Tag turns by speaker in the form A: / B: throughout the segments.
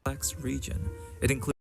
A: complex region. It includes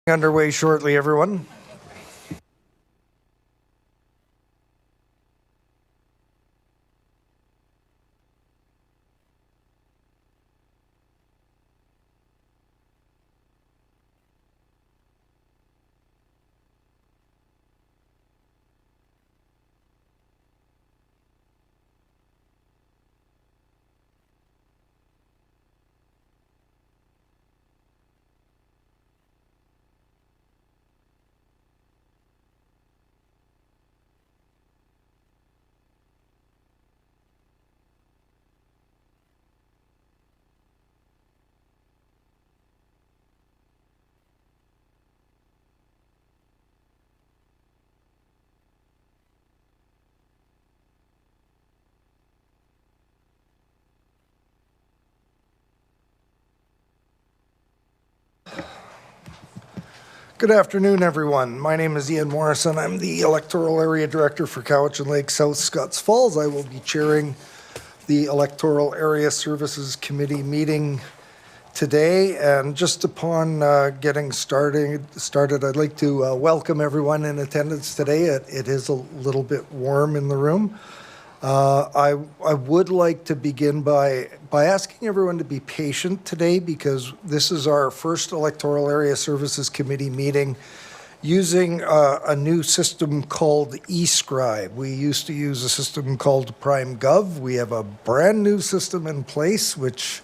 B: Underway shortly, everyone. Good afternoon, everyone. My name is Ian Morrison. I'm the Electoral Area Director for Cowichan Lake South Scotts Falls. I will be chairing the Electoral Area Services Committee meeting today. And just upon getting started, I'd like to welcome everyone in attendance today. It is a little bit warm in the room. I would like to begin by asking everyone to be patient today because this is our first Electoral Area Services Committee meeting using a new system called eScribe. We used to use a system called PrimeGov. We have a brand new system in place, which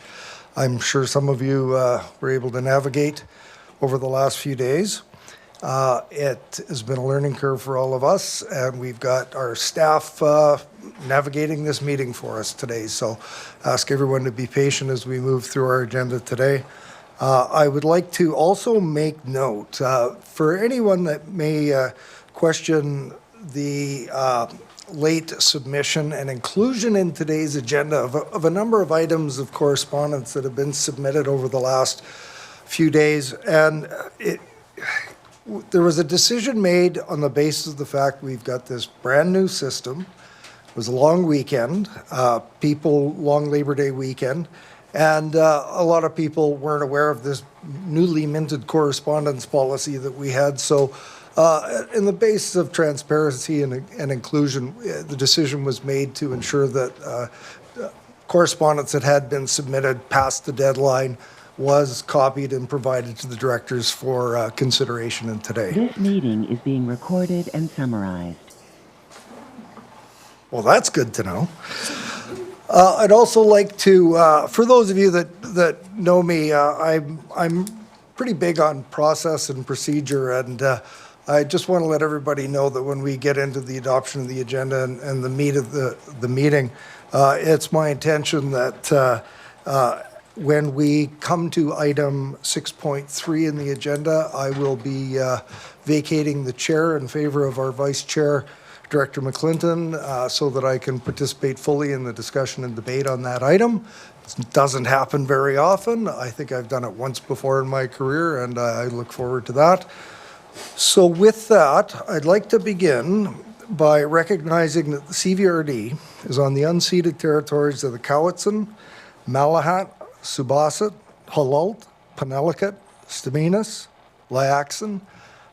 B: I'm sure some of you were able to navigate over the last few days. It has been a learning curve for all of us, and we've got our staff navigating this meeting for us today. So ask everyone to be patient as we move through our agenda today. I would like to also make note, for anyone that may question the late submission and inclusion in today's agenda of a number of items of correspondence that have been submitted over the last few days. And there was a decision made on the basis of the fact we've got this brand new system. It was a long weekend, long Labor Day weekend, and a lot of people weren't aware of this newly minted correspondence policy that we had. So in the basis of transparency and inclusion, the decision was made to ensure that correspondence that had been submitted past the deadline was copied and provided to the directors for consideration in today.
C: This meeting is being recorded and summarized.
B: Well, that's good to know. I'd also like to, for those of you that know me, I'm pretty big on process and procedure, and I just want to let everybody know that when we get into the adoption of the agenda and the meat of the meeting, it's my intention that when we come to item 6.3 in the agenda, I will be vacating the chair in favor of our vice chair, Director McClinton, so that I can participate fully in the discussion and debate on that item. It doesn't happen very often. I think I've done it once before in my career, and I look forward to that. So with that, I'd like to begin by recognizing that the CVRD is on the unceded territories of the Cowichan, Malahat, Subasat, Halalt, Penelakut, Staminas, Layaxan,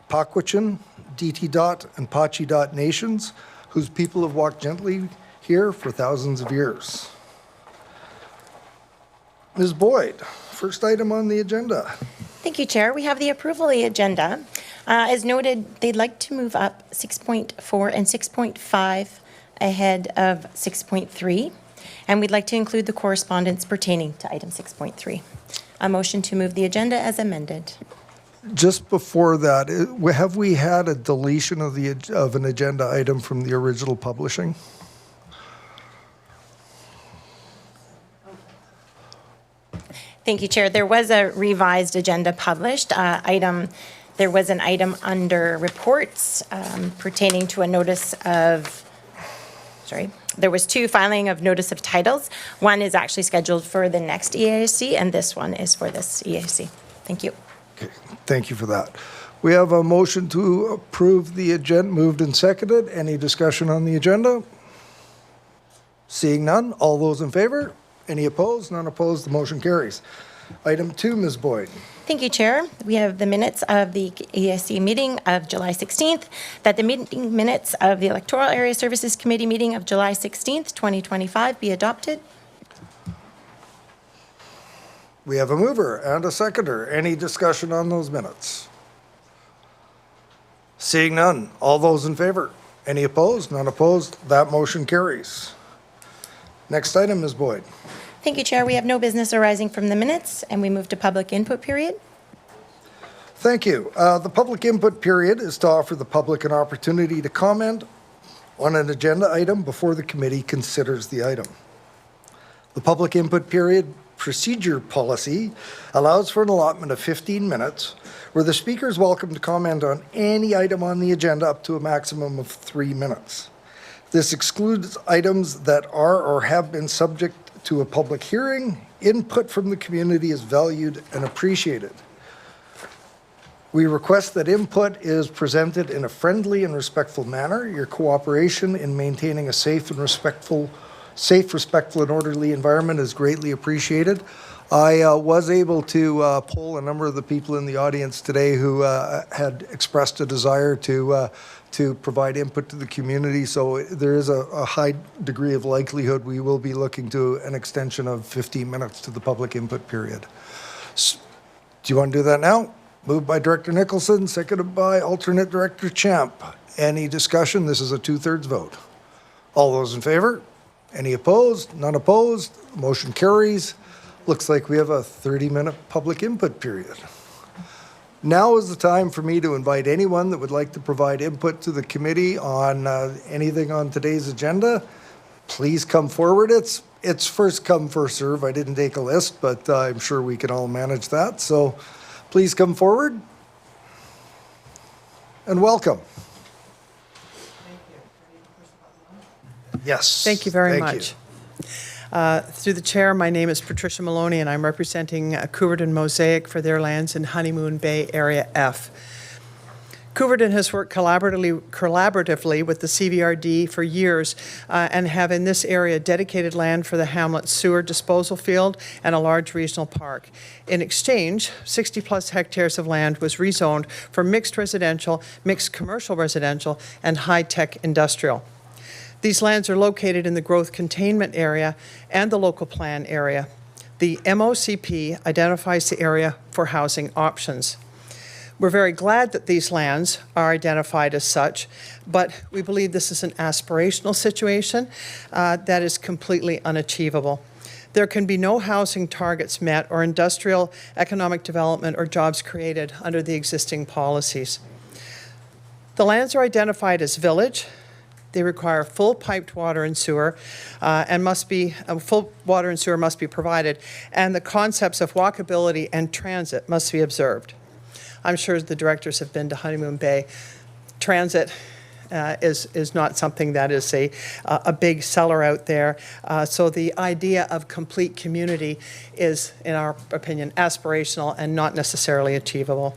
B: Pakwachan, DT Dot, and Pachi Dot nations, whose people have walked gently here for thousands of years. Ms. Boyd, first item on the agenda.
D: Thank you, Chair. We have the approval of the agenda. As noted, they'd like to move up 6.4 and 6.5 ahead of 6.3. And we'd like to include the correspondence pertaining to item 6.3. A motion to move the agenda as amended.
B: Just before that, have we had a deletion of an agenda item from the original publishing?
D: Thank you, Chair. There was a revised agenda published. There was an item under reports pertaining to a notice of, there was two filing of notice of titles. One is actually scheduled for the next EAC, and this one is for this EAC. Thank you.
B: Okay, thank you for that. We have a motion to approve the agenda, moved and seconded. Any discussion on the agenda? Seeing none, all those in favor? Any opposed? None opposed, the motion carries. Item 2, Ms. Boyd.
D: Thank you, Chair. We have the minutes of the ESC meeting of July 16th, that the meeting minutes of the Electoral Area Services Committee meeting of July 16th, 2025 be adopted.
B: We have a mover and a seconder. Any discussion on those minutes? Seeing none. All those in favor? Any opposed? None opposed? That motion carries. Next item, Ms. Boyd.
D: Thank you, Chair. We have no business arising from the minutes, and we move to public input period.
B: Thank you. The public input period is to offer the public an opportunity to comment on an agenda item before the committee considers the item. The public input period procedure policy allows for an allotment of 15 minutes where the speaker is welcome to comment on any item on the agenda up to a maximum of 3 minutes. This excludes items that are or have been subject to a public hearing. Input from the community is valued and appreciated. We request that input is presented in a friendly and respectful manner. Your cooperation in maintaining a safe, respectful, and orderly environment is greatly appreciated. I was able to poll a number of the people in the audience today who had expressed a desire to provide input to the community, so there is a high degree of likelihood we will be looking to an extension of 15 minutes to the public input period. Do you want to do that now? Moved by Director Nicholson, seconded by Alternate Director Champ. Any discussion? This is a 2/3 vote. All those in favor? Any opposed? None opposed? Motion carries. Looks like we have a 30-minute public input period. Now is the time for me to invite anyone that would like to provide input to the committee on anything on today's agenda. Please come forward. It's first come, first serve. I didn't take a list, but I'm sure we can all manage that. So please come forward and welcome. Yes.
E: Thank you very much. Through the chair, my name is Patricia Maloney, and I'm representing Couverton Mosaic for their lands in Honeymoon Bay Area F. Couverton has worked collaboratively with the CVRD for years and have in this area dedicated land for the Hamlet sewer disposal field and a large regional park. In exchange, 60-plus hectares of land was rezoned for mixed residential, mixed commercial residential, and high-tech industrial. These lands are located in the growth containment area and the local plan area. The MOCP identifies the area for housing options. We're very glad that these lands are identified as such, but we believe this is an aspirational situation that is completely unachievable. There can be no housing targets met or industrial economic development or jobs created under the existing policies. The lands are identified as village. They require full piped water and sewer, and full water and sewer must be provided, and the concepts of walkability and transit must be observed. I'm sure the directors have been to Honeymoon Bay. Transit is not something that is a big seller out there. So the idea of complete community is, in our opinion, aspirational and not necessarily achievable.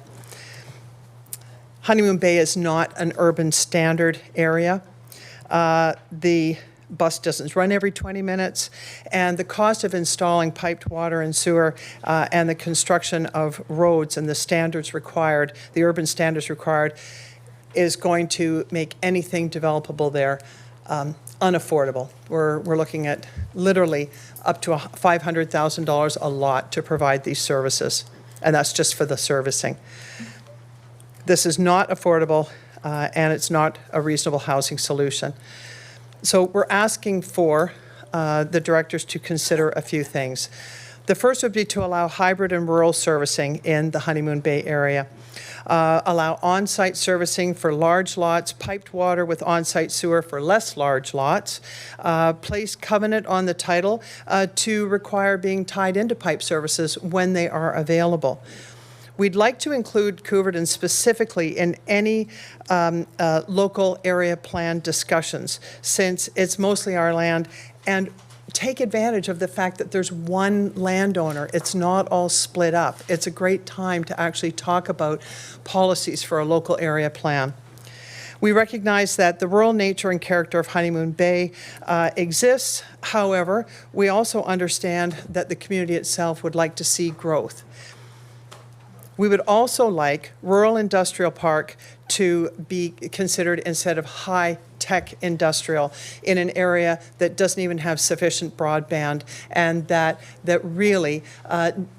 E: Honeymoon Bay is not an urban standard area. The bus doesn't run every 20 minutes, and the cost of installing piped water and sewer and the construction of roads and the standards required, the urban standards required, is going to make anything developable there unaffordable. We're looking at literally up to $500,000 a lot to provide these services, and that's just for the servicing. This is not affordable, and it's not a reasonable housing solution. So we're asking for the directors to consider a few things. The first would be to allow hybrid and rural servicing in the Honeymoon Bay area. Allow on-site servicing for large lots, piped water with on-site sewer for less large lots. Place covenant on the title to require being tied into pipe services when they are available. We'd like to include Couverton specifically in any local area plan discussions, since it's mostly our land, and take advantage of the fact that there's one landowner. It's not all split up. It's a great time to actually talk about policies for a local area plan. We recognize that the rural nature and character of Honeymoon Bay exists. However, we also understand that the community itself would like to see growth. We would also like rural industrial park to be considered instead of high-tech industrial in an area that doesn't even have sufficient broadband and that really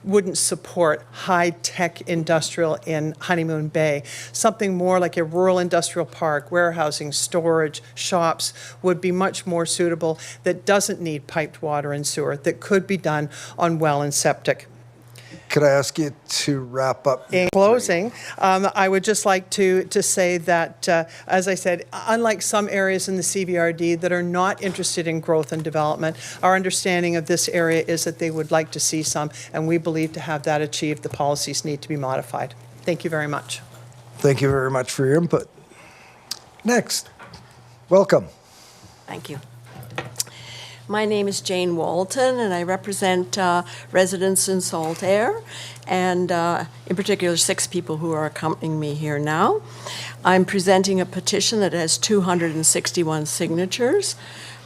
E: wouldn't support high-tech industrial in Honeymoon Bay. Something more like a rural industrial park, warehousing, storage, shops would be much more suitable, that doesn't need piped water and sewer, that could be done on well and septic.
B: Could I ask you to wrap up?
E: In closing, I would just like to say that, as I said, unlike some areas in the CVRD that are not interested in growth and development, our understanding of this area is that they would like to see some, and we believe to have that achieved, the policies need to be modified. Thank you very much.
B: Thank you very much for your input. Next, welcome.
F: Thank you. My name is Jane Walton, and I represent residents in Saltaire, and in particular 6 people who are accompanying me here now. I'm presenting a petition that has 261 signatures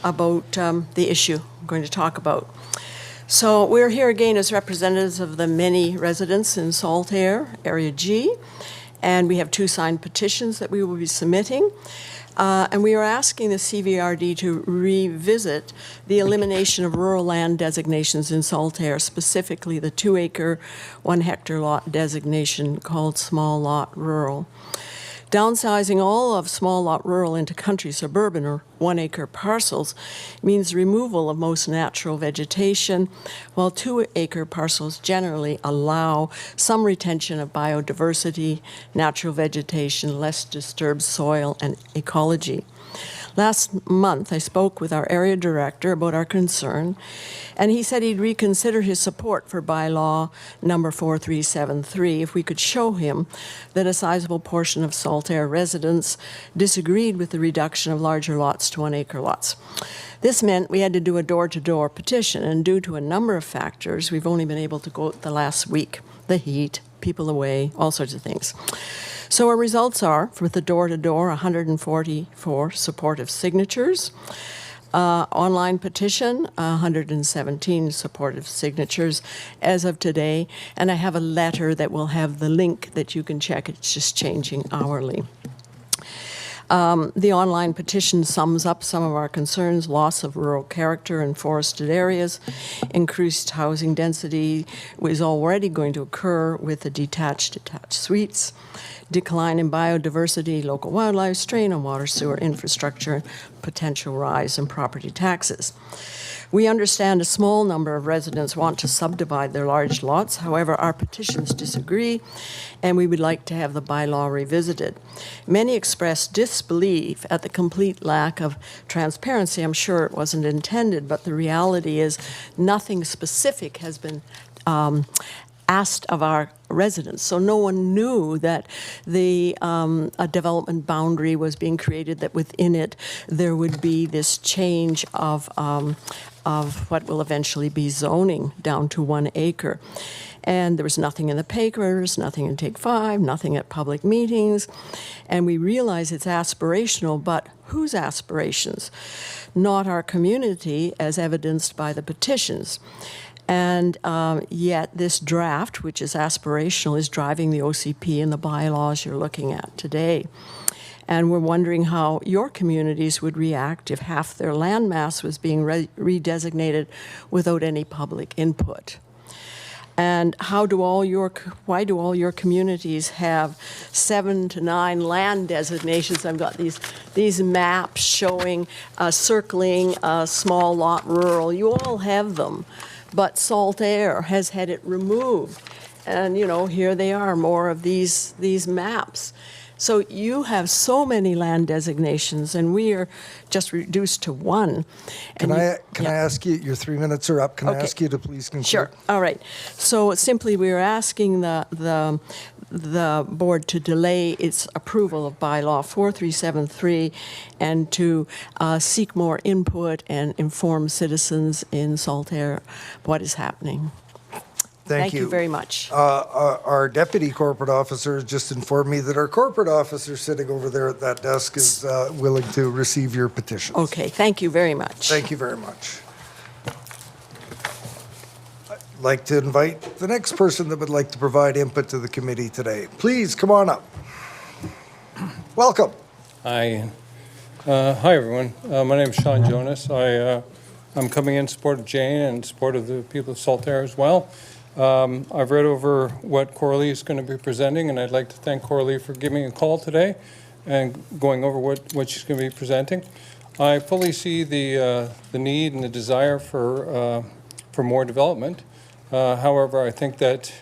F: about the issue I'm going to talk about. So we're here again as representatives of the many residents in Saltaire, Area G, and we have 2 signed petitions that we will be submitting. And we are asking the CVRD to revisit the elimination of rural land designations in Saltaire, specifically the 2-acre, 1-hectare lot designation called small lot rural. Downsizing all of small lot rural into country suburban or 1-acre parcels means removal of most natural vegetation, while 2-acre parcels generally allow some retention of biodiversity, natural vegetation, less disturbed soil and ecology. Last month, I spoke with our area director about our concern, and he said he'd reconsider his support for bylaw number 4373 if we could show him that a sizable portion of Saltaire residents disagreed with the reduction of larger lots to 1-acre lots. This meant we had to do a door-to-door petition, and due to a number of factors, we've only been able to go out the last week. The heat, people away, all sorts of things. So our results are, with the door-to-door, 144 supportive signatures. Online petition, 117 supportive signatures as of today. And I have a letter that will have the link that you can check. It's just changing hourly. The online petition sums up some of our concerns: loss of rural character in forested areas, increased housing density is already going to occur with the detached suites, decline in biodiversity, local wildlife, strain on water sewer infrastructure, potential rise in property taxes. We understand a small number of residents want to subdivide their large lots. However, our petitions disagree, and we would like to have the bylaw revisited. Many express disbelief at the complete lack of transparency. I'm sure it wasn't intended, but the reality is nothing specific has been asked of our residents. So no one knew that a development boundary was being created, that within it there would be this change of what will eventually be zoning down to 1 acre. And there was nothing in the papers, nothing in Take 5, nothing at public meetings. And we realize it's aspirational, but whose aspirations? Not our community, as evidenced by the petitions. And yet this draft, which is aspirational, is driving the OCP and the bylaws you're looking at today. And we're wondering how your communities would react if half their landmass was being redesignated without any public input. And why do all your communities have 7 to 9 land designations? I've got these maps showing, circling small lot rural. You all have them. But Saltaire has had it removed. And, you know, here they are, more of these maps. So you have so many land designations, and we are just reduced to 1.
B: Can I ask you, your 3 minutes are up, can I ask you to please conclude?
F: Sure, all right. So simply we are asking the board to delay its approval of bylaw 4373 and to seek more input and inform citizens in Saltaire what is happening.
B: Thank
F: you very much.
B: Our deputy corporate officer just informed me that our corporate officer sitting over there at that desk is willing to receive your petitions.
F: Okay, thank you very much.
B: Thank you very much. I'd like to invite the next person that would like to provide input to the committee today. Please come on up. Welcome.
G: Hi. Hi, everyone. My name is Sean Jonas. I'm coming in support of Jane and support of the people of Saltaire as well. I've read over what Coralie is going to be presenting, and I'd like to thank Coralie for giving me a call today and going over what she's going to be presenting. I fully see the need and the desire for more development. However, I think that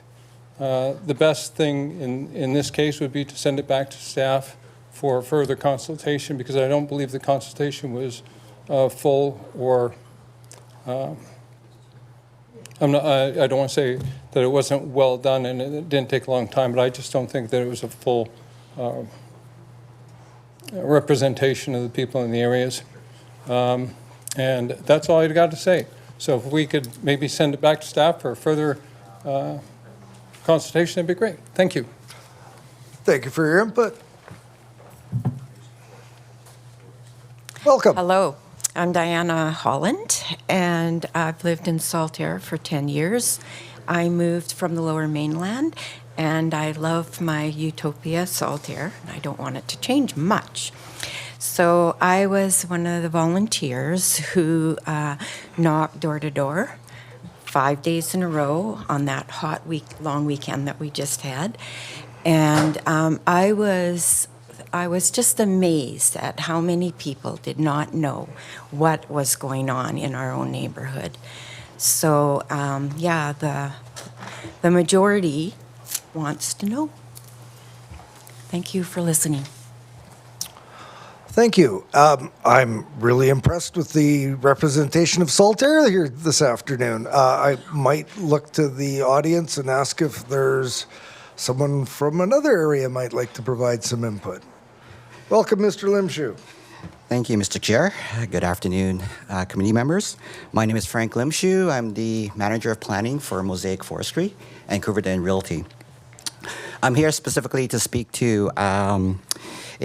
G: the best thing in this case would be to send it back to staff for further consultation, because I don't believe the consultation was full or I don't want to say that it wasn't well done and it didn't take a long time, but I just don't think that it was a full representation of the people in the areas. And that's all I got to say. So if we could maybe send it back to staff for further consultation, that'd be great. Thank you.
B: Thank you for your input. Welcome.
H: Hello, I'm Diana Holland, and I've lived in Saltaire for 10 years. I moved from the Lower Mainland, and I love my utopia, Saltaire, and I don't want it to change much. So I was one of the volunteers who knocked door to door 5 days in a row on that hot long weekend that we just had. And I was just amazed at how many people did not know what was going on in our own neighborhood. So, yeah, the majority wants to know. Thank you for listening.
B: Thank you. I'm really impressed with the representation of Saltaire here this afternoon. I might look to the audience and ask if there's someone from another area might like to provide some input. Welcome, Mr. Limshu.
I: Thank you, Mr. Chair. Good afternoon, committee members. My name is Frank Limshu. I'm the Manager of Planning for Mosaic Forestry and Couverton Realty. I'm here specifically to speak to a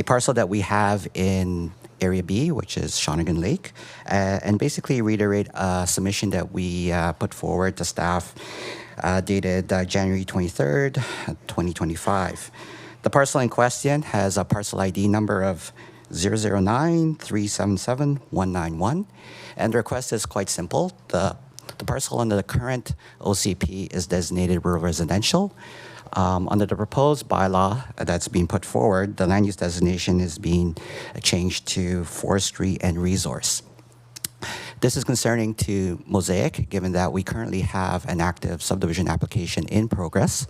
I: parcel that we have in Area B, which is Shawnigan Lake, and basically reiterate a submission that we put forward to staff dated January 23rd, 2025. The parcel in question has a parcel ID number of 009377191, and the request is quite simple. The parcel under the current OCP is designated rural residential. Under the proposed bylaw that's being put forward, the land use designation is being changed to forestry and resource. This is concerning to Mosaic, given that we currently have an active subdivision application in progress.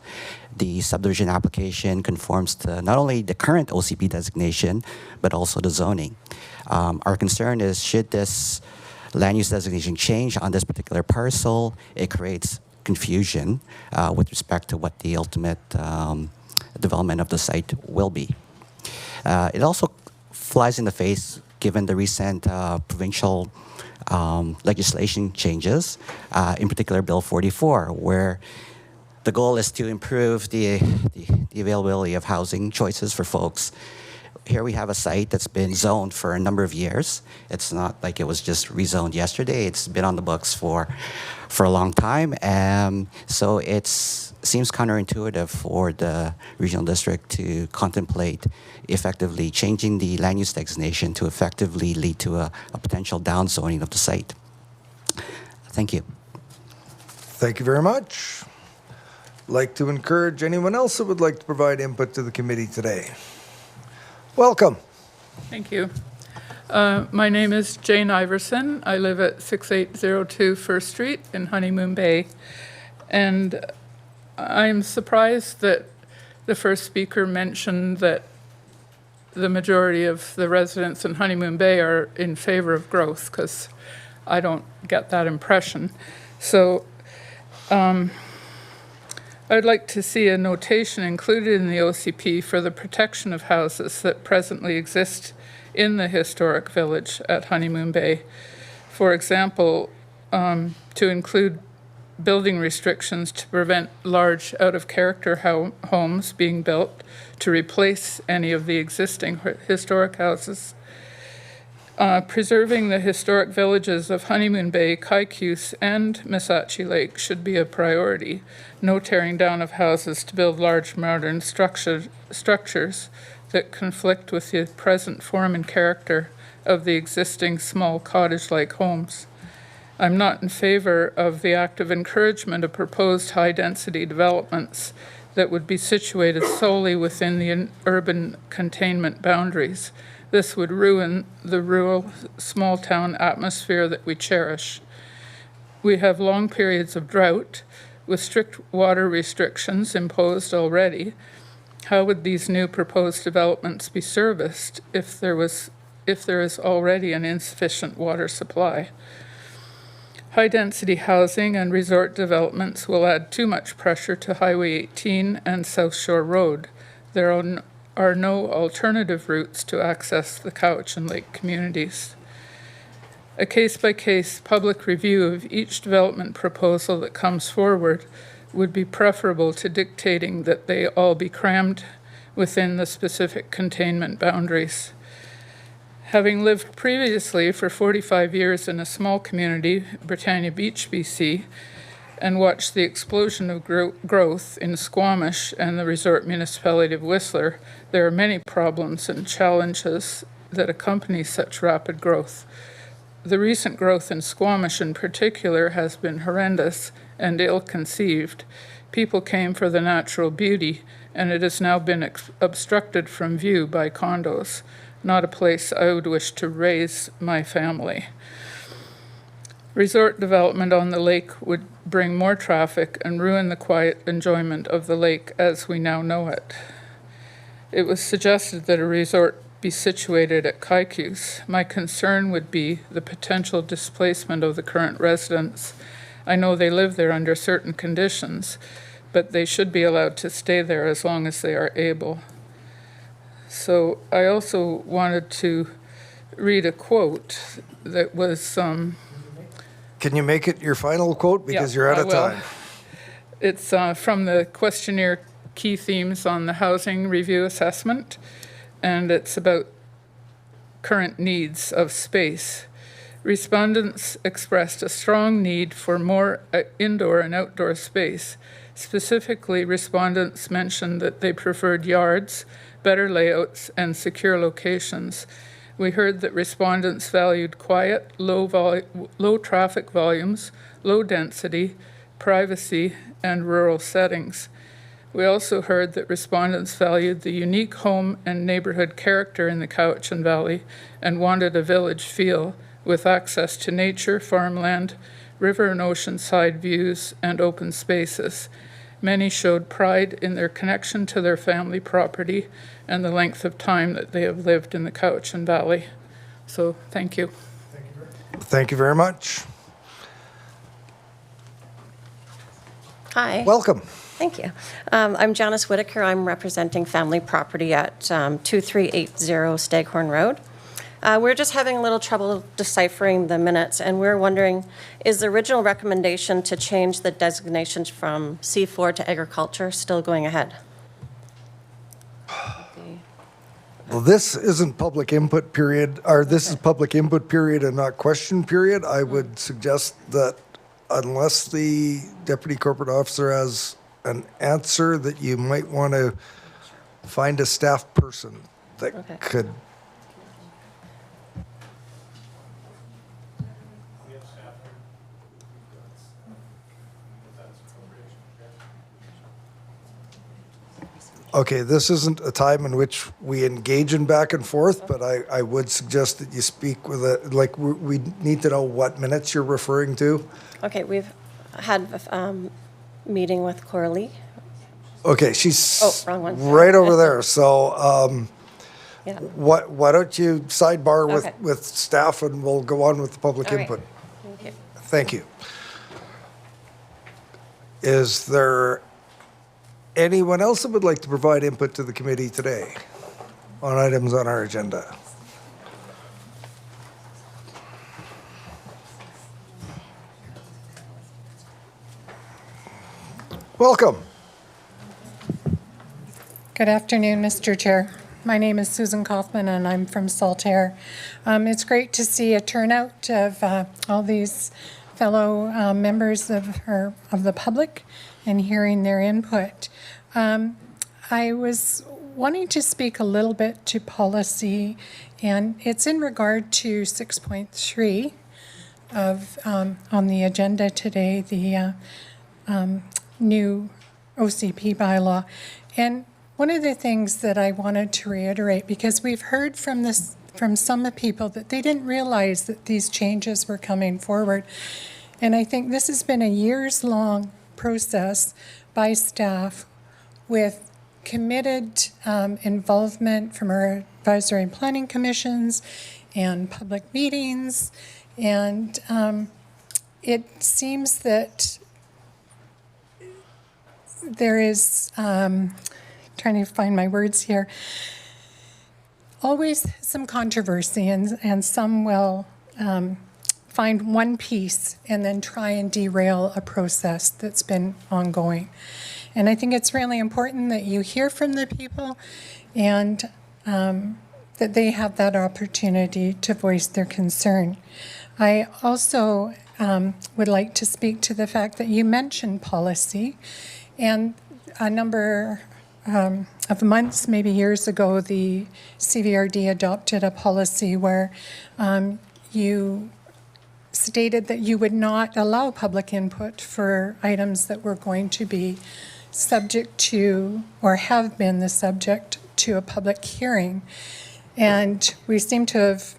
I: The subdivision application conforms to not only the current OCP designation, but also the zoning. Our concern is, should this land use designation change on this particular parcel, it creates confusion with respect to what the ultimate development of the site will be. It also flies in the face, given the recent provincial legislation changes, in particular Bill 44, where the goal is to improve the availability of housing choices for folks. Here we have a site that's been zoned for a number of years. It's not like it was just rezoned yesterday. It's been on the books for a long time. So it seems counterintuitive for the regional district to contemplate effectively changing the land use designation to effectively lead to a potential downzoning of the site. Thank you.
B: Thank you very much. Like to encourage anyone else that would like to provide input to the committee today. Welcome.
J: Thank you. My name is Jane Iverson. I live at 6802 First Street in Honeymoon Bay. And I'm surprised that the first speaker mentioned that the majority of the residents in Honeymoon Bay are in favor of growth, because I don't get that impression. So I'd like to see a notation included in the OCP for the protection of houses that presently exist in the historic village at Honeymoon Bay. For example, to include building restrictions to prevent large out-of-character homes being built to replace any of the existing historic houses. Preserving the historic villages of Honeymoon Bay, Kaikous, and Missachi Lake should be a priority. No tearing down of houses to build large modern structures that conflict with the present form and character of the existing small cottage-like homes. I'm not in favor of the active encouragement of proposed high-density developments that would be situated solely within the urban containment boundaries. This would ruin the rural, small-town atmosphere that we cherish. We have long periods of drought, with strict water restrictions imposed already. How would these new proposed developments be serviced if there is already an insufficient water supply? High-density housing and resort developments will add too much pressure to Highway 18 and South Shore Road. There are no alternative routes to access the Cowichan Lake communities. A case-by-case public review of each development proposal that comes forward would be preferable to dictating that they all be crammed within the specific containment boundaries. Having lived previously for 45 years in a small community, Britannia Beach, BC, and watched the explosion of growth in Squamish and the resort municipality of Whistler, there are many problems and challenges that accompany such rapid growth. The recent growth in Squamish in particular has been horrendous and ill-conceived. People came for the natural beauty, and it has now been obstructed from view by condos. Not a place I would wish to raise my family. Resort development on the lake would bring more traffic and ruin the quiet enjoyment of the lake as we now know it. It was suggested that a resort be situated at Kaikous. My concern would be the potential displacement of the current residents. I know they live there under certain conditions, but they should be allowed to stay there as long as they are able. So I also wanted to read a quote that was...
B: Can you make it your final quote? Because you're out of time.
J: It's from the questionnaire Key Themes on the Housing Review Assessment, and it's about current needs of space. Respondents expressed a strong need for more indoor and outdoor space. Specifically, respondents mentioned that they preferred yards, better layouts, and secure locations. We heard that respondents valued quiet, low traffic volumes, low density, privacy, and rural settings. We also heard that respondents valued the unique home and neighborhood character in the Cowichan Valley and wanted a village feel with access to nature, farmland, river and ocean side views, and open spaces. Many showed pride in their connection to their family property and the length of time that they have lived in the Cowichan Valley. So, thank you.
B: Thank you very much.
K: Hi.
B: Welcome.
K: Thank you. I'm Janice Whitaker. I'm representing family property at 2380 Staghorn Road. We're just having a little trouble deciphering the minutes, and we're wondering, is the original recommendation to change the designations from C4 to agriculture still going ahead?
B: Well, this isn't public input period, or this is public input period and not question period. I would suggest that unless the deputy corporate officer has an answer, that you might want to find a staff person that could. Okay, this isn't a time in which we engage in back and forth, but I would suggest that you speak with we need to know what minutes you're referring to.
K: Okay, we've had a meeting with Coralie.
B: Okay, she's
K: wrong one.
B: right over there. So
K: Yeah.
B: why don't you sidebar
K: Okay.
B: with staff and we'll go on with the public
K: All right.
B: input.
K: Thank you.
B: Thank you. Is there anyone else that would like to provide input to the committee today on items on our agenda? Welcome.
L: Good afternoon, Mr. Chair. My name is Susan Kaufman, and I'm from Saltaire. It's great to see a turnout of all these fellow members of the public and hearing their input. I was wanting to speak a little bit to policy, and it's in regard to 6.3 of on the agenda today, the new OCP bylaw. And one of the things that I wanted to reiterate, because we've heard from some people that they didn't realize that these changes were coming forward. And I think this has been a years-long process by staff with committed involvement from our advisory and planning commissions and public meetings. And it seems that there is, trying to find my words here, always some controversy, and some will find one piece and then try and derail a process that's been ongoing. And I think it's really important that you hear from the people and that they have that opportunity to voice their concern. I also would like to speak to the fact that you mentioned policy, and a number of months, maybe years ago, the CVRD adopted a policy where you stated that you would not allow public input for items that were going to be subject to, or have been the subject to, a public hearing. And we seem to have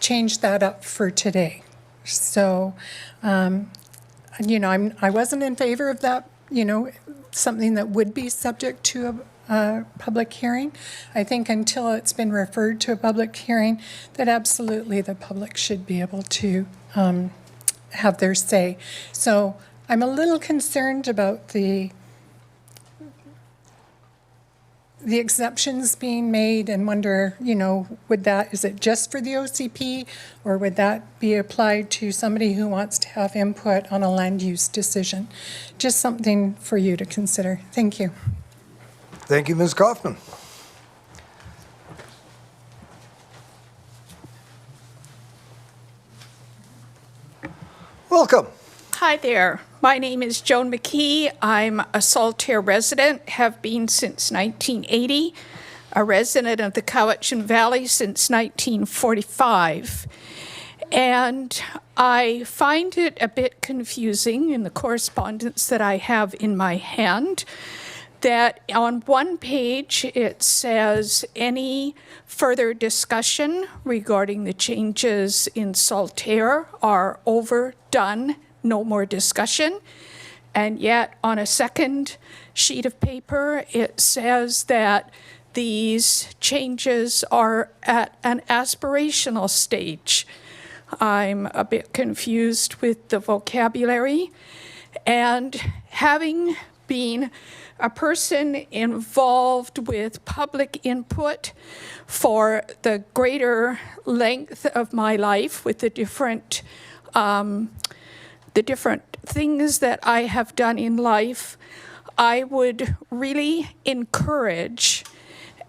L: changed that up for today. So, you know, I wasn't in favor of that, you know, something that would be subject to a public hearing. I think until it's been referred to a public hearing, that absolutely the public should be able to have their say. So I'm a little concerned about the exceptions being made, and wonder, you know, is it just for the OCP, or would that be applied to somebody who wants to have input on a land use decision? Just something for you to consider. Thank you.
B: Thank you, Ms. Kaufman. Welcome.
M: Hi there. My name is Joan McKee. I'm a Saltaire resident, have been since 1980, a resident of the Cowichan Valley since 1945. And I find it a bit confusing in the correspondence that I have in my hand that on one page it says any further discussion regarding the changes in Saltaire are overdone, no more discussion. And yet on a second sheet of paper it says that these changes are at an aspirational stage. I'm a bit confused with the vocabulary, and having been a person involved with public input for the greater length of my life with the different things that I have done in life, I would really encourage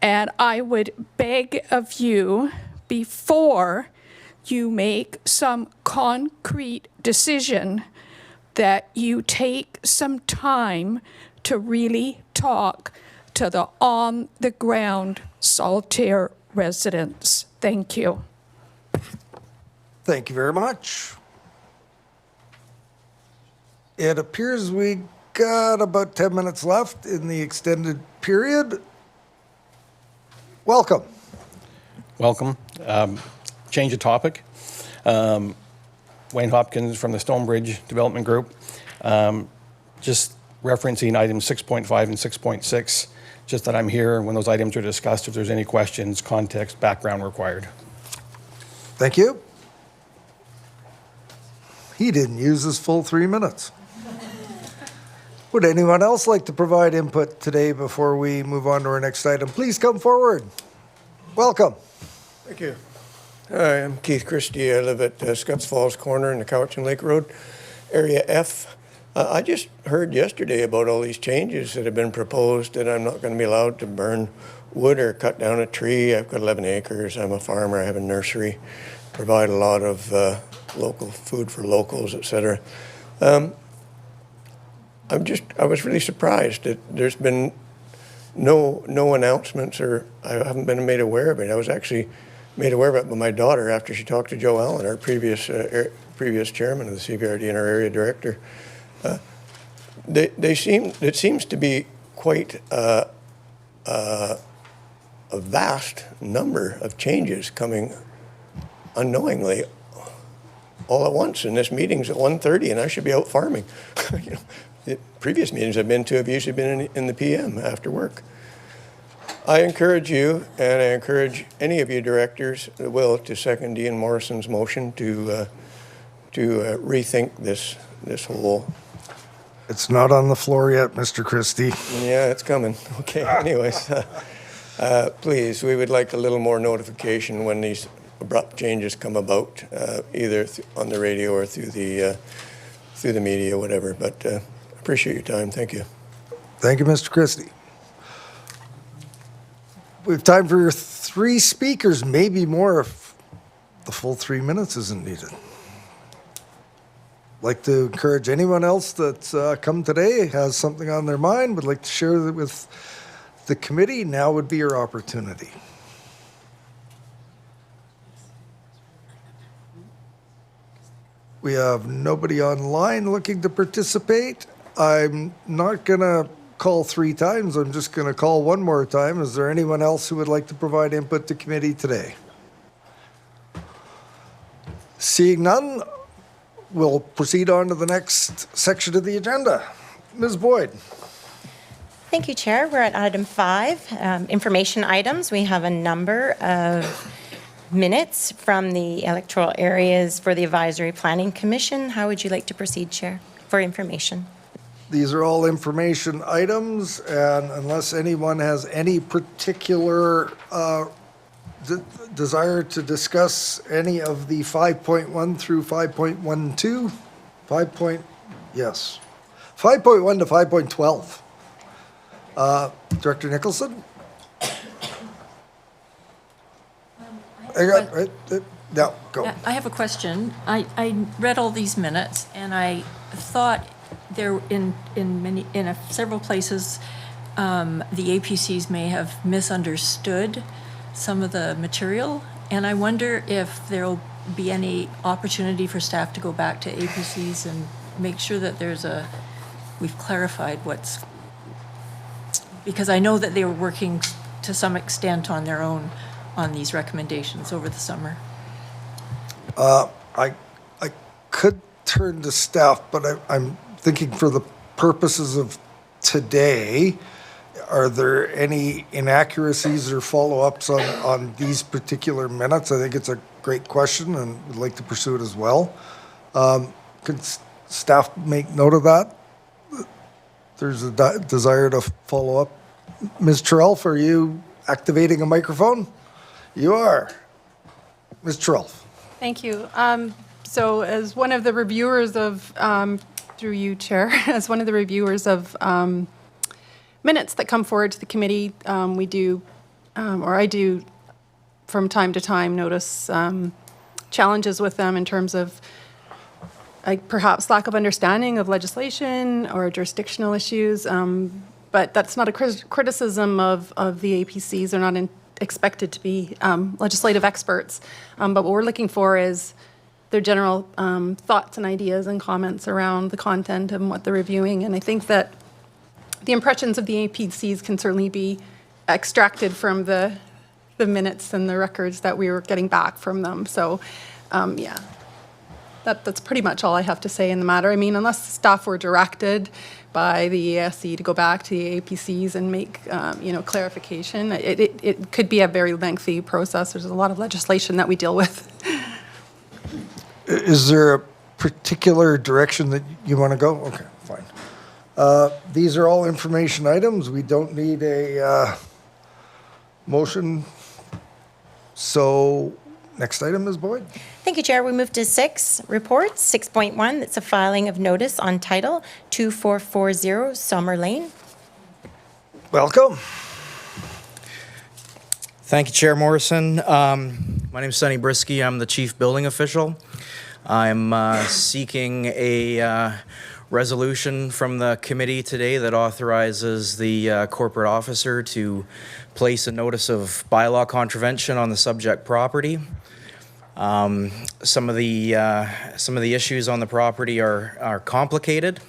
M: and I would beg of you, before you make some concrete decision, that you take some time to really talk to the on-the-ground Saltaire residents. Thank you.
B: Thank you very much. It appears we got about 10 minutes left in the extended period. Welcome.
N: Welcome. Change of topic. Wayne Hopkins from the Stonebridge Development Group. Just referencing items 6.5 and 6.6, just that I'm here when those items are discussed. If there's any questions, context, background required.
B: Thank you. He didn't use his full 3 minutes. Would anyone else like to provide input today before we move on to our next item? Please come forward. Welcome.
O: Thank you. Hi, I'm Keith Christie. I live at Scotts Falls Corner in the Cowichan Lake Road, Area F. I just heard yesterday about all these changes that have been proposed, that I'm not going to be allowed to burn wood or cut down a tree. I've got 11 acres. I'm a farmer. I have a nursery. Provide a lot of local food for locals, etc. I was really surprised that there's been no announcements, or I haven't been made aware of it. I was actually made aware of it by my daughter after she talked to Joe Allen, our previous chairman of the CVRD and our area director. It seems to be quite a vast number of changes coming unknowingly all at once. And this meeting's at 1:30, and I should be out farming. The previous meetings I've been to have usually been in the PM after work. I encourage you, and I encourage any of you directors that will, to second Ian Morrison's motion to rethink this whole.
B: It's not on the floor yet, Mr. Christie.
O: Yeah, it's coming. Okay, anyways, please, we would like a little more notification when these abrupt changes come about, either on the radio or through the media, whatever. But appreciate your time. Thank you.
B: Thank you, Mr. Christie. We have time for 3 speakers, maybe more if the full 3 minutes isn't needed. Like to encourage anyone else that's come today, has something on their mind, would like to share it with the committee, now would be your opportunity. We have nobody online looking to participate. I'm not going to call 3 times. I'm just going to call one more time. Is there anyone else who would like to provide input to committee today? Seeing none, we'll proceed on to the next section of the agenda. Ms. Boyd.
D: Thank you, Chair. We're at item 5, information items. We have a number of minutes from the electoral areas for the Advisory Planning Commission. How would you like to proceed, Chair, for information?
B: These are all information items, and unless anyone has any particular desire to discuss any of the 5.1 through 5.12, 5.1 to 5.12. Director Nicholson? No, go.
P: I have a question. I read all these minutes, and I thought there in several places the APCs may have misunderstood some of the material, and I wonder if there'll be any opportunity for staff to go back to APCs and make sure that we've clarified because I know that they were working to some extent on their own on these recommendations over the summer.
B: I could turn to staff, but I'm thinking for the purposes of today, are there any inaccuracies or follow-ups on these particular minutes? I think it's a great question and would like to pursue it as well. Could staff make note of that? There's a desire to follow up. Ms. Trelf, are you activating a microphone? You are. Ms. Trelf.
Q: Thank you. So as one of the reviewers of, through you, Chair, as one of the reviewers of minutes that come forward to the committee, we do, or I do from time to time notice challenges with them in terms of perhaps lack of understanding of legislation or jurisdictional issues. But that's not a criticism of the APCs. They're not expected to be legislative experts. But what we're looking for is their general thoughts and ideas and comments around the content and what they're reviewing. And I think that the impressions of the APCs can certainly be extracted from the minutes and the records that we were getting back from them. So, yeah, that's pretty much all I have to say in the matter. I mean, unless staff were directed by the ESC to go back to the APCs and make, clarification, it could be a very lengthy process. There's a lot of legislation that we deal with.
B: Is there a particular direction that you want to go? Okay, fine. These are all information items. We don't need a motion. So next item, Ms. Boyd.
D: Thank you, Chair. We move to 6, reports. 6.1, it's a filing of notice on title 2440 Summer Lane.
B: Welcome.
R: Thank you, Chair Morrison. My name is Sonny Brisky. I'm the Chief Building Official. I'm seeking a resolution from the committee today that authorizes the corporate officer to place a notice of bylaw contravention on the subject property. Some of the issues on the property are complicated.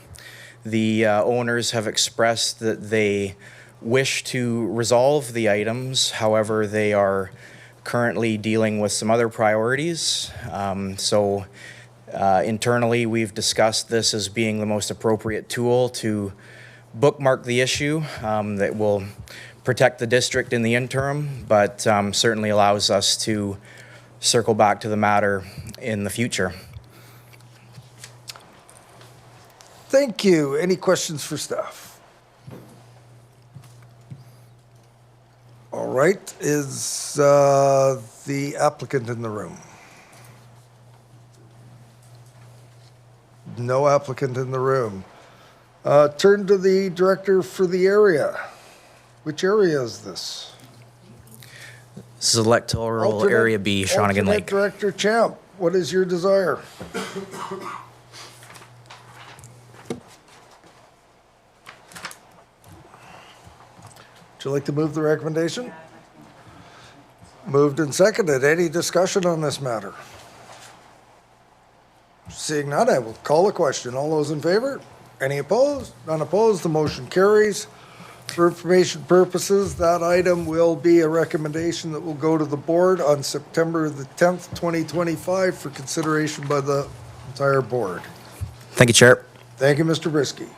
R: The owners have expressed that they wish to resolve the items. However, they are currently dealing with some other priorities. Internally, we've discussed this as being the most appropriate tool to bookmark the issue that will protect the district in the interim, but certainly allows us to circle back to the matter in the future.
B: Thank you. Any questions for staff? All right. Is the applicant in the room? No applicant in the room. Turn to the director for the area. Which area is this?
R: This is Electoral Area B, Shawnigan Lake.
B: Director Champ, what is your desire? Would you like to move the recommendation? Moved and seconded. Any discussion on this matter? Seeing none, I will call a question. All those in favor? Any opposed? None opposed. The motion carries. For information purposes, that item will be a recommendation that will go to the board on September the 10th, 2025 for consideration by the entire board.
R: Thank you, Chair.
B: Thank you, Mr. Brisky.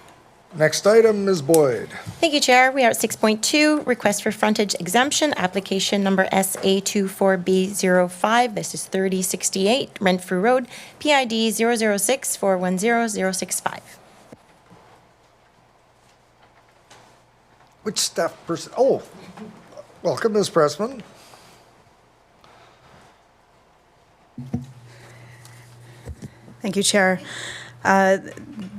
B: Next item, Ms. Boyd.
D: Thank you, Chair. We are at 6.2, request for frontage exemption, application number SA24B05. This is 3068 Renfrew Road, PID 006410065.
B: Which staff person? Oh, welcome, Ms. Pressman.
S: Thank you, Chair.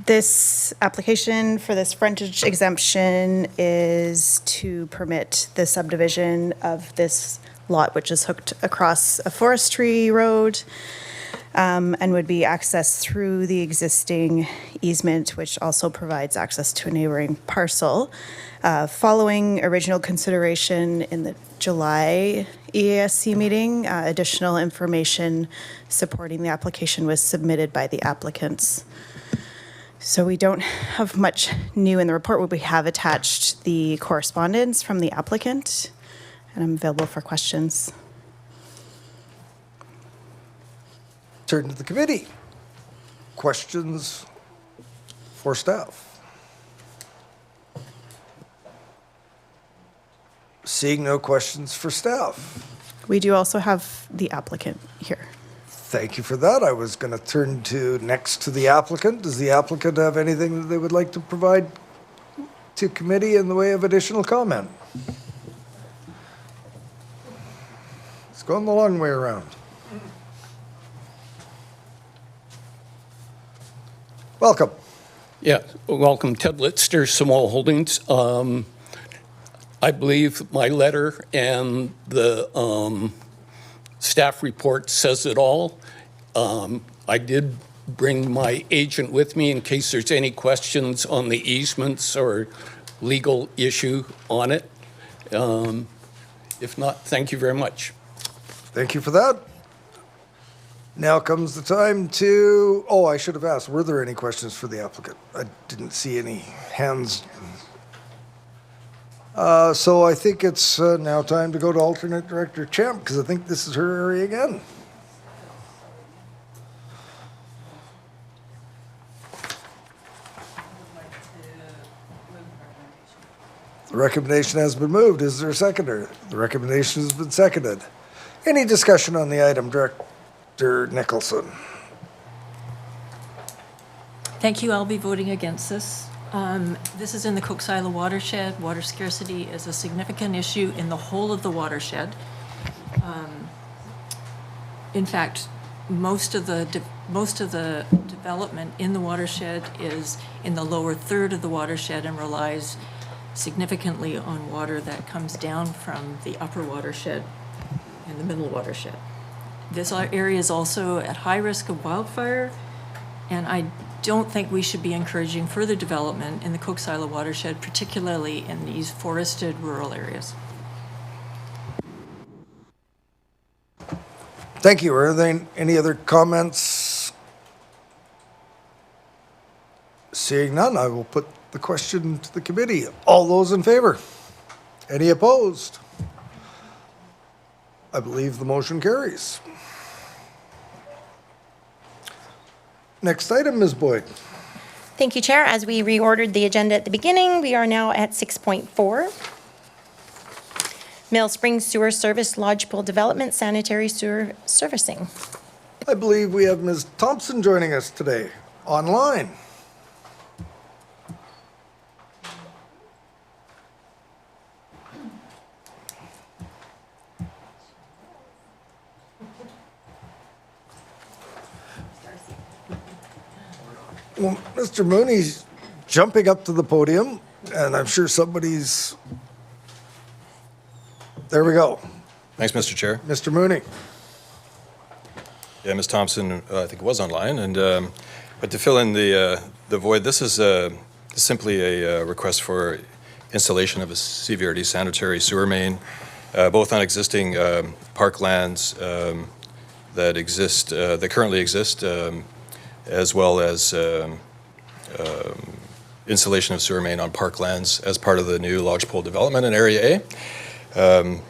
S: This application for this frontage exemption is to permit the subdivision of this lot, which is hooked across a forestry road and would be accessed through the existing easement, which also provides access to a neighboring parcel. Following original consideration in the July EASC meeting, additional information supporting the application was submitted by the applicants. So we don't have much new in the report, but we have attached the correspondence from the applicant, and I'm available for questions.
B: Turn to the committee. Questions for staff? Seeing no questions for staff.
S: We do also have the applicant here.
B: Thank you for that. I was going to turn to next to the applicant. Does the applicant have anything that they would like to provide to committee in the way of additional comment? It's going the long way around. Welcome.
T: Yeah, welcome, Ted Litster, Small Holdings. I believe my letter and the staff report says it all. I did bring my agent with me in case there's any questions on the easements or legal issue on it. If not, thank you very much.
B: Thank you for that. Now comes the time to, oh, I should have asked, were there any questions for the applicant? I didn't see any hands. So I think it's now time to go to alternate director Champ, because I think this is her area again. The recommendation has been moved. Is there a seconder? The recommendation has been seconded. Any discussion on the item, Director Nicholson?
P: Thank you. I'll be voting against this. This is in the Cooks Island watershed. Water scarcity is a significant issue in the whole of the watershed. In fact, most of the development in the watershed is in the lower third of the watershed and relies significantly on water that comes down from the upper watershed and the middle watershed. This area is also at high risk of wildfire, and I don't think we should be encouraging further development in the Cook Silo watershed, particularly in these forested rural areas.
B: Thank you. Are there any other comments? Seeing none, I will put the question to the committee. All those in favor? Any opposed? I believe the motion carries. Next item, Ms. Boyd.
D: Thank you, Chair. As we reordered the agenda at the beginning, we are now at 6.4. Mill Springs Sewer Service Lodge Pool Development Sanitary Sewer Servicing.
B: I believe we have Ms. Thompson joining us today online. Well, Mr. Mooney's jumping up to the podium, and I'm sure somebody's... There we go.
U: Thanks, Mr. Chair.
B: Mr. Mooney.
U: Yeah, Ms. Thompson, I think was online, and but to fill in the void, this is simply a request for installation of a CVRD sanitary sewer main, both on existing parklands that currently exist, as well as installation of sewer main on parklands as part of the new lodgepole development in Area A.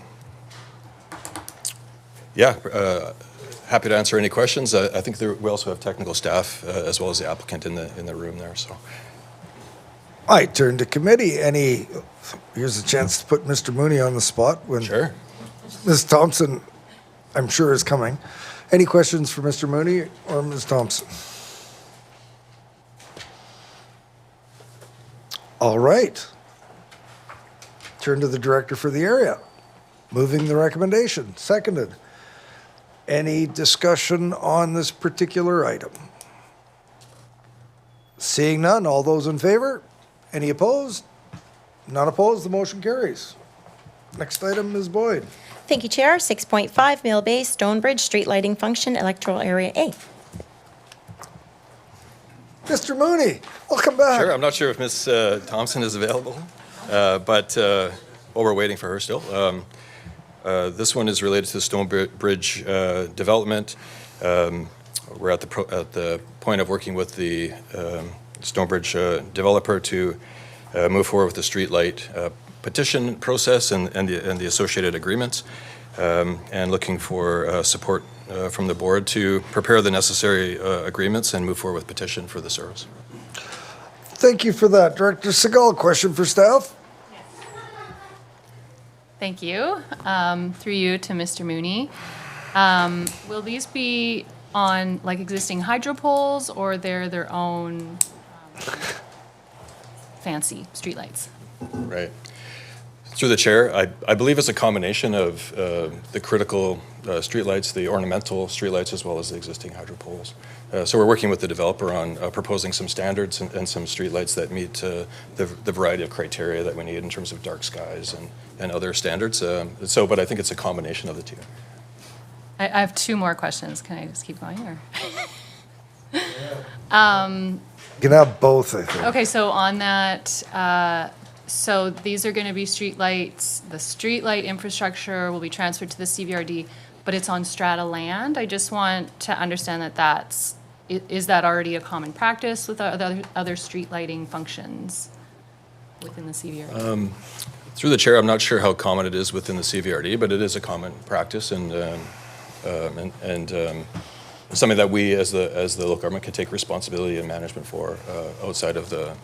U: Happy to answer any questions. I think we also have technical staff as well as the applicant in the room there. So,
B: I turn to committee. Here's a chance to put Mr. Mooney on the spot when
U: sure.
B: Ms. Thompson, I'm sure, is coming. Any questions for Mr. Mooney or Ms. Thompson? All right. Turn to the director for the area. Moving the recommendation. Seconded. Any discussion on this particular item? Seeing none, all those in favor? Any opposed? None opposed, the motion carries. Next item, Ms. Boyd.
D: Thank you, Chair. 6.5, Mill Bay Stonebridge Street Lighting Function, Electoral Area A.
B: Mr. Mooney, welcome back.
U: Sure, I'm not sure if Ms. Thompson is available, but we're waiting for her still. This one is related to the Stonebridge development. We're at the point of working with the Stonebridge developer to move forward with the streetlight petition process and the associated agreements, and looking for support from the board to prepare the necessary agreements and move forward with petition for the service.
B: Thank you for that. Director Segal, question for staff?
V: Thank you. Through you to Mr. Mooney. Will these be on like existing hydro poles, or they're their own fancy streetlights?
U: Right. Through the chair, I believe it's a combination of the critical streetlights, the ornamental streetlights, as well as the existing hydro poles. So we're working with the developer on proposing some standards and some streetlights that meet the variety of criteria that we need in terms of dark skies and other standards. But I think it's a combination of the two.
V: I have two more questions. Can I just keep going? Or?
B: You can have both, I think.
V: Okay, so on that, so these are going to be streetlights. The streetlight infrastructure will be transferred to the CVRD, but it's on strata land. I just want to understand that is that already a common practice with other street lighting functions within the CVRD?
U: Through the chair, I'm not sure how common it is within the CVRD, but it is a common practice and something that we as the local government can take responsibility and management for outside of the,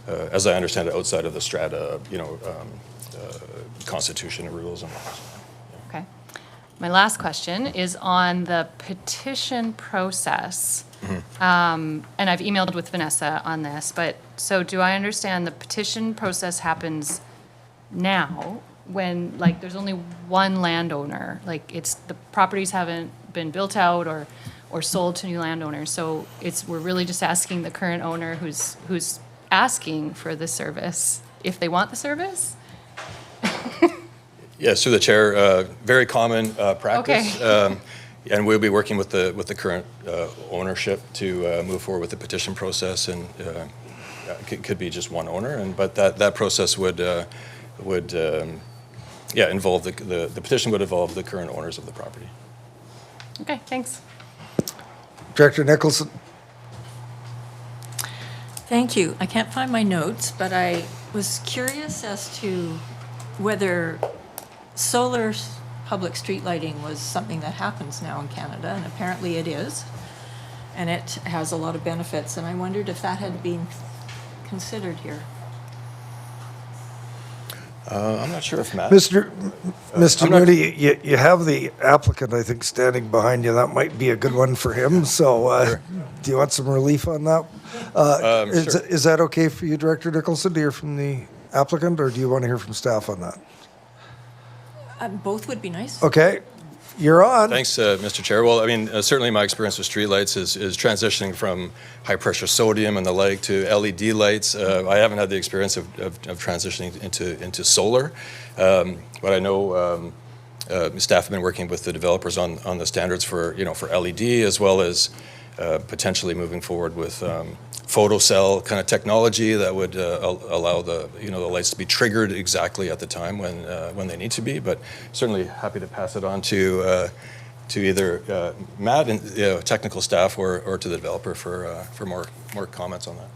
U: as I understand it, outside of the strata, constitution and rules and laws.
V: Okay. My last question is on the petition process. And I've emailed with Vanessa on this, but so do I understand the petition process happens now when there's only one landowner, the properties haven't been built out or or sold to new landowners. So we're really just asking the current owner who's asking for the service, if they want the service.
U: Yes, through the chair, very common practice.
V: Okay.
U: And we'll be working with the current ownership to move forward with the petition process, and it could be just one owner, but that process would involve the petition would involve the current owners of the property.
V: Okay, thanks.
B: Director Nicholson.
P: Thank you. I can't find my notes, but I was curious as to whether solar public street lighting was something that happens now in Canada, and apparently it is. And it has a lot of benefits, and I wondered if that had been considered here.
U: I'm not sure if Matt.
B: Mr. Moody, you have the applicant, I think, standing behind you. That might be a good one for him. So do you want some relief on that?
U: Sure.
B: Is that okay for you, Director Nicholson, to hear from the applicant, or do you want to hear from staff on that?
P: Both would be nice.
B: Okay. You're on.
U: Thanks, Mr. Chair. Well, I mean, certainly my experience with streetlights is transitioning from high-pressure sodium and the like to LED lights. I haven't had the experience of transitioning into solar, but I know staff have been working with the developers on the standards for LED, as well as potentially moving forward with photocell kind of technology that would allow the lights to be triggered exactly at the time when they need to be. But certainly happy to pass it on to either Matt and technical staff or to the developer for more comments on that.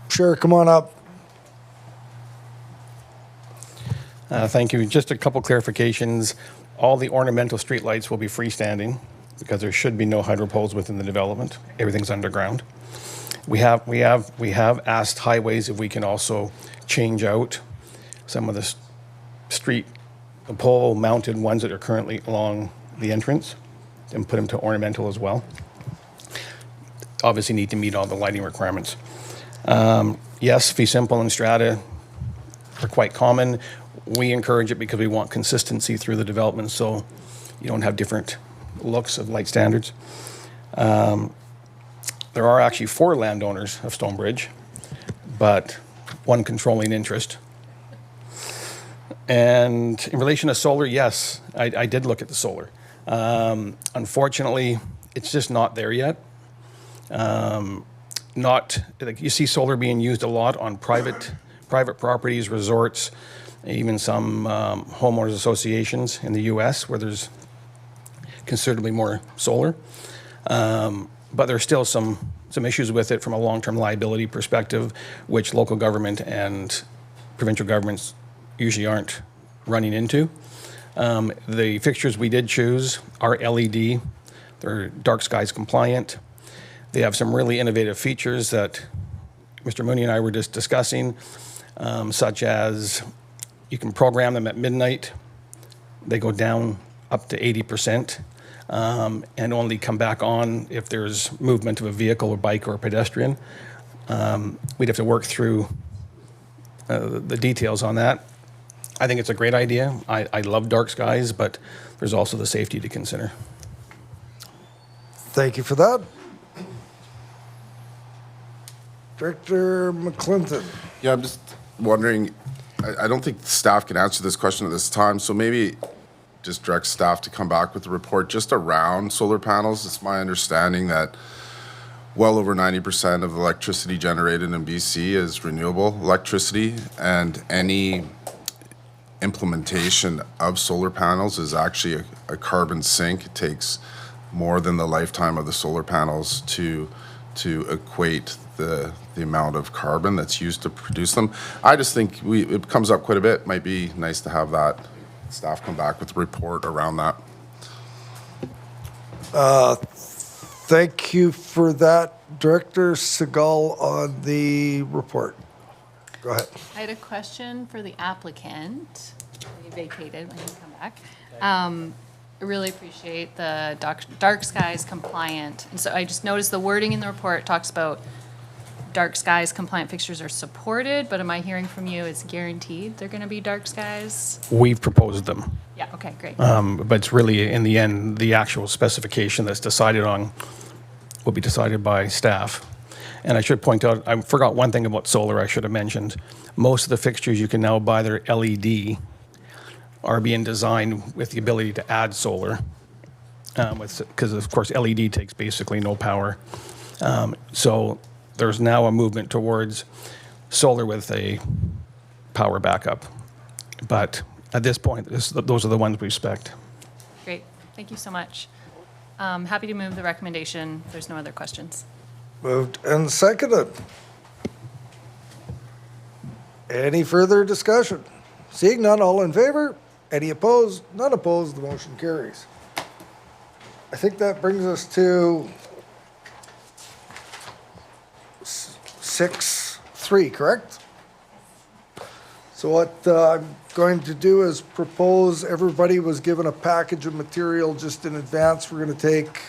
B: Sure, come on up.
N: Thank you. Just a couple clarifications. All the ornamental streetlights will be freestanding, because there should be no hydro poles within the development. Everything's underground. We have asked Highways if we can also change out some of the street pole mounted ones that are currently along the entrance and put them to ornamental as well. Obviously need to meet all the lighting requirements. Yes, fee simple and strata are quite common. We encourage it because we want consistency through the development, so you don't have different looks of light standards. There are actually 4 landowners of Stonebridge, but 1 controlling interest. And in relation to solar, yes, I did look at the solar. Unfortunately, it's just not there yet. You see solar being used a lot on private properties, resorts, even some homeowners associations in the U.S. where there's considerably more solar. But there's still some issues with it from a long-term liability perspective, which local government and provincial governments usually aren't running into. The fixtures we did choose are LED. They're dark skies compliant. They have some really innovative features that Mr. Mooney and I were just discussing, such as you can program them at midnight. They go down up to 80%. And only come back on if there's movement of a vehicle or bike or pedestrian. We'd have to work through the details on that. I think it's a great idea. I love dark skies, but there's also the safety to consider.
B: Thank you for that. Director McClinton.
A: Yeah, I'm just wondering, I don't think staff can answer this question at this time, so maybe just direct staff to come back with a report just around solar panels. It's my understanding that well over 90% of the electricity generated in BC is renewable electricity, and any implementation of solar panels is actually a carbon sink. It takes more than the lifetime of the solar panels to equate the amount of carbon that's used to produce them. I just think it comes up quite a bit. Might be nice to have that staff come back with a report around that.
B: Thank you for that. Director Segal on the report. Go ahead.
V: I had a question for the applicant. He vacated when you come back. I really appreciate the dark skies compliant. And so I just noticed the wording in the report talks about dark skies compliant fixtures are supported, but am I hearing from you it's guaranteed they're going to be dark skies?
N: We've proposed them.
V: Yeah, okay, great.
N: But it's really, in the end, the actual specification that's decided on will be decided by staff. And I should point out, I forgot one thing about solar I should have mentioned. Most of the fixtures you can now buy, they're LED, are being designed with the ability to add solar. Because, of course, LED takes basically no power. So there's now a movement towards solar with a power backup. But at this point, those are the ones we spec'd.
V: Great, thank you so much. Happy to move the recommendation. If there's no other questions.
B: Moved and seconded. Any further discussion? Seeing none, all in favor? Any opposed? None opposed, the motion carries. I think that brings us to 6.3, correct? So what I'm going to do is propose, everybody was given a package of material just in advance. We're going to take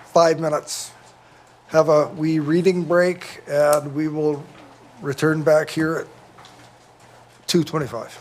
B: 5 minutes, have a wee reading break, and we will return back here at 2:25.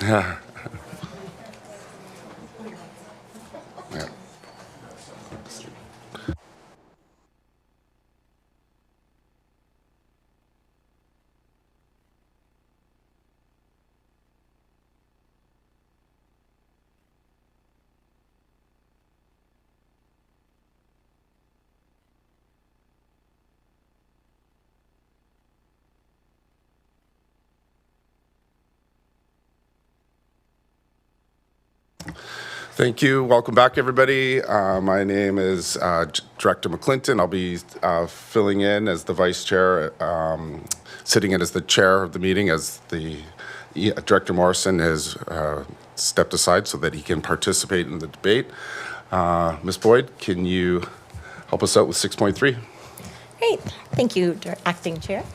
A: Yeah. Thank you. Welcome back, everybody. My name is Director McClinton. I'll be filling in as the vice chair, sitting in as the chair of the meeting, as the Director Morrison has stepped aside so that he can participate in the debate. Ms. Boyd, can you help us out with 6.3?
D: Great. Thank you, Acting Chair.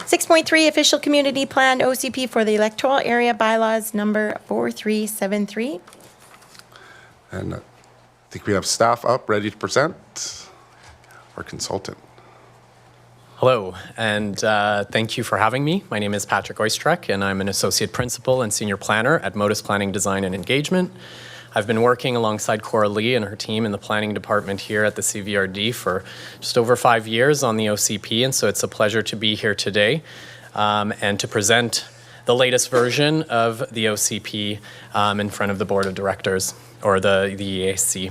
D: 6.3 Official Community Plan OCP for the Electoral Area Bylaws number 4373.
A: And I think we have staff up ready to present. Our consultant.
C: Hello, and thank you for having me. My name is Patrick Oistreck, and I'm an associate principal and senior planner at Modus Planning Design and Engagement. I've been working alongside Cora Lee and her team in the planning department here at the CVRD for just over 5 years on the OCP, and so it's a pleasure to be here today and to present the latest version of the OCP in front of the Board of Directors, or the EAC.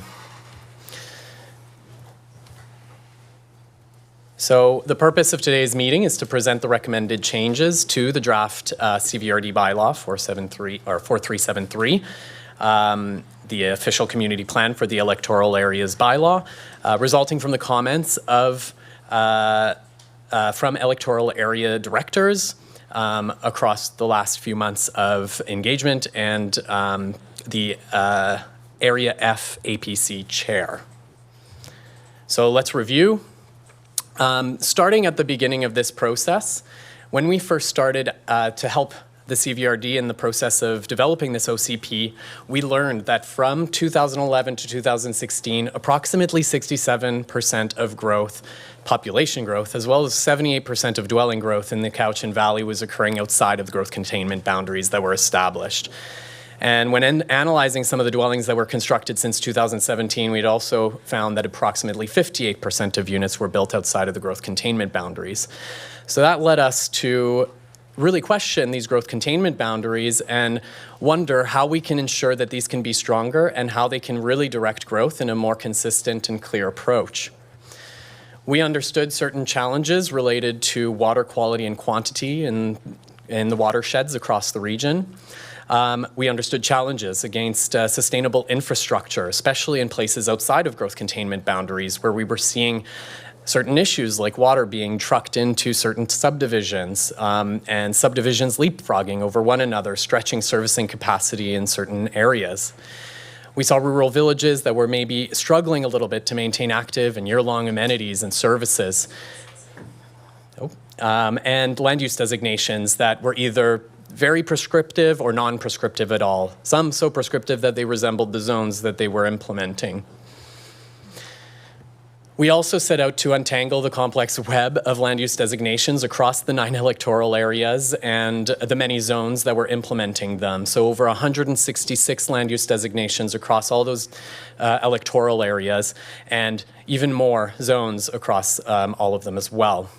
C: So the purpose of today's meeting is to present the recommended changes to the draft CVRD bylaw 4373, the official community plan for the electoral areas bylaw, resulting from the comments of from electoral area directors across the last few months of engagement and the Area F APC chair. So let's review. Starting at the beginning of this process, when we first started to help the CVRD in the process of developing this OCP, we learned that from 2011 to 2016, approximately 67% of growth, population growth, as well as 78% of dwelling growth in the Cowichan Valley was occurring outside of the growth containment boundaries that were established. And when analyzing some of the dwellings that were constructed since 2017, we'd also found that approximately 58% of units were built outside of the growth containment boundaries. So that led us to really question these growth containment boundaries and wonder how we can ensure that these can be stronger and how they can really direct growth in a more consistent and clear approach. We understood certain challenges related to water quality and quantity in the watersheds across the region. We understood challenges against sustainable infrastructure, especially in places outside of growth containment boundaries where we were seeing certain issues like water being trucked into certain subdivisions and subdivisions leapfrogging over one another, stretching servicing capacity in certain areas. We saw rural villages that were maybe struggling a little bit to maintain active and year-long amenities and services. And land use designations that were either very prescriptive or non-prescriptive at all. Some so prescriptive that they resembled the zones that they were implementing. We also set out to untangle the complex web of land use designations across the 9 electoral areas and the many zones that were implementing them. So over 166 land use designations across all those electoral areas and even more zones across all of them as well.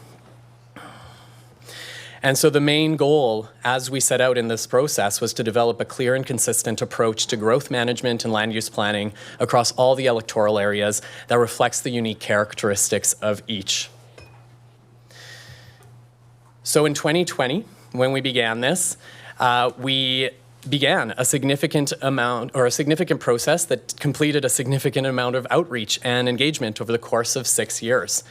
C: And so the main goal, as we set out in this process, was to develop a clear and consistent approach to growth management and land use planning across all the electoral areas that reflects the unique characteristics of each. So in 2020, when we began this, we began a significant process that completed a significant amount of outreach and engagement over the course of 6 years,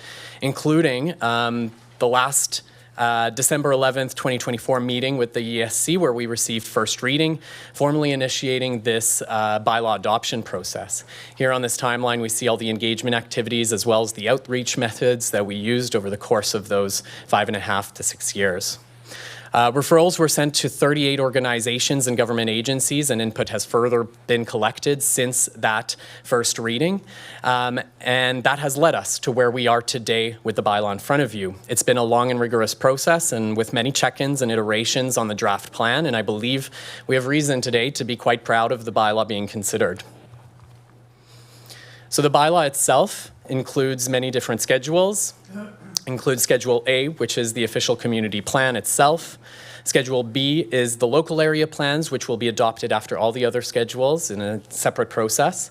C: including the last December 11th, 2024 meeting with the ESC where we received first reading, formally initiating this bylaw adoption process. Here on this timeline, we see all the engagement activities as well as the outreach methods that we used over the course of those 5.5 to 6 years. Referrals were sent to 38 organizations and government agencies, and input has further been collected since that first reading. And that has led us to where we are today with the bylaw in front of you. It's been a long and rigorous process, and with many check-ins and iterations on the draft plan, and I believe we have reason today to be quite proud of the bylaw being considered. So the bylaw itself includes many different schedules. Includes Schedule A, which is the official community plan itself. Schedule B is the local area plans, which will be adopted after all the other schedules in a separate process.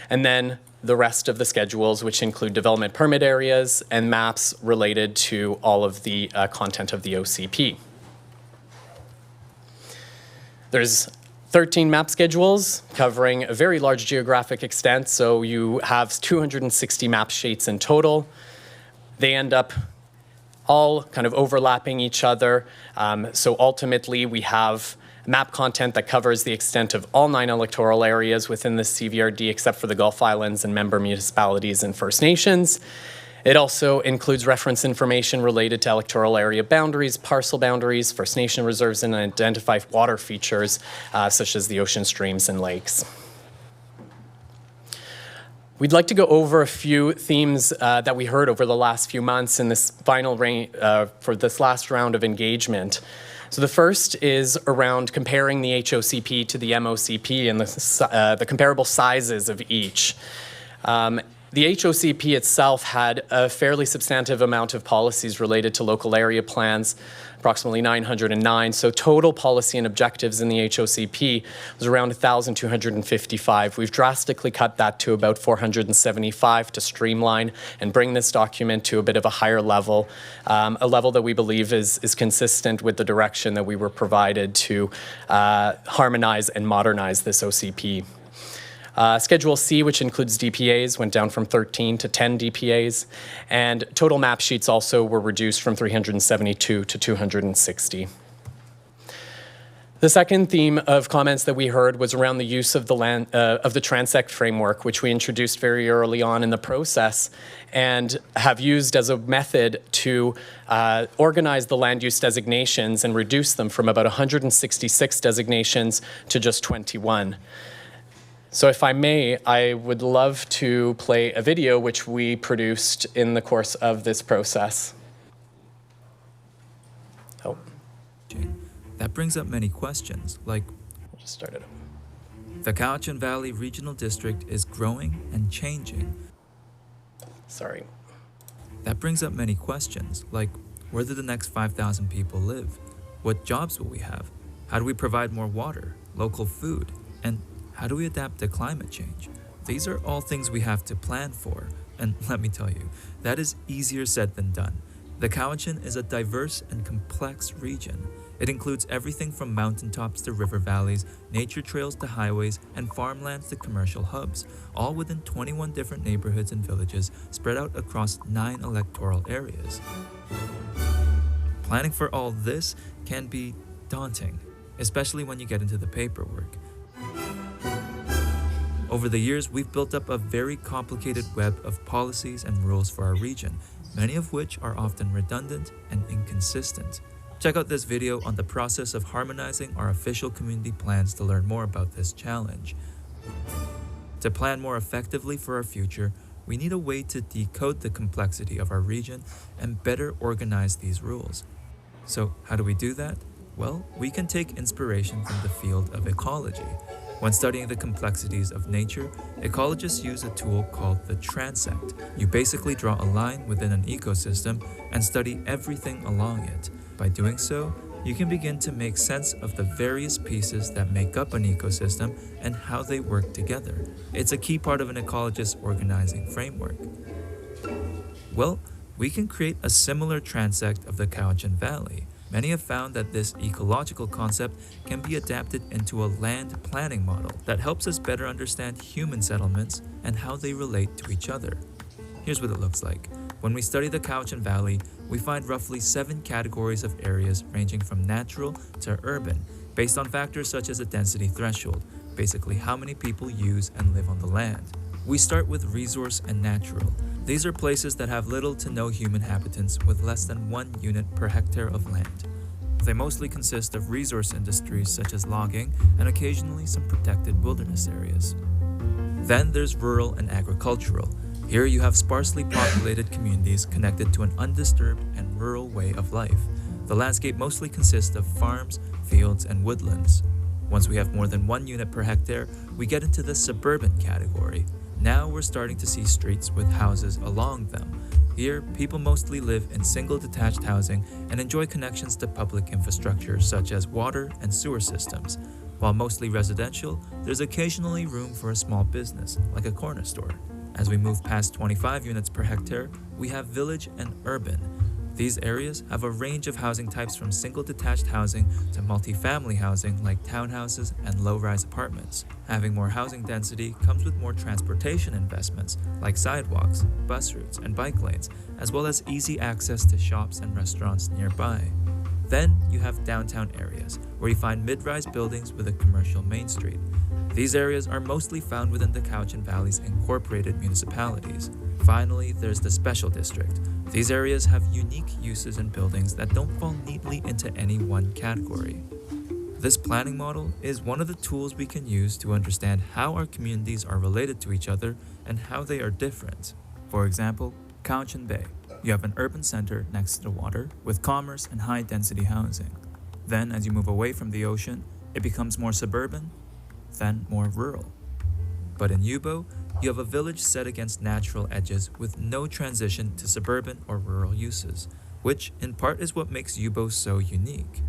C: And then the rest of the schedules, which include development permit areas and maps related to all of the content of the OCP. There's 13 map schedules covering a very large geographic extent, so you have 260 map sheets in total. They end up all kind of overlapping each other. So ultimately, we have map content that covers the extent of all 9 electoral areas within the CVRD, except for the Gulf Islands and member municipalities and First Nations. It also includes reference information related to electoral area boundaries, parcel boundaries, First Nation reserves, and identify water features such as the ocean, streams, and lakes. We'd like to go over a few themes that we heard over the last few months in this final for this last round of engagement. So the first is around comparing the HOCP to the MOCP and the comparable sizes of each. The HOCP itself had a fairly substantive amount of policies related to local area plans, approximately 909. So total policy and objectives in the HOCP was around 1,255. We've drastically cut that to about 475 to streamline and bring this document to a bit of a higher level, a level that we believe is consistent with the direction that we were provided to harmonize and modernize this OCP. Schedule C, which includes DPAs, went down from 13 to 10 DPAs, and total map sheets also were reduced from 372 to 260. The second theme of comments that we heard was around the use of the transect framework, which we introduced very early on in the process and have used as a method to organize the land use designations and reduce them from about 166 designations to just 21. So if I may, I would love to play a video which we produced in the course of this process. Oh.
E: That brings up many questions, like,
C: we'll just start it up.
E: The Cowichan Valley Regional District is growing and changing.
C: Sorry.
E: That brings up many questions, like, where do the next 5,000 people live? What jobs will we have? How do we provide more water, local food, and how do we adapt to climate change? These are all things we have to plan for, and let me tell you, that is easier said than done. The Cowichan is a diverse and complex region. It includes everything from mountaintops to river valleys, nature trails to highways, and farmlands to commercial hubs, all within 21 different neighborhoods and villages spread out across 9 electoral areas. Planning for all this can be daunting, especially when you get into the paperwork. Over the years, we've built up a very complicated web of policies and rules for our region, many of which are often redundant and inconsistent. Check out this video on the process of harmonizing our official community plans to learn more about this challenge. To plan more effectively for our future, we need a way to decode the complexity of our region and better organize these rules. So how do we do that? Well, we can take inspiration from the field of ecology. When studying the complexities of nature, ecologists use a tool called the transect. You basically draw a line within an ecosystem and study everything along it. By doing so, you can begin to make sense of the various pieces that make up an ecosystem and how they work together. It's a key part of an ecologist's organizing framework. Well, we can create a similar transect of the Cowichan Valley. Many have found that this ecological concept can be adapted into a land planning model that helps us better understand human settlements and how they relate to each other. Here's what it looks like. When we study the Cowichan Valley, we find roughly 7 categories of areas ranging from natural to urban, based on factors such as a density threshold, basically how many people use and live on the land. We start with resource and natural. These are places that have little to no human habitants with less than 1 unit per hectare of land. They mostly consist of resource industries such as logging and occasionally some protected wilderness areas. Then there's rural and agricultural. Here you have sparsely populated communities connected to an undisturbed and rural way of life. The landscape mostly consists of farms, fields, and woodlands. Once we have more than 1 unit per hectare, we get into the suburban category. Now we're starting to see streets with houses along them. Here, people mostly live in single detached housing and enjoy connections to public infrastructure such as water and sewer systems. While mostly residential, there's occasionally room for a small business, like a corner store. As we move past 25 units per hectare, we have village and urban. These areas have a range of housing types from single detached housing to multifamily housing like townhouses and low-rise apartments. Having more housing density comes with more transportation investments like sidewalks, bus routes, and bike lanes, as well as easy access to shops and restaurants nearby. Then you have downtown areas, where you find mid-rise buildings with a commercial main street. These areas are mostly found within the Cowichan Valley's incorporated municipalities. Finally, there's the Special District. These areas have unique uses and buildings that don't fall neatly into any one category. This planning model is one of the tools we can use to understand how our communities are related to each other and how they are different. For example, Cowichan Bay. You have an urban center next to the water with commerce and high-density housing. Then, as you move away from the ocean, it becomes more suburban, then more rural. But in Yubo, you have a village set against natural edges with no transition to suburban or rural uses, which in part is what makes Yubo so unique.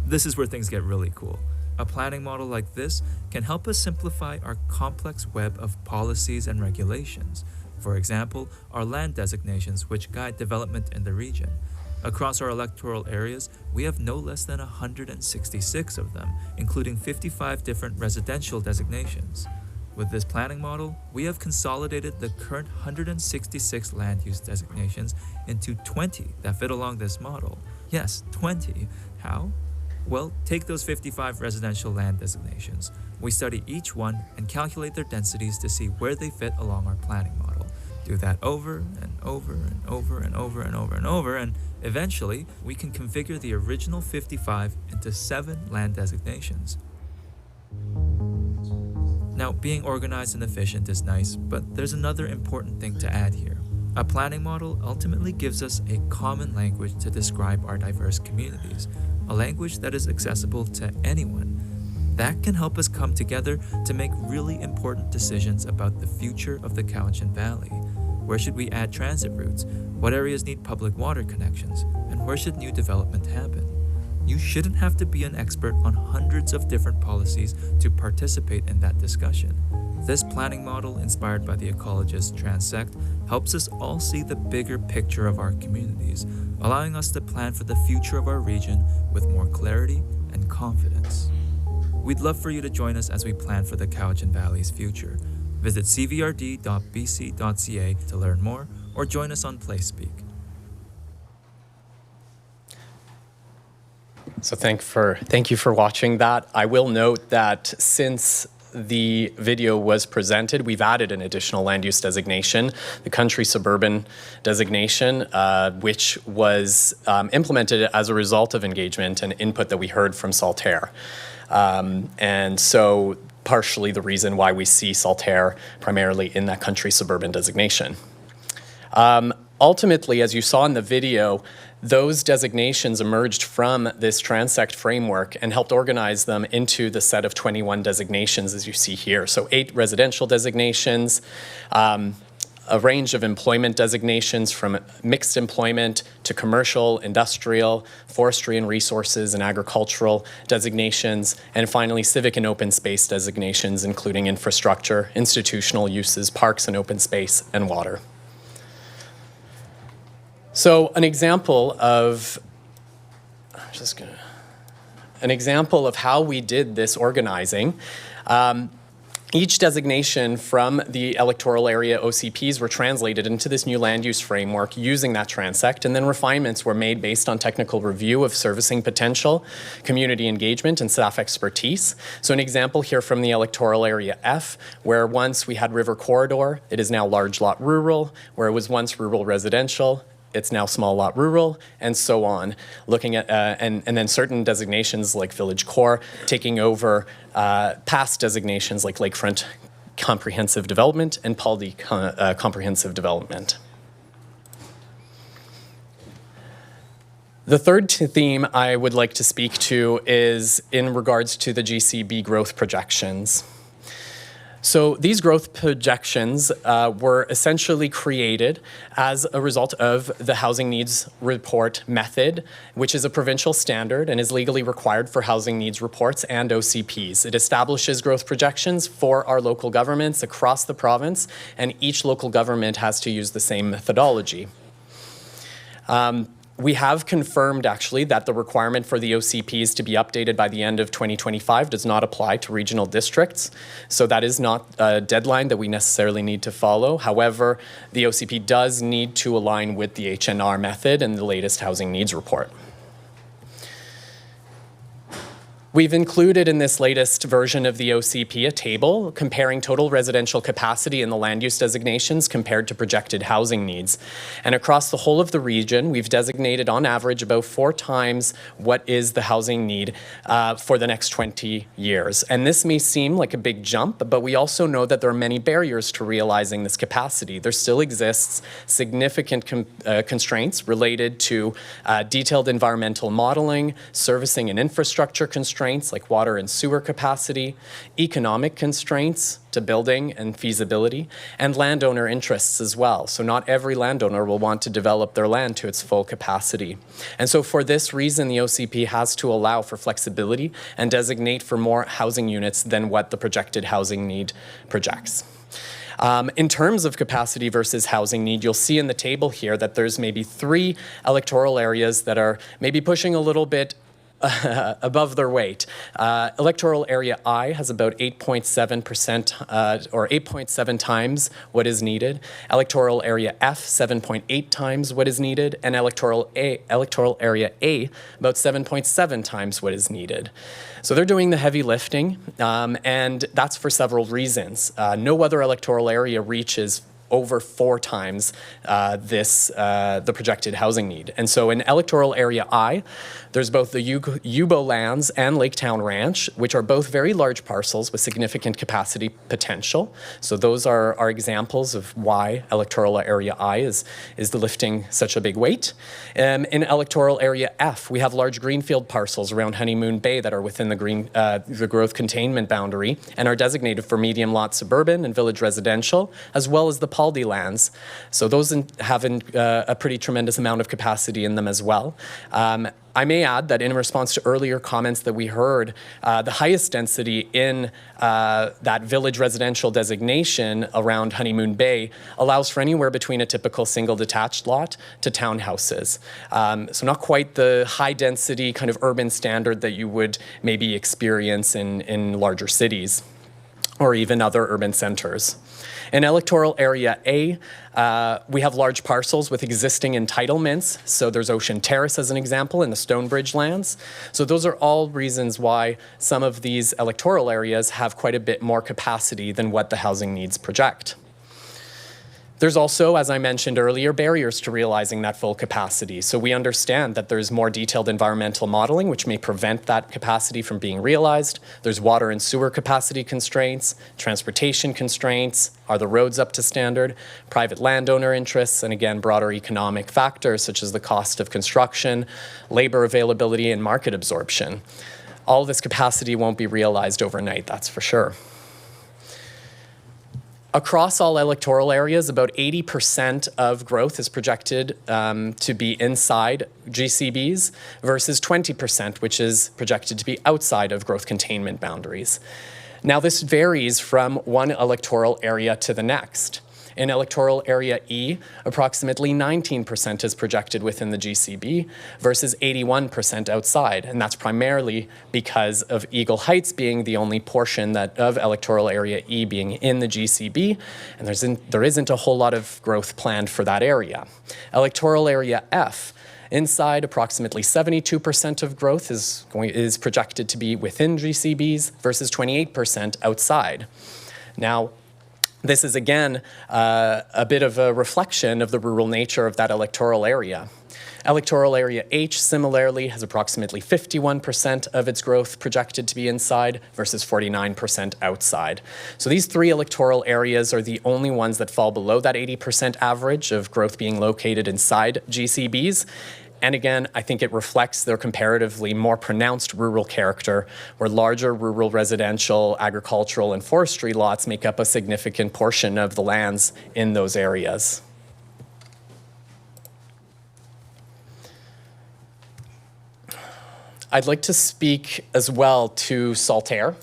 E: This is where things get really cool. A planning model like this can help us simplify our complex web of policies and regulations. For example, our land designations which guide development in the region. Across our electoral areas, we have no less than 166 of them, including 55 different residential designations. With this planning model, we have consolidated the current 166 land use designations into 20 that fit along this model. Yes, 20. How? Well, take those 55 residential land designations. We study each one and calculate their densities to see where they fit along our planning model. Do that over and over and over and over and over and over, and eventually we can configure the original 55 into 7 land designations. Now, being organized and efficient is nice, but there's another important thing to add here. A planning model ultimately gives us a common language to describe our diverse communities, a language that is accessible to anyone. That can help us come together to make really important decisions about the future of the Cowichan Valley. Where should we add transit routes? What areas need public water connections? And where should new development happen? You shouldn't have to be an expert on hundreds of different policies to participate in that discussion. This planning model, inspired by the ecologist Transect, helps us all see the bigger picture of our communities, allowing us to plan for the future of our region with more clarity and confidence. We'd love for you to join us as we plan for the Cowichan Valley's future. Visit cvrd.bc.ca to learn more, or join us on PlaySpeak.
C: So thank you for watching that. I will note that since the video was presented, we've added an additional land use designation, the country suburban designation, which was implemented as a result of engagement and input that we heard from Saltaire. And so partially the reason why we see Saltaire primarily in that country suburban designation. Ultimately, as you saw in the video, those designations emerged from this Transect framework and helped organize them into the set of 21 designations as you see here. So 8 residential designations, a range of employment designations from mixed employment to commercial, industrial, forestry and resources and agricultural designations, and finally civic and open space designations, including infrastructure, institutional uses, parks and open space, and water. So an example of how we did this organizing. Each designation from the electoral area OCPs were translated into this new land use framework using that Transect, and then refinements were made based on technical review of servicing potential, community engagement, and staff expertise. So an example here from the electoral area F, where once we had river corridor, it is now large lot rural, where it was once rural residential, it's now small lot rural, and so on. Looking at, and then certain designations like village core taking over past designations like lakefront comprehensive development and Paldi comprehensive development. The third theme I would like to speak to is in regards to the GCB growth projections. So these growth projections were essentially created as a result of the Housing Needs Report method, which is a provincial standard and is legally required for housing needs reports and OCPs. It establishes growth projections for our local governments across the province, and each local government has to use the same methodology. We have confirmed, actually, that the requirement for the OCPs to be updated by the end of 2025 does not apply to regional districts. So that is not a deadline that we necessarily need to follow. However, the OCP does need to align with the HNR method and the latest housing needs report. We've included in this latest version of the OCP a table comparing total residential capacity in the land use designations compared to projected housing needs. And across the whole of the region, we've designated on average about 4 times what is the housing need for the next 20 years. And this may seem like a big jump, but we also know that there are many barriers to realizing this capacity. There still exists significant constraints related to detailed environmental modeling, servicing and infrastructure constraints, like water and sewer capacity, economic constraints to building and feasibility, and landowner interests as well. So not every landowner will want to develop their land to its full capacity. And so for this reason, the OCP has to allow for flexibility and designate for more housing units than what the projected housing need projects. In terms of capacity versus housing need, you'll see in the table here that there's maybe 3 electoral areas that are maybe pushing a little bit above their weight. Electoral area I has about 8.7% or 8.7 times what is needed. Electoral area F, 7.8 times what is needed. And electoral area A, about 7.7 times what is needed. So they're doing the heavy lifting, and that's for several reasons. No other electoral area reaches over 4 times the projected housing need. And so in electoral area I, there's both the Yubo lands and Laketown Ranch, which are both very large parcels with significant capacity potential. So those are examples of why electoral area I is lifting such a big weight. In electoral area F, we have large greenfield parcels around Honeymoon Bay that are within the growth containment boundary and are designated for medium lot suburban and village residential, as well as the Paldi lands. So those have a pretty tremendous amount of capacity in them as well. I may add that in response to earlier comments that we heard, the highest density in that village residential designation around Honeymoon Bay allows for anywhere between a typical single detached lot to townhouses. So not quite the high density kind of urban standard that you would maybe experience in larger cities or even other urban centers. In electoral area A, we have large parcels with existing entitlements. So there's Ocean Terrace as an example in the Stonebridge lands. So those are all reasons why some of these electoral areas have quite a bit more capacity than what the housing needs project. There's also, as I mentioned earlier, barriers to realizing that full capacity. So we understand that there's more detailed environmental modeling, which may prevent that capacity from being realized. There's water and sewer capacity constraints, transportation constraints, are the roads up to standard, private landowner interests, and again, broader economic factors such as the cost of construction, labor availability, and market absorption. All of this capacity won't be realized overnight, that's for sure. Across all electoral areas, about 80% of growth is projected to be inside GCBs versus 20%, which is projected to be outside of growth containment boundaries. Now, this varies from one electoral area to the next. In electoral area E, approximately 19% is projected within the GCB versus 81% outside. And that's primarily because of Eagle Heights being the only portion of electoral area E being in the GCB. And there isn't a whole lot of growth planned for that area. Electoral area F, inside, approximately 72% of growth is projected to be within GCBs versus 28% outside. Now, This is, again, a bit of a reflection of the rural nature of that electoral area. Electoral Area H similarly has approximately 51% of its growth projected to be inside versus 49% outside. So these three electoral areas are the only ones that fall below that 80% average of growth being located inside GCBs. And again, I think it reflects their comparatively more pronounced rural character, where larger rural residential, agricultural, and forestry lots make up a significant portion of the lands in those areas. I'd like to speak as well to Saltaire.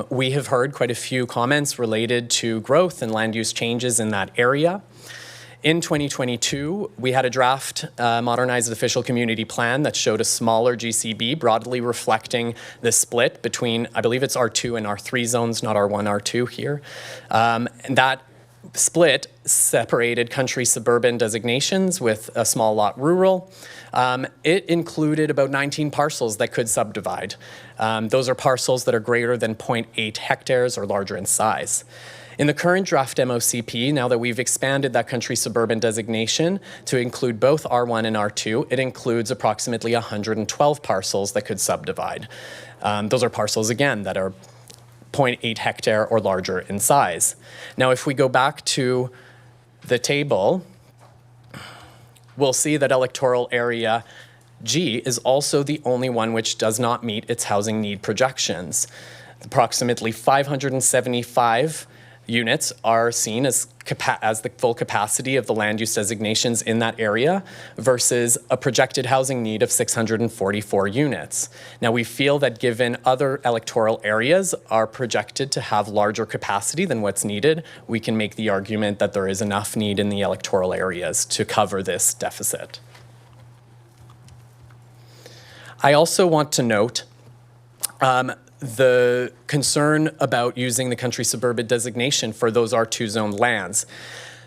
C: We have heard quite a few comments related to growth and land use changes in that area. In 2022, we had a draft modernized official community plan that showed a smaller GCB, broadly reflecting the split between, I believe it's R2 and R3 zones, not R1, R2 here. And that split separated country suburban designations with a small lot rural. It included about 19 parcels that could subdivide. Those are parcels that are greater than 0.8 hectares or larger in size. In the current draft MOCP, now that we've expanded that country suburban designation to include both R1 and R2, it includes approximately 112 parcels that could subdivide. Those are parcels, again, that are 0.8 hectare or larger in size. Now, if we go back to the table, we'll see that electoral area G is also the only one which does not meet its housing need projections. Approximately 575 units are seen as the full capacity of the land use designations in that area versus a projected housing need of 644 units. Now, we feel that given other electoral areas are projected to have larger capacity than what's needed, we can make the argument that there is enough need in the electoral areas to cover this deficit. I also want to note the concern about using the country suburban designation for those R2 zone lands.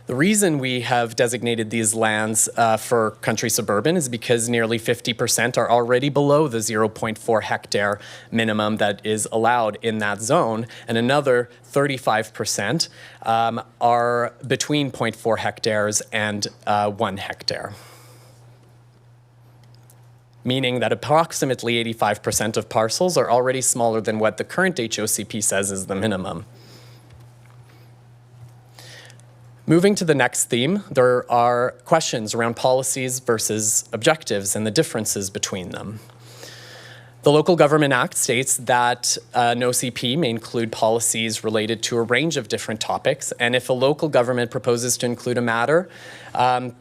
C: The reason we have designated these lands for country suburban is because nearly 50% are already below the 0.4 hectare minimum that is allowed in that zone, and another 35% are between 0.4 hectares and 1 hectare. Meaning that approximately 85% of parcels are already smaller than what the current HOCP says is the minimum. Moving to the next theme, there are questions around policies versus objectives and the differences between them. The Local Government Act states that an OCP may include policies related to a range of different topics, and if a local government proposes to include a matter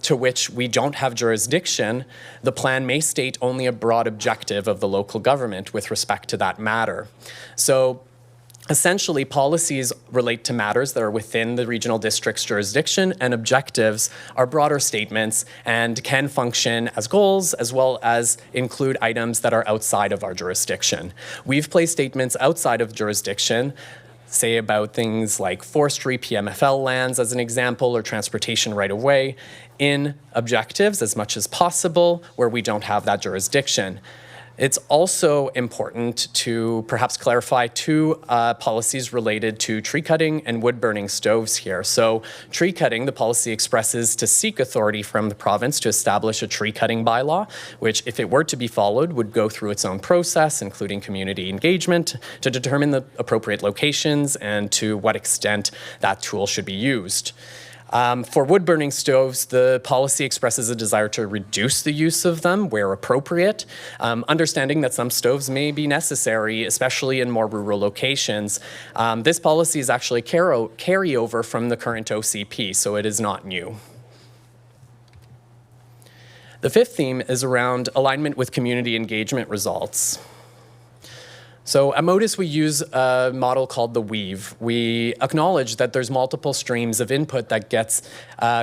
C: to which we don't have jurisdiction, the plan may state only a broad objective of the local government with respect to that matter. So essentially, policies relate to matters that are within the regional district's jurisdiction, and objectives are broader statements and can function as goals as well as include items that are outside of our jurisdiction. We've placed statements outside of jurisdiction, say about things like forestry, PMFL lands as an example, or transportation right of way, in objectives as much as possible where we don't have that jurisdiction. It's also important to perhaps clarify two policies related to tree cutting and wood burning stoves here. So tree cutting, the policy expresses to seek authority from the province to establish a tree cutting bylaw, which if it were to be followed would go through its own process, including community engagement, to determine the appropriate locations and to what extent that tool should be used. For wood-burning stoves, the policy expresses a desire to reduce the use of them where appropriate, understanding that some stoves may be necessary, especially in more rural locations. This policy is actually carryover from the current OCP, so it is not new. The fifth theme is around alignment with community engagement results. So at Modus, we use a model called the weave. We acknowledge that there's multiple streams of input that gets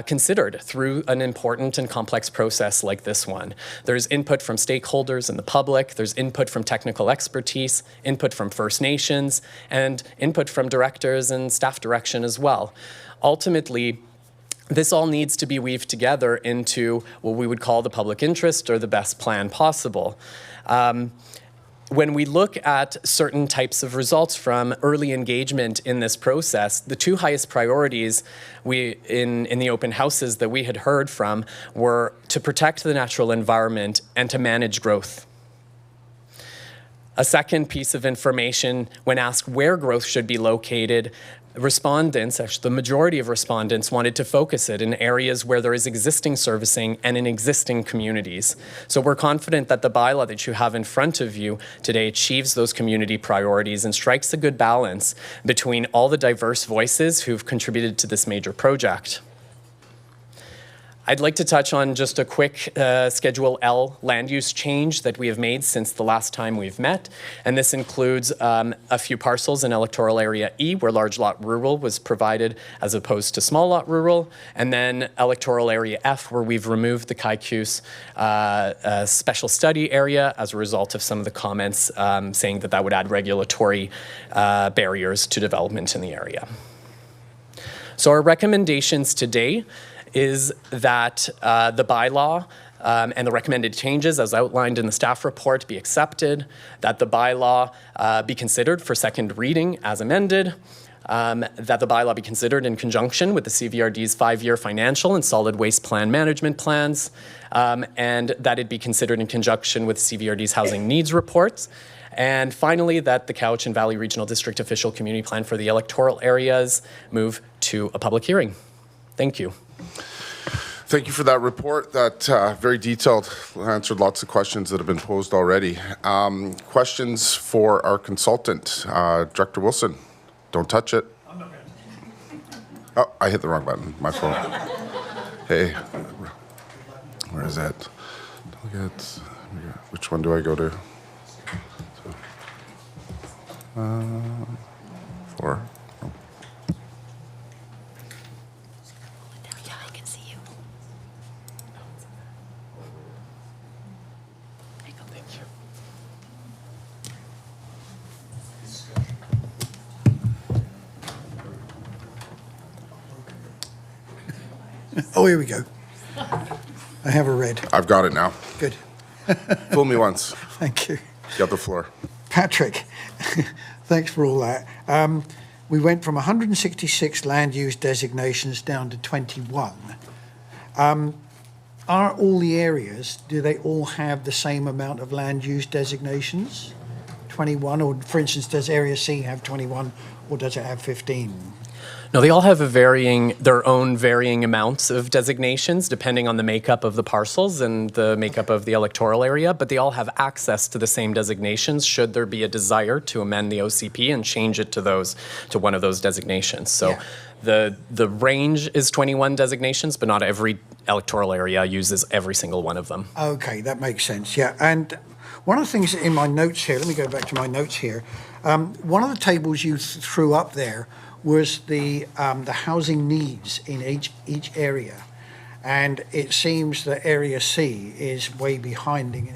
C: considered through an important and complex process like this one. There's input from stakeholders and the public, there's input from technical expertise, input from First Nations, and input from directors and staff direction as well. Ultimately, this all needs to be weaved together into what we would call the public interest or the best plan possible. when we look at certain types of results from early engagement in this process, the two highest priorities in the open houses that we had heard from were to protect the natural environment and to manage growth. A second piece of information, when asked where growth should be located, respondents, actually the majority of respondents, wanted to focus it in areas where there is existing servicing and in existing communities. So we're confident that the bylaw that you have in front of you today achieves those community priorities and strikes a good balance between all the diverse voices who've contributed to this major project. I'd like to touch on just a quick Schedule L land use change that we have made since the last time we've met. And this includes a few parcels in Electoral Area E where large lot rural was provided as opposed to small lot rural. And then Electoral Area F where we've removed the Kaikous special study area as a result of some of the comments saying that that would add regulatory barriers to development in the area. So our recommendations today is that the bylaw and the recommended changes as outlined in the staff report be accepted, that the bylaw be considered for second reading as amended, that the bylaw be considered in conjunction with the CVRD's 5-year financial and solid waste plan management plans, and that it be considered in conjunction with CVRD's housing needs reports. And finally, that the Cowichan Valley Regional District Official Community Plan for the electoral areas move to a public hearing. Thank you.
A: Thank you for that report. That very detailed, answered lots of questions that have been posed already. Questions for our consultant, Director Wilson. Don't touch it. Oh, I hit the wrong button. My phone. Hey, where is it? Delegates. Which one do I go to? 4.
F: Oh, here we go. I have a red.
A: I've got it now.
F: Good.
A: Fool me once.
F: Thank you.
A: You have the floor.
F: Patrick, thanks for all that. We went from 166 land use designations down to 21. Are all the areas, do they all have the same amount of land use designations? 21, or for instance, does Area C have 21 or does it have 15?
C: No, they all have their own varying amounts of designations depending on the makeup of the parcels and the makeup of the electoral area, but they all have access to the same designations should there be a desire to amend the OCP and change it to one of those designations. So the range is 21 designations, but not every electoral area uses every single one of them.
F: Okay, that makes sense, yeah. And one of the things in my notes here, let me go back to my notes here. One of the tables you threw up there was the housing needs in each area. And it seems that Area C is way behind in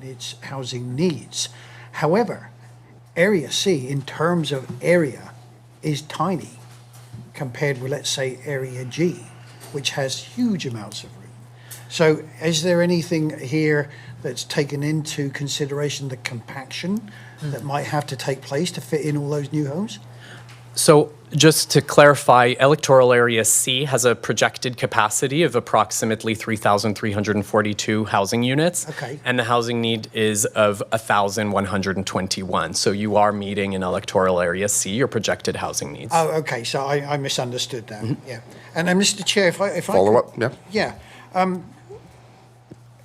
F: its housing needs. However, Area C, in terms of area, is tiny compared with, let's say, Area G, which has huge amounts of room. So is there anything here that's taken into consideration the compaction that might have to take place to fit in all those new homes?
C: So just to clarify, Electoral Area C has a projected capacity of approximately 3,342 housing units.
F: Okay.
C: And the housing need is of 1,121. So you are meeting in Electoral Area C your projected housing needs.
F: Oh, okay, so I misunderstood that, yeah. And Mr. Chair, if I
A: Follow up, yeah.
F: Yeah.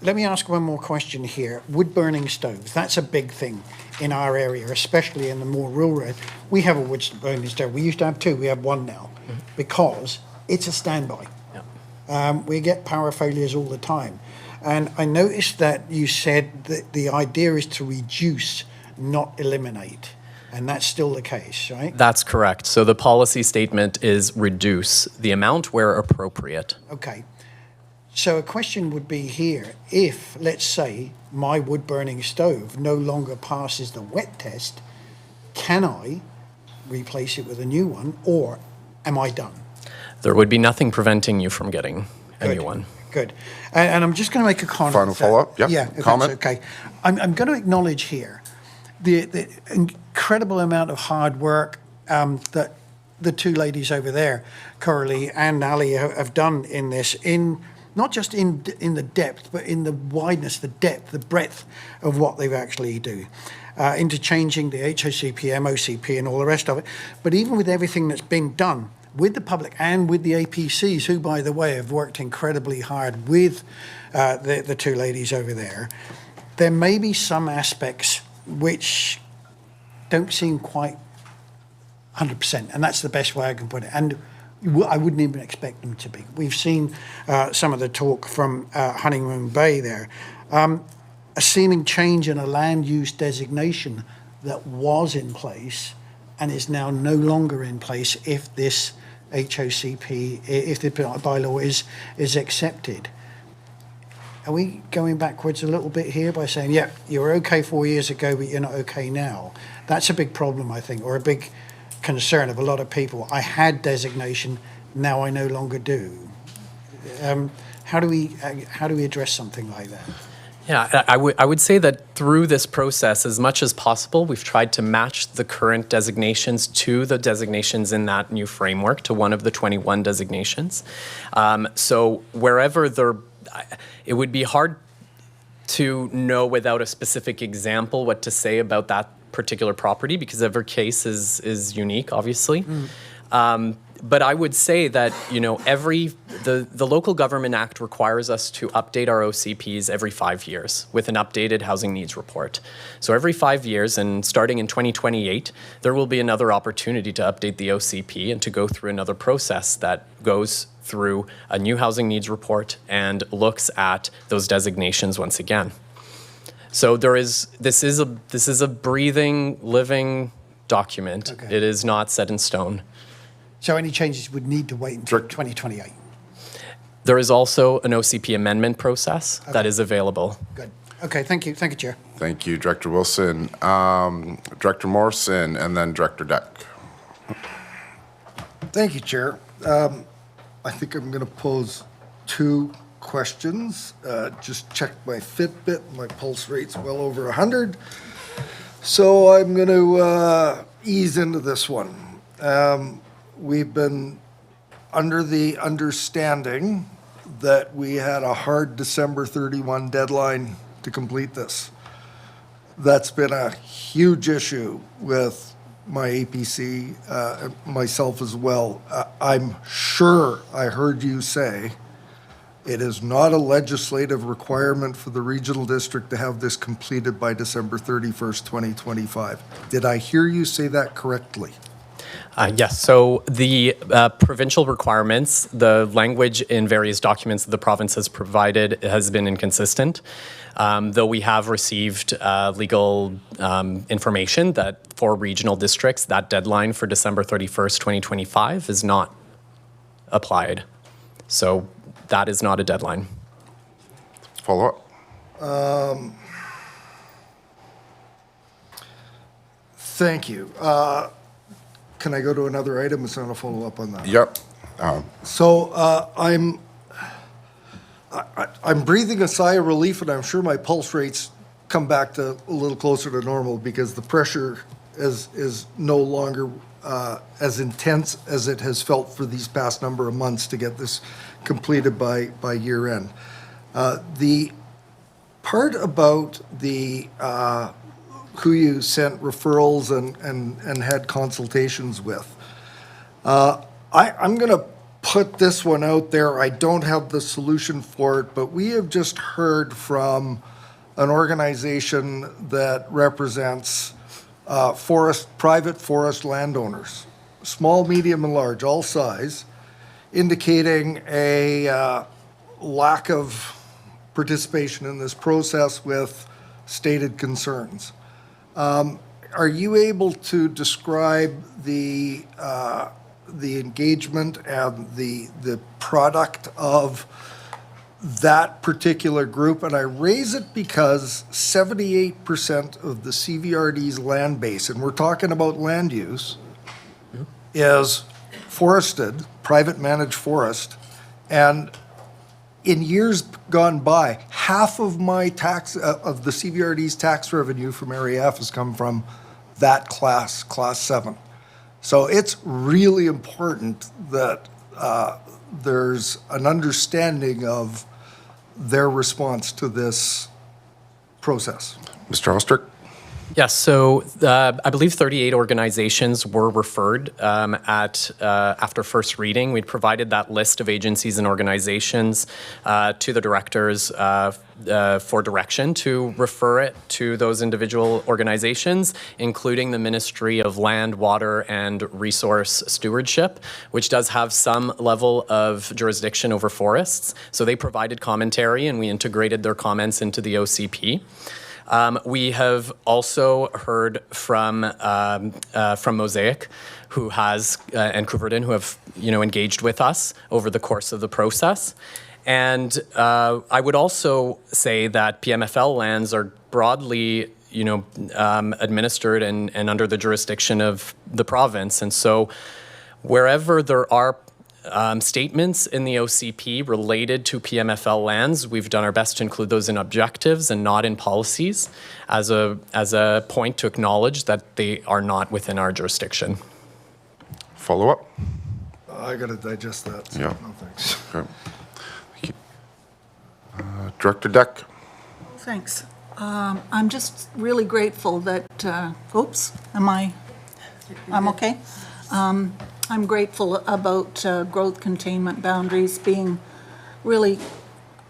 F: Let me ask one more question here. Wood-burning stoves, that's a big thing in our area, especially in the more rural area. We have a wood-burning stove. We used to have 2, we have 1 now, because it's a standby. We get power failures all the time. And I noticed that you said that the idea is to reduce, not eliminate. And that's still the case, right?
C: That's correct. So the policy statement is reduce the amount where appropriate.
F: Okay. So a question would be here, if, let's say, my wood-burning stove no longer passes the wet test, can I replace it with a new one, or am I done?
C: There would be nothing preventing you from getting a new one.
F: Good. And I'm just going to make a comment.
A: Final follow-up? Yeah.
F: Yeah, if
A: Comment?
F: that's okay. I'm going to acknowledge here the incredible amount of hard work that the two ladies over there, Coralie and Ali, have done in this, in not just in the depth, but in the wideness, the depth, the breadth of what they've actually do, into changing the HOCP, MOCP, and all the rest of it. But even with everything that's been done with the public and with the APCs, who, by the way, have worked incredibly hard with the two ladies over there, there may be some aspects which don't seem quite 100%, and that's the best way I can put it. And I wouldn't even expect them to be. We've seen some of the talk from Honeymoon Bay there. A seeming change in a land use designation that was in place and is now no longer in place if this HOCP, if the bylaw is accepted. Are we going backwards a little bit here by saying, yeah, you were okay 4 years ago, but you're not okay now? That's a big problem, I think, or a big concern of a lot of people. I had designation, now I no longer do. How do we address something like that?
C: Yeah, I would say that through this process, as much as possible, we've tried to match the current designations to the designations in that new framework, to one of the 21 designations. So wherever it would be hard to know without a specific example what to say about that particular property, because every case is unique, obviously. But I would say that, you know, the Local Government Act requires us to update our OCPs every 5 years with an updated housing needs report. So every 5 years, and starting in 2028, there will be another opportunity to update the OCP and to go through another process that goes through a new housing needs report and looks at those designations once again. So this is a breathing, living document.
F: Okay.
C: It is not set in stone.
F: So any changes would need to wait until 2028?
C: There is also an OCP amendment process that is available.
F: Good. Okay, thank you. Thank you, Chair.
A: Thank you, Director Wilson. Director Morrison, and then Director Deck.
B: Thank you, Chair. I think I'm going to pose two questions. Just checked my Fitbit. My pulse rate's well over 100. So I'm going to ease into this one. We've been under the understanding that we had a hard December 31 deadline to complete this. That's been a huge issue with my APC, myself as well. I'm sure I heard you say it is not a legislative requirement for the regional district to have this completed by December 31st, 2025. Did I hear you say that correctly?
C: Yes, so the provincial requirements, the language in various documents that the province has provided has been inconsistent, though we have received legal information that for regional districts, that deadline for December 31st, 2025 is not applied. So that is not a deadline.
A: Follow up.
B: Thank you. Can I go to another item? It's not a follow-up on that.
A: Yep.
B: So I'm breathing a sigh of relief, and I'm sure my pulse rates come back to a little closer to normal because the pressure is no longer as intense as it has felt for these past number of months to get this completed by year end. The part about the who you sent referrals and had consultations with. I'm going to put this one out there. I don't have the solution for it, but we have just heard from an organization that represents private forest landowners, small, medium, and large, all size, indicating a lack of participation in this process with stated concerns. Are you able to describe the engagement and the product of that particular group? And I raise it because 78% of the CVRD's land base, and we're talking about land use, is forested, private managed forest, and in years gone by, half of my tax, of the CVRD's tax revenue from Area F has come from that class 7. So it's really important that there's an understanding of their response to this process.
A: Mr. Ostrick?
C: Yes, so I believe 38 organizations were referred after first reading. We'd provided that list of agencies and organizations to the directors for direction to refer it to those individual organizations, including the Ministry of Land, Water, and Resource Stewardship, which does have some level of jurisdiction over forests. So they provided commentary, and we integrated their comments into the OCP. We have also heard from Mosaic, who has and Couverton, who have engaged with us over the course of the process. And I would also say that PMFL lands are broadly administered and under the jurisdiction of the province. And so wherever there are statements in the OCP related to PMFL lands, we've done our best to include those in objectives and not in policies as a point to acknowledge that they are not within our jurisdiction.
A: Follow up?
B: I got to digest that. So
A: Yeah.
B: no thanks.
A: Okay. Thank you. Director Deck?
G: Thanks. I'm just really grateful that, I'm okay? I'm grateful about growth containment boundaries being really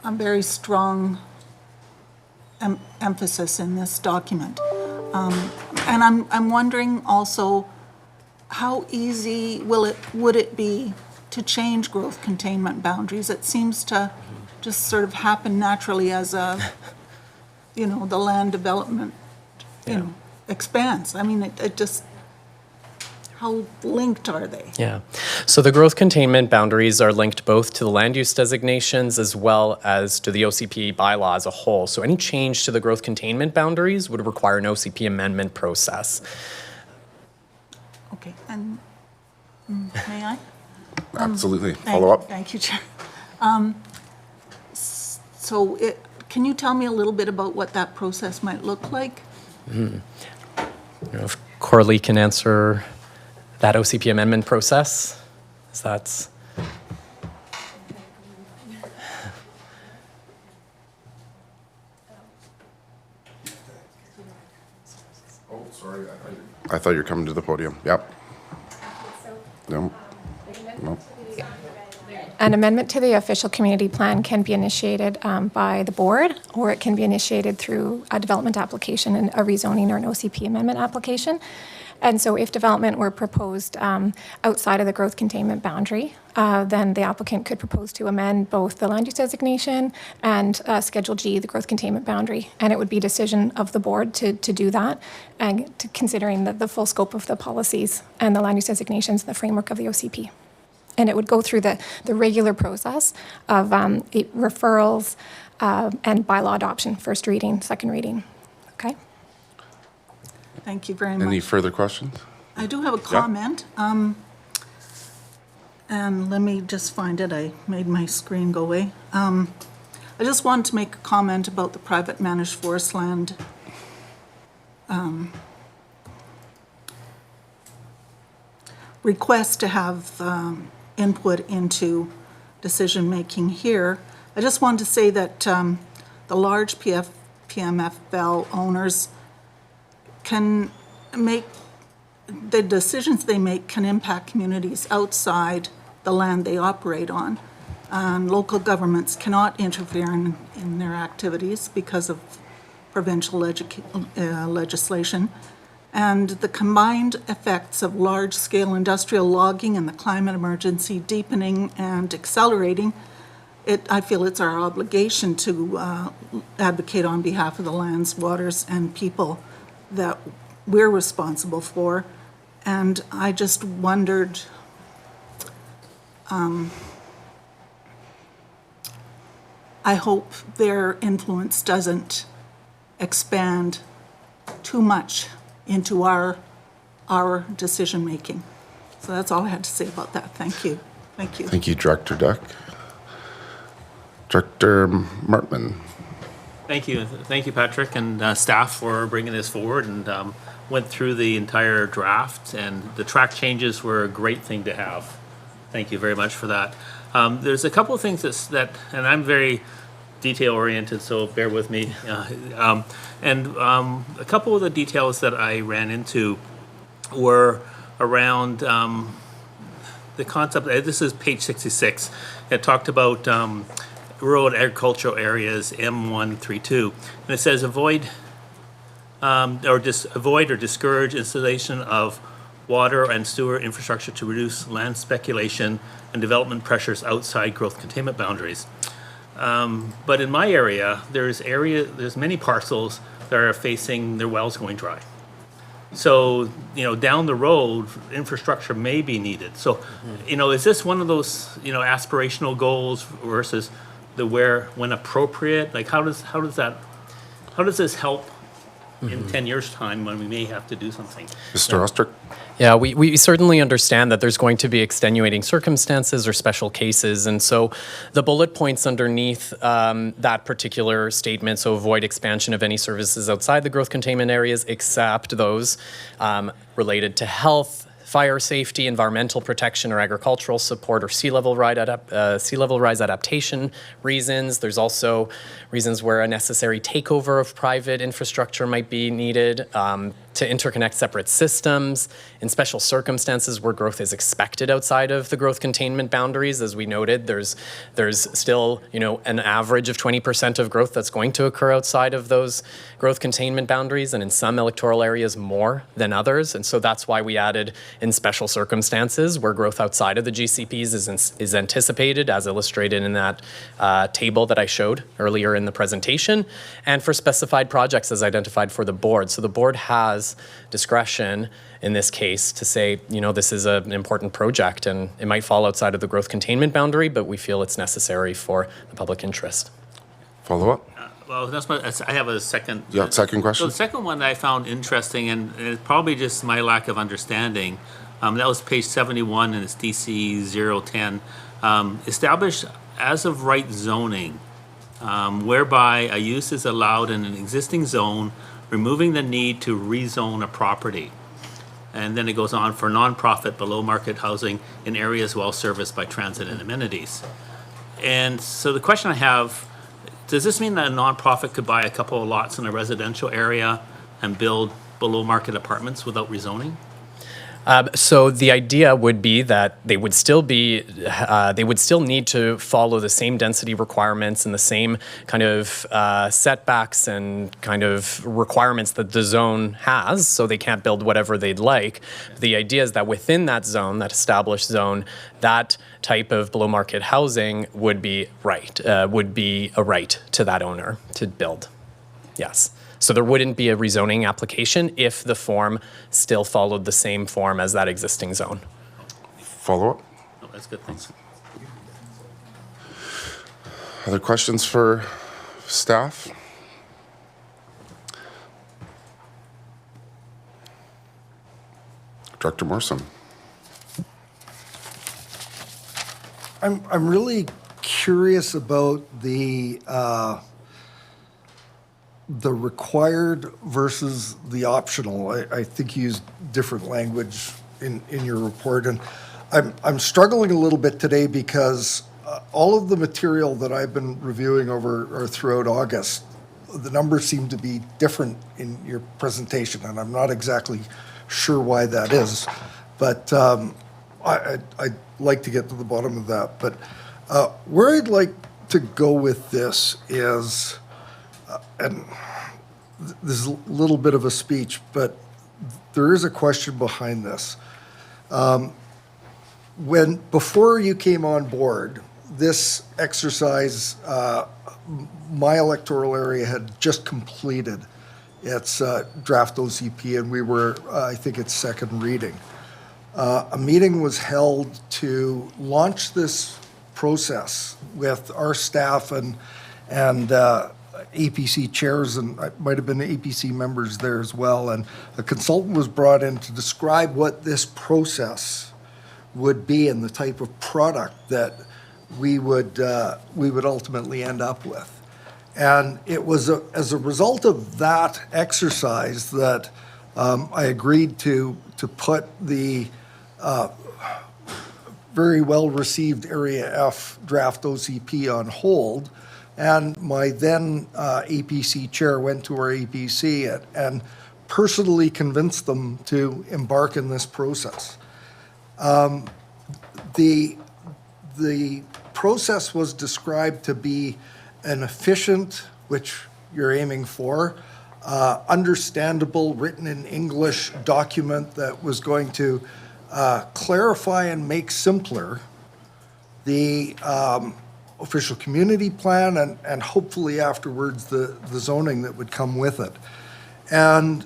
G: a very strong emphasis in this document. And I'm wondering also, how easy would it be to change growth containment boundaries? It seems to just sort of happen naturally as the land development, expands. I mean, it just, how linked are they?
C: Yeah. So the growth containment boundaries are linked both to the land use designations as well as to the OCP bylaw as a whole. So any change to the growth containment boundaries would require an OCP amendment process.
G: Okay, and may I?
A: Absolutely. Follow up?
G: Thank you, Chair. Can you tell me a little bit about what that process might look like?
C: If Coralie can answer that OCP amendment process, that's...
A: Oh, sorry. I thought you were coming to the podium. Yep. No. No.
H: An amendment to the official community plan can be initiated by the board, or it can be initiated through a development application and a rezoning or an OCP amendment application. And so if development were proposed outside of the growth containment boundary, then the applicant could propose to amend both the land use designation and Schedule G, the growth containment boundary. And it would be decision of the board to do that, and considering the full scope of the policies and the land use designations in the framework of the OCP. And it would go through the regular process of referrals and bylaw adoption, first reading, second reading. Okay?
G: Thank you very much.
A: Any further questions?
G: I do have a comment. And let me just find it. I made my screen go away. I just wanted to make a comment about the private managed forest land request to have input into decision-making here. I just wanted to say that the large PMFL owners can make, the decisions they make can impact communities outside the land they operate on. Local governments cannot interfere in their activities because of provincial legislation. And the combined effects of large-scale industrial logging and the climate emergency deepening and accelerating, I feel it's our obligation to advocate on behalf of the lands, waters, and people that we're responsible for. And I just wondered, I hope their influence doesn't expand too much into our decision-making. So that's all I had to say about that. Thank you. Thank you.
A: Thank you, Director Duck. Director Martman.
I: Thank you. Thank you, Patrick, and staff for bringing this forward, and went through the entire draft, and the track changes were a great thing to have. Thank you very much for that. There's a couple of things and I'm very detail-oriented, so bear with me. A couple of the details that I ran into were around the concept. This is page 66. It talked about rural and agricultural areas, M132, and it says avoid or discourage installation of water and sewer infrastructure to reduce land speculation and development pressures outside growth containment boundaries. But in my area, there's many parcels that are facing their wells going dry. So, down the road, infrastructure may be needed. So, is this one of those, aspirational goals versus the when appropriate? Like, how does this help in 10 years' time when we may have to do something?
A: Mr. Ostrick?
C: Yeah, we certainly understand that there's going to be extenuating circumstances or special cases. And so the bullet points underneath that particular statement, so avoid expansion of any services outside the growth containment areas except those related to health, fire safety, environmental protection, or agricultural support, or sea level rise adaptation reasons. There's also reasons where a necessary takeover of private infrastructure might be needed to interconnect separate systems in special circumstances where growth is expected outside of the growth containment boundaries. As we noted, there's still an average of 20% of growth that's going to occur outside of those growth containment boundaries, and in some electoral areas more than others. And so that's why we added in special circumstances where growth outside of the GCPs is anticipated, as illustrated in that table that I showed earlier in the presentation, and for specified projects as identified for the board. So the board has discretion in this case to say, this is an important project and it might fall outside of the growth containment boundary, but we feel it's necessary for the public interest.
A: Follow up?
I: Well, I have a second.
A: Yeah, second question.
I: So the second one that I found interesting, and it's probably just my lack of understanding, that was page 71 and it's DC 010, established as of right zoning, whereby a use is allowed in an existing zone, removing the need to rezone a property. And then it goes on for nonprofit below market housing in areas well serviced by transit and amenities. And so the question I have, does this mean that a nonprofit could buy a couple of lots in a residential area and build below market apartments without rezoning?
C: So the idea would be that they would still need to follow the same density requirements and the same kind of setbacks and kind of requirements that the zone has, so they can't build whatever they'd like. The idea is that within that zone, that established zone, that type of below market housing would be a right to that owner to build. Yes. So there wouldn't be a rezoning application if the form still followed the same form as that existing zone.
A: Follow up?
I: Oh, that's good, thanks.
A: Other questions for staff? Director Morrison.
B: I'm really curious about the required versus the optional. I think you used different language in your report, and I'm struggling a little bit today because all of the material that I've been reviewing over or throughout August, the numbers seem to be different in your presentation, and I'm not exactly sure why that is. But I'd like to get to the bottom of that. But where I'd like to go with this is, and this is a little bit of a speech, but there is a question behind this. Before you came on board, this exercise, my electoral area had just completed its draft OCP, and we were, I think, its second reading. A meeting was held to launch this process with our staff and APC chairs, and it might have been APC members there as well. And a consultant was brought in to describe what this process would be and the type of product that we would ultimately end up with. And it was as a result of that exercise that I agreed to put the very well-received Area F draft OCP on hold. And my then APC chair went to our APC and personally convinced them to embark in this process. The process was described to be an efficient, which you're aiming for, understandable, written in English document that was going to clarify and make simpler the official community plan and hopefully afterwards the zoning that would come with it. And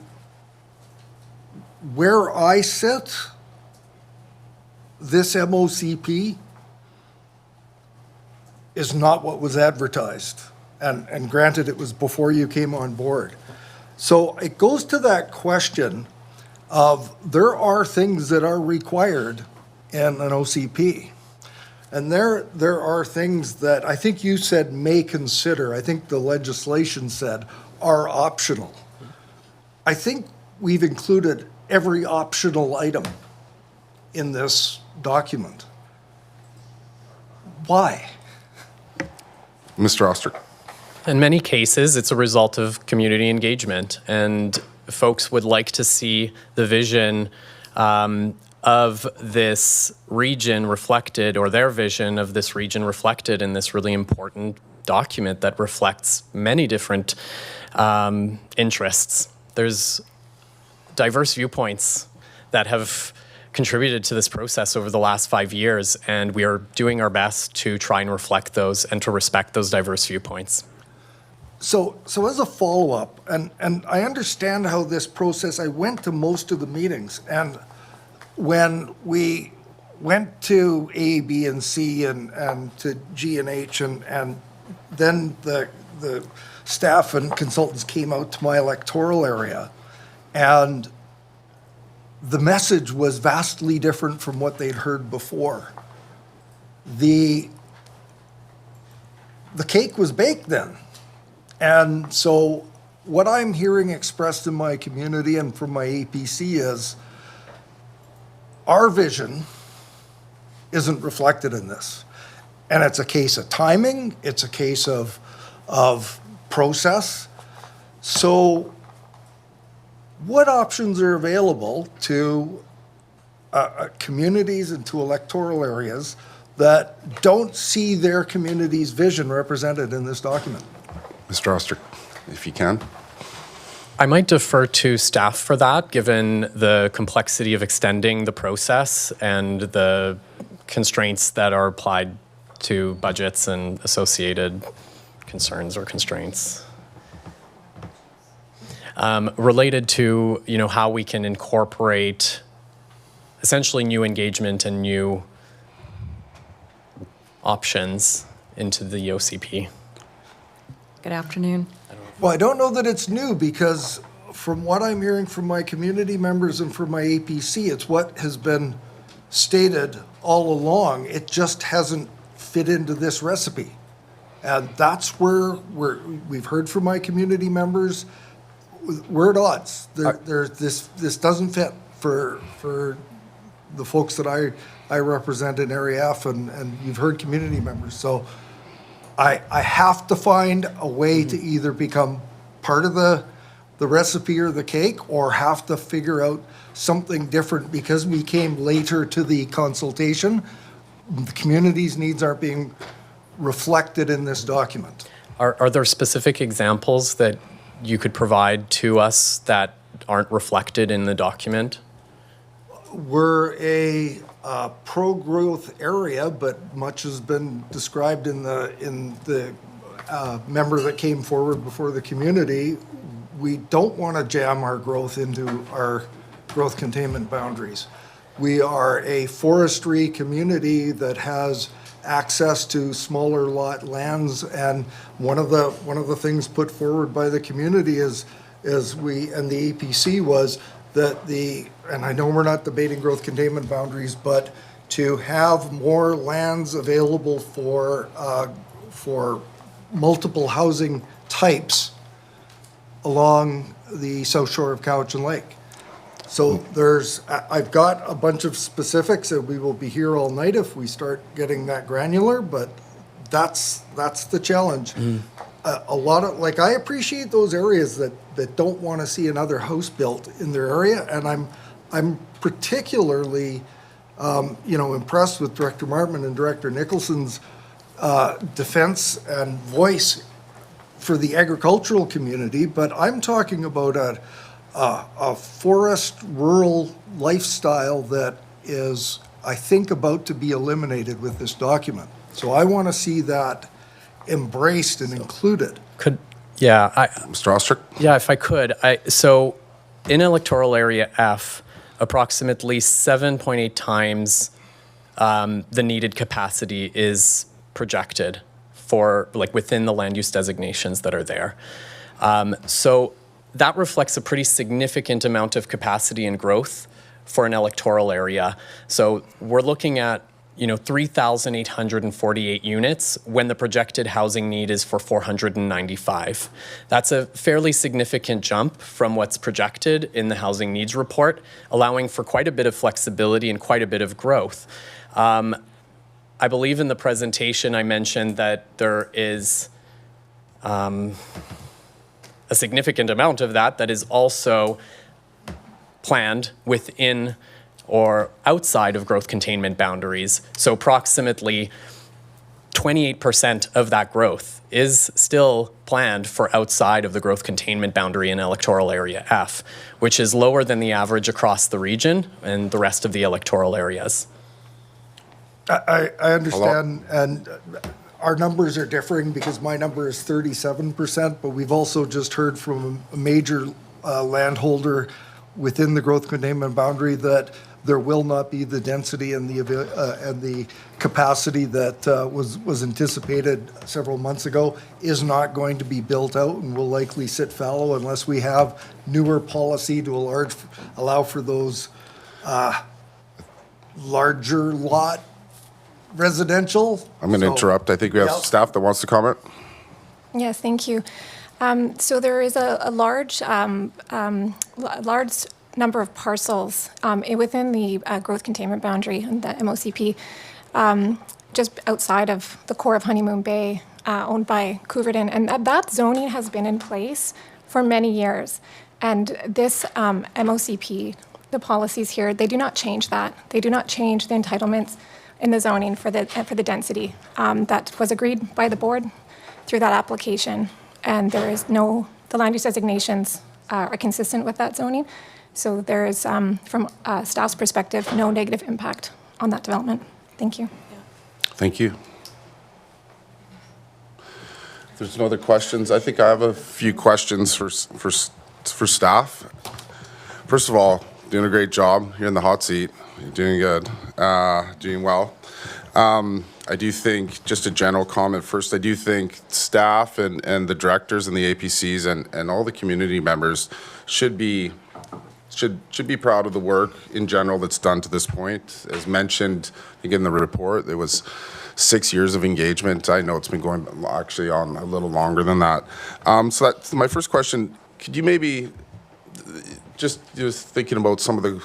B: where I sit, this MOCP is not what was advertised. And granted, it was before you came on board. So it goes to that question of there are things that are required in an OCP. And there are things that I think you said may consider, I think the legislation said are optional. I think we've included every optional item in this document. Why?
A: Mr. Oster.
C: In many cases, it's a result of community engagement, and folks would like to see the vision of this region reflected, or their vision of this region reflected in this really important document that reflects many different interests. There's diverse viewpoints that have contributed to this process over the last 5 years, and we are doing our best to try and reflect those and to respect those diverse viewpoints.
B: So as a follow-up, and I understand how this process, I went to most of the meetings, and when we went to A, B, and C, and to G and H, and then the staff and consultants came out to my electoral area, and the message was vastly different from what they'd heard before. The cake was baked then. And so what I'm hearing expressed in my community and from my APC is our vision isn't reflected in this. And it's a case of timing, it's a case of process. So what options are available to communities and to electoral areas that don't see their community's vision represented in this document?
A: Mr. Oster, if you can.
C: I might defer to staff for that, given the complexity of extending the process and the constraints that are applied to budgets and associated concerns or constraints. Related to, how we can incorporate essentially new engagement and new options into the OCP.
J: Good afternoon.
B: Well, I don't know that it's new because from what I'm hearing from my community members and from my APC, it's what has been stated all along. It just hasn't fit into this recipe. And that's where we've heard from my community members, we're at odds. This doesn't fit for the folks that I represent in Area F, and you've heard community members. So I have to find a way to either become part of the recipe or the cake, or have to figure out something different because we came later to the consultation. The community's needs aren't being reflected in this document.
C: Are there specific examples that you could provide to us that aren't reflected in the document?
B: We're a pro-growth area, but much has been described in the member that came forward before the community. We don't want to jam our growth into our growth containment boundaries. We are a forestry community that has access to smaller lot lands, and one of the things put forward by the community is we and the APC was that and I know we're not debating growth containment boundaries, but to have more lands available for multiple housing types along the south shore of Cowichan Lake. So I've got a bunch of specifics, and we will be here all night if we start getting that granular, but that's the challenge. A lot of, like, I appreciate those areas that don't want to see another house built in their area, and I'm particularly, impressed with Director Martman and Director Nicholson's defense and voice for the agricultural community, but I'm talking about a forest rural lifestyle that is, I think, about to be eliminated with this document. So I want to see that embraced and included.
A: Mr. Ostrick?
C: Yeah, if I could. So in electoral area F, approximately 7.8 times the needed capacity is projected for, like, within the land use designations that are there. So that reflects a pretty significant amount of capacity and growth for an electoral area. So we're looking at 3,848 units when the projected housing need is for 495. That's a fairly significant jump from what's projected in the housing needs report, allowing for quite a bit of flexibility and quite a bit of growth. I believe in the presentation I mentioned that there is a significant amount of that is also planned within or outside of growth containment boundaries. So approximately 28% of that growth is still planned for outside of the growth containment boundary in electoral area F, which is lower than the average across the region and the rest of the electoral areas.
B: I understand, and our numbers are differing because my number is 37%, but we've also just heard from a major landholder within the growth containment boundary that there will not be the density and the capacity that was anticipated several months ago is not going to be built out and will likely sit fallow unless we have newer policy to allow for those larger lot residential.
A: I'm going to interrupt. I think we have staff that wants to comment.
H: Yes, thank you. So there is a large number of parcels within the growth containment boundary and the MOCP, just outside of the core of Honeymoon Bay, owned by Couverton. And that zoning has been in place for many years. And this MOCP, the policies here, they do not change that. They do not change the entitlements in the zoning for the density that was agreed by the board through that application. And there is the land use designations are consistent with that zoning. So there is, from staff's perspective, no negative impact on that development. Thank you.
A: Thank you. If there's no other questions, I think I have a few questions for staff. First of all, doing a great job. You're in the hot seat. You're doing good, doing well. I do think, just a general comment first, I do think staff and the directors and the APCs and all the community members should be proud of the work in general that's done to this point. As mentioned, I think in the report, there was 6 years of engagement. I know it's been going actually on a little longer than that. So that's my first question. Could you maybe just thinking about some of the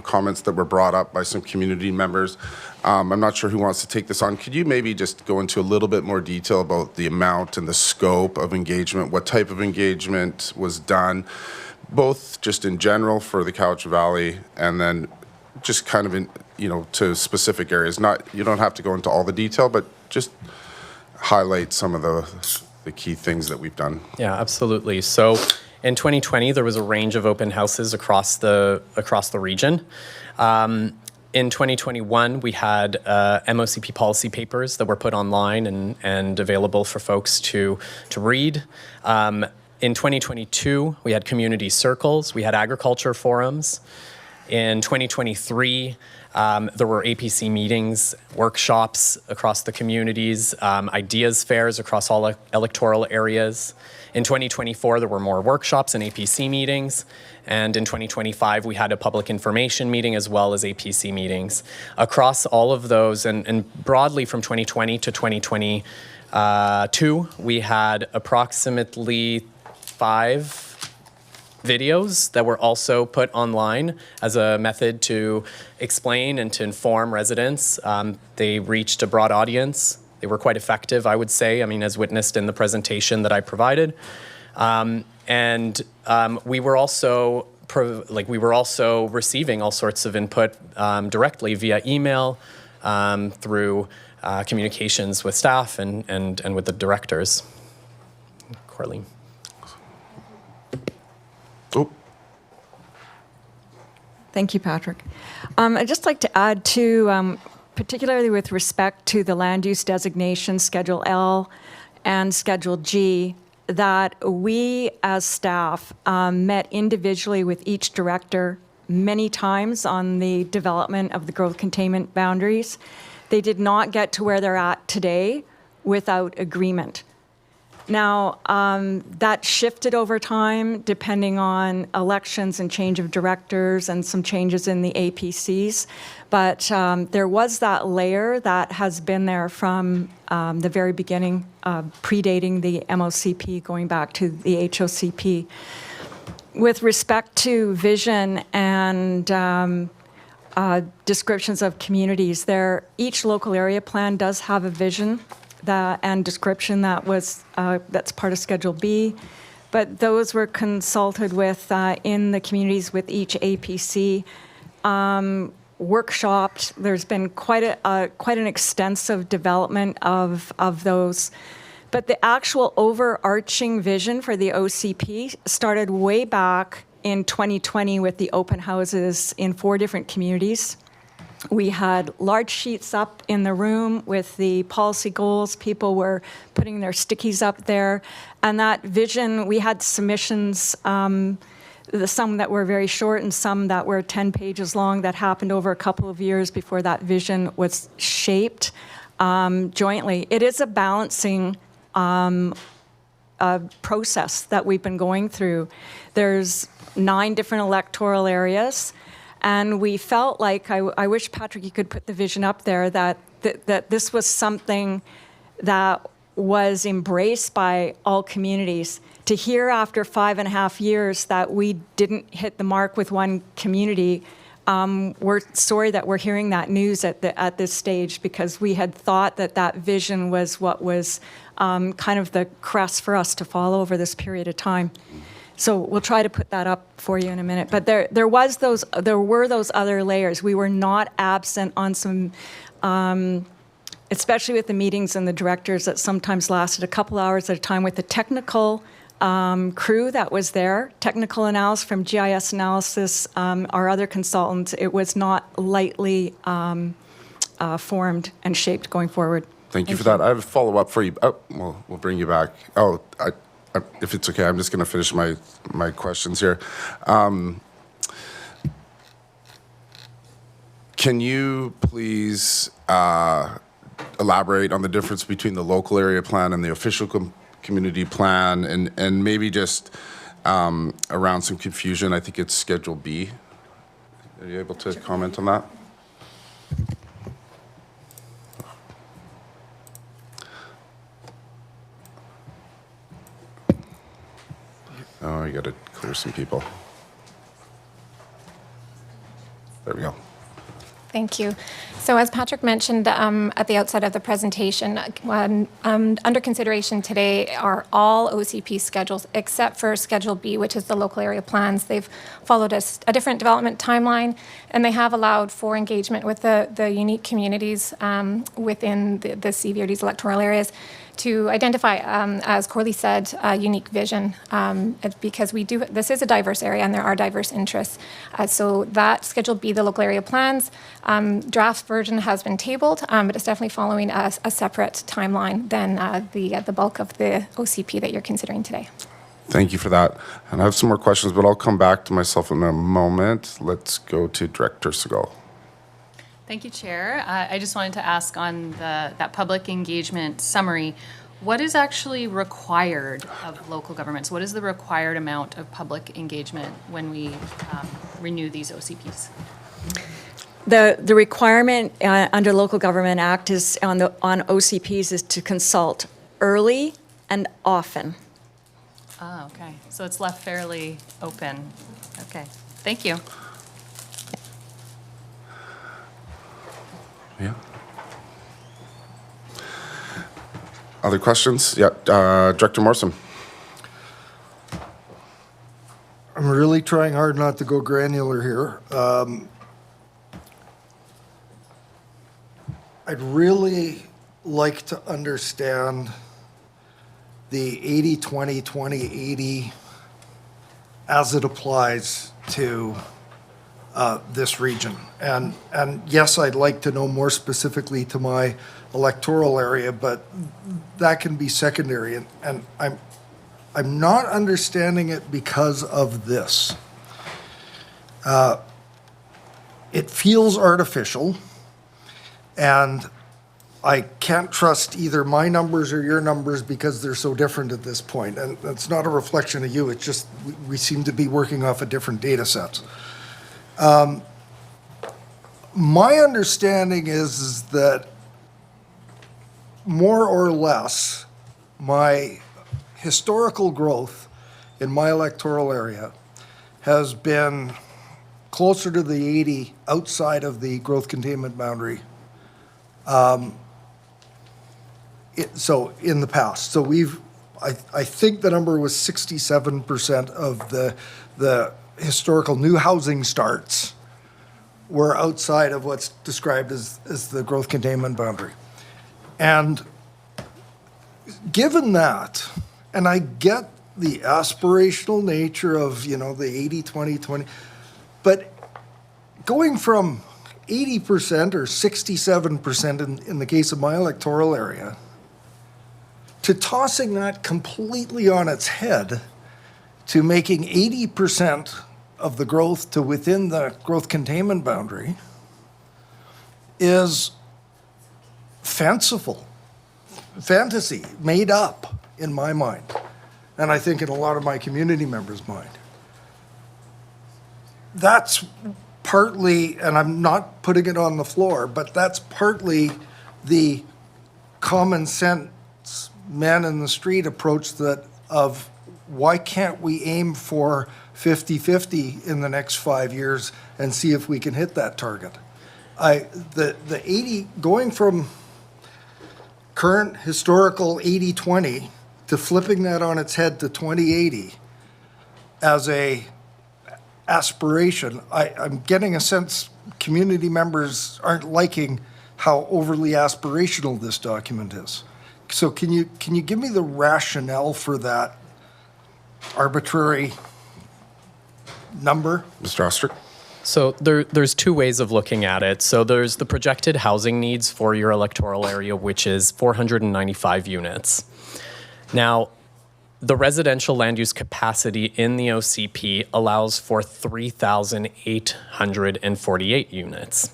A: comments that were brought up by some community members. I'm not sure who wants to take this on. Could you maybe just go into a little bit more detail about the amount and the scope of engagement, what type of engagement was done, both just in general for the Cowichan Valley and then just kind of in, to specific areas. You don't have to go into all the detail, but just highlight some of the key things that we've done.
C: Yeah, absolutely. So in 2020, there was a range of open houses across the region. In 2021, we had MOCP policy papers that were put online and available for folks to read. In 2022, we had community circles, we had agriculture forums. In 2023, there were APC meetings, workshops across the communities, ideas fairs across all electoral areas. In 2024, there were more workshops and APC meetings. And in 2025, we had a public information meeting as well as APC meetings. Across all of those, and broadly from 2020 to 2024, 2022, we had approximately 5 videos that were also put online as a method to explain and to inform residents. They reached a broad audience. They were quite effective, I would say, I mean, as witnessed in the presentation that I provided. We were also receiving all sorts of input directly via email, through communications with staff and with the directors. Corleen.
A: Oh.
J: Thank you, Patrick. I'd just like to add to, particularly with respect to the land use designation, Schedule L and Schedule G, that we as staff met individually with each director many times on the development of the growth containment boundaries. They did not get to where they're at today without agreement. Now, that shifted over time depending on elections and change of directors and some changes in the APCs. But there was that layer that has been there from the very beginning, predating the MOCP, going back to the HOCP. With respect to vision and descriptions of communities, each local area plan does have a vision and description that's part of Schedule B, but those were consulted with in the communities with each APC, workshopped. There's been quite an extensive development of those, but the actual overarching vision for the OCP started way back in 2020 with the open houses in 4 different communities. We had large sheets up in the room with the policy goals. People were putting their stickies up there. And that vision, we had submissions, some that were very short and some that were 10 pages long, that happened over a couple of years before that vision was shaped jointly. It is a balancing process that we've been going through. There's 9 different electoral areas. And we felt like, I wish, Patrick, you could put the vision up there, that this was something that was embraced by all communities. To hear after 5.5 years that we didn't hit the mark with one community, we're sorry that we're hearing that news at this stage, because we had thought that vision was what was kind of the crest for us to follow over this period of time. So we'll try to put that up for you in a minute. But there were those other layers. We were not absent on some, especially with the meetings and the directors that sometimes lasted a couple hours at a time, with the technical crew that was there, technical analysis from GIS analysis, our other consultants. It was not lightly formed and shaped going forward.
A: Thank you for that. I have a follow-up for you. Oh, well, we'll bring you back. Oh, if it's okay, I'm just going to finish my questions here. Can you please elaborate on the difference between the local area plan and the official community plan, and maybe just around some confusion? I think it's Schedule B. Are you able to comment on that? Oh, you got to clear some people. There we go.
H: Thank you. So as Patrick mentioned at the outset of the presentation, under consideration today are all OCP schedules except for Schedule B, which is the local area plans. They've followed a different development timeline, and they have allowed for engagement with the unique communities within the CVRD's electoral areas to identify, as Corley said, a unique vision, because this is a diverse area and there are diverse interests. So that Schedule B, the local area plans, draft version has been tabled, but it's definitely following a separate timeline than the bulk of the OCP that you're considering today.
A: Thank you for that. And I have some more questions, but I'll come back to myself in a moment. Let's go to Director Segal.
V: Thank you, Chair. I just wanted to ask on that public engagement summary, what is actually required of local governments? What is the required amount of public engagement when we renew these OCPs?
J: The requirement under Local Government Act is on OCPs is to consult early and often.
V: Oh, okay. So it's left fairly open. Okay, thank you.
A: Yeah. Other questions? Yeah, Director Morrison.
B: I'm really trying hard not to go granular here. I'd really like to understand the 80-20, 20-80 as it applies to this region. And yes, I'd like to know more specifically to my electoral area, but that can be secondary. And I'm not understanding it because of this. It feels artificial, and I can't trust either my numbers or your numbers because they're so different at this point. And that's not a reflection of you. It's just we seem to be working off of different data sets. My understanding is that more or less my historical growth in my electoral area has been closer to the 80 outside of the growth containment boundary. So in the past, so I think the number was 67% of the historical new housing starts were outside of what's described as the growth containment boundary. And given that, and I get the aspirational nature of, the 80-20-20, but going from 80% or 67% in the case of my electoral area to tossing that completely on its head to making 80% of the growth to within the growth containment boundary is fanciful, fantasy, made up in my mind, and I think in a lot of my community members' mind. That's partly, and I'm not putting it on the floor, but that's partly the common sense man in the street approach of why can't we aim for 50-50 in the next 5 years and see if we can hit that target. The 80, going from current historical 80-20 to flipping that on its head to 20-80 as a aspiration, I'm getting a sense community members aren't liking how overly aspirational this document is. So can you give me the rationale for that arbitrary number?
A: Mr. Ostrick?
C: So there's two ways of looking at it. So there's the projected housing needs for your electoral area, which is 495 units. Now, the residential land use capacity in the OCP allows for 3,848 units.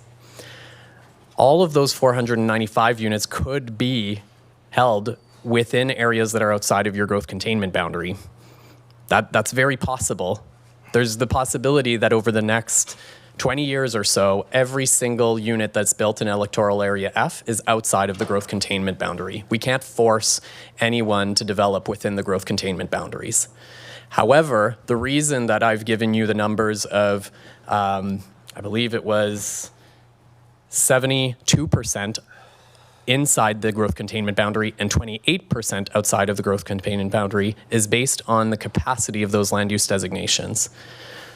C: All of those 495 units could be held within areas that are outside of your growth containment boundary. That's very possible. There's the possibility that over the next 20 years or so, every single unit that's built in electoral area F is outside of the growth containment boundary. We can't force anyone to develop within the growth containment boundaries. However, the reason that I've given you the numbers of, I believe it was 72% inside the growth containment boundary and 28% outside of the growth containment boundary is based on the capacity of those land use designations.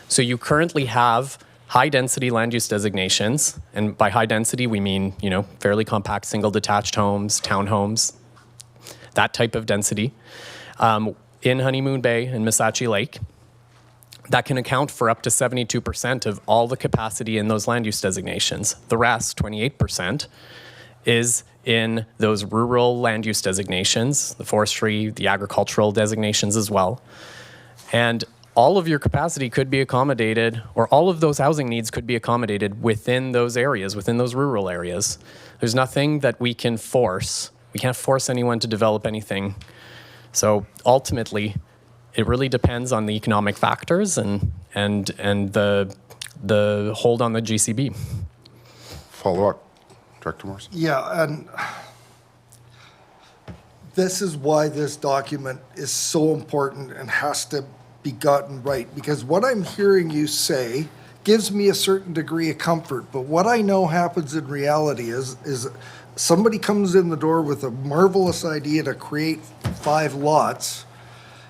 C: So you currently have high density land use designations, and by high density we mean, fairly compact single detached homes, townhomes, that type of density, in Honeymoon Bay and Missachi Lake. That can account for up to 72% of all the capacity in those land use designations. The rest, 28%, is in those rural land use designations, the forestry, the agricultural designations as well. And all of your capacity could be accommodated, or all of those housing needs could be accommodated within those areas, within those rural areas. There's nothing that we can force. We can't force anyone to develop anything. So ultimately, it really depends on the economic factors and the hold on the GCB.
A: Follow up. Director Morrison.
B: Yeah, and this is why this document is so important and has to be gotten right, because what I'm hearing you say gives me a certain degree of comfort, but what I know happens in reality is somebody comes in the door with a marvelous idea to create 5 lots,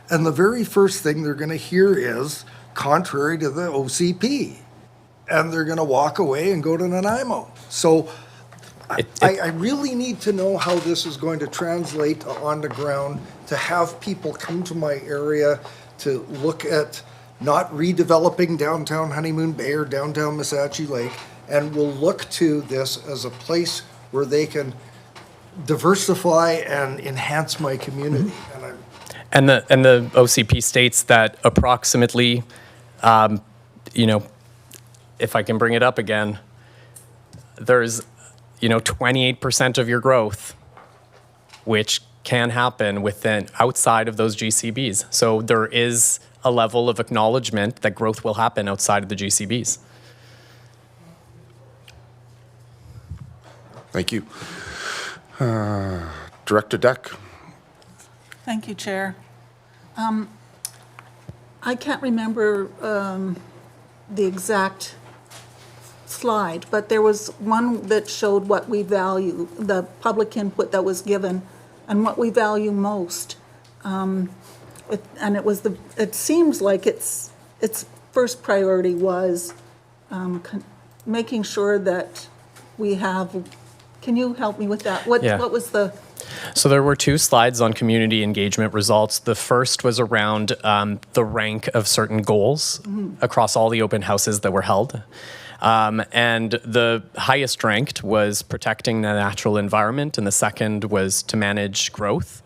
B: and the very first thing they're going to hear is contrary to the OCP, and they're going to walk away and go to Nanaimo. So I really need to know how this is going to translate on the ground, to have people come to my area to look at not redeveloping downtown Honeymoon Bay or downtown Missachi Lake, and will look to this as a place where they can diversify and enhance my community.
C: And the OCP states that approximately, if I can bring it up again, there's 28% of your growth, which can happen outside of those GCBs. So there is a level of acknowledgement that growth will happen outside of the GCBs.
A: Thank you. Director Deck.
G: Thank you, Chair. I can't remember the exact slide, but there was one that showed what we value, the public input that was given, and what we value most. It seems like its first priority was making sure that we have. Can you help me with that? What was the?
C: So there were 2 slides on community engagement results. The first was around the rank of certain goals across all the open houses that were held. And the highest ranked was protecting the natural environment, and the second was to manage growth.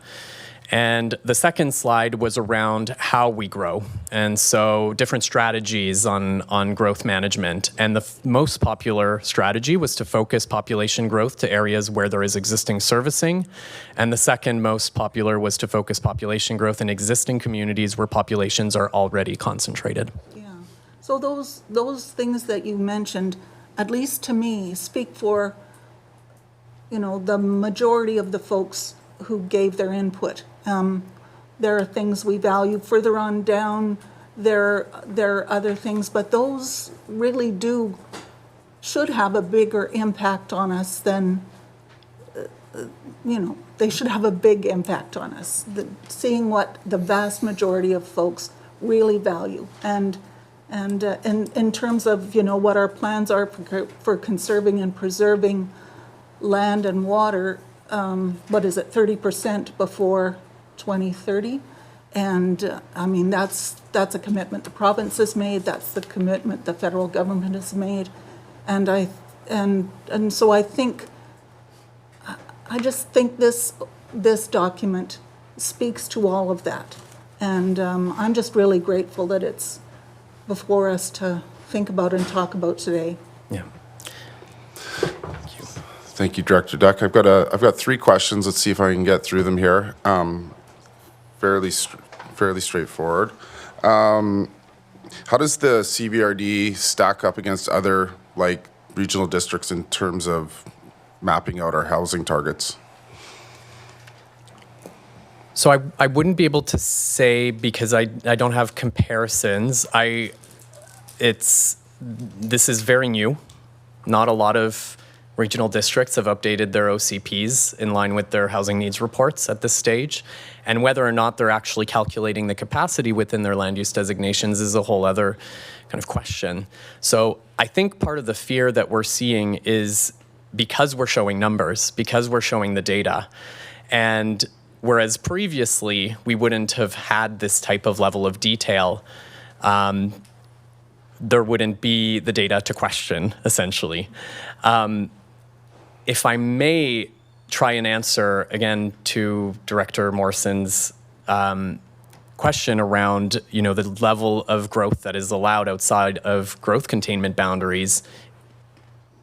C: And the second slide was around how we grow. And so different strategies on growth management. And the most popular strategy was to focus population growth to areas where there is existing servicing. And the second most popular was to focus population growth in existing communities where populations are already concentrated.
G: Yeah. So those things that you mentioned, at least to me, speak for, the majority of the folks who gave their input. There are things we value further on down. There are other things, but those really should have a bigger impact on us than, they should have a big impact on us. Seeing what the vast majority of folks really value, and in terms of what our plans are for conserving and preserving land and water. What is it, 30% before 2030? And that's a commitment the province has made. That's the commitment the federal government has made. And so I just think this document speaks to all of that. And I'm just really grateful that it's before us to think about and talk about today.
C: Yeah.
A: Thank you, Director Duck. I've got 3 questions. Let's see if I can get through them here. Fairly straightforward. How does the CBRD stack up against other regional districts in terms of mapping out our housing targets?
C: So I wouldn't be able to say because I don't have comparisons. This is very new. Not a lot of regional districts have updated their OCPs in line with their housing needs reports at this stage. And whether or not they're actually calculating the capacity within their land use designations is a whole other kind of question. So I think part of the fear that we're seeing is because we're showing numbers, because we're showing the data, and whereas previously we wouldn't have had this type of level of detail, there wouldn't be the data to question, essentially. If I may try and answer, again, to Director Morrison's question around, the level of growth that is allowed outside of growth containment boundaries.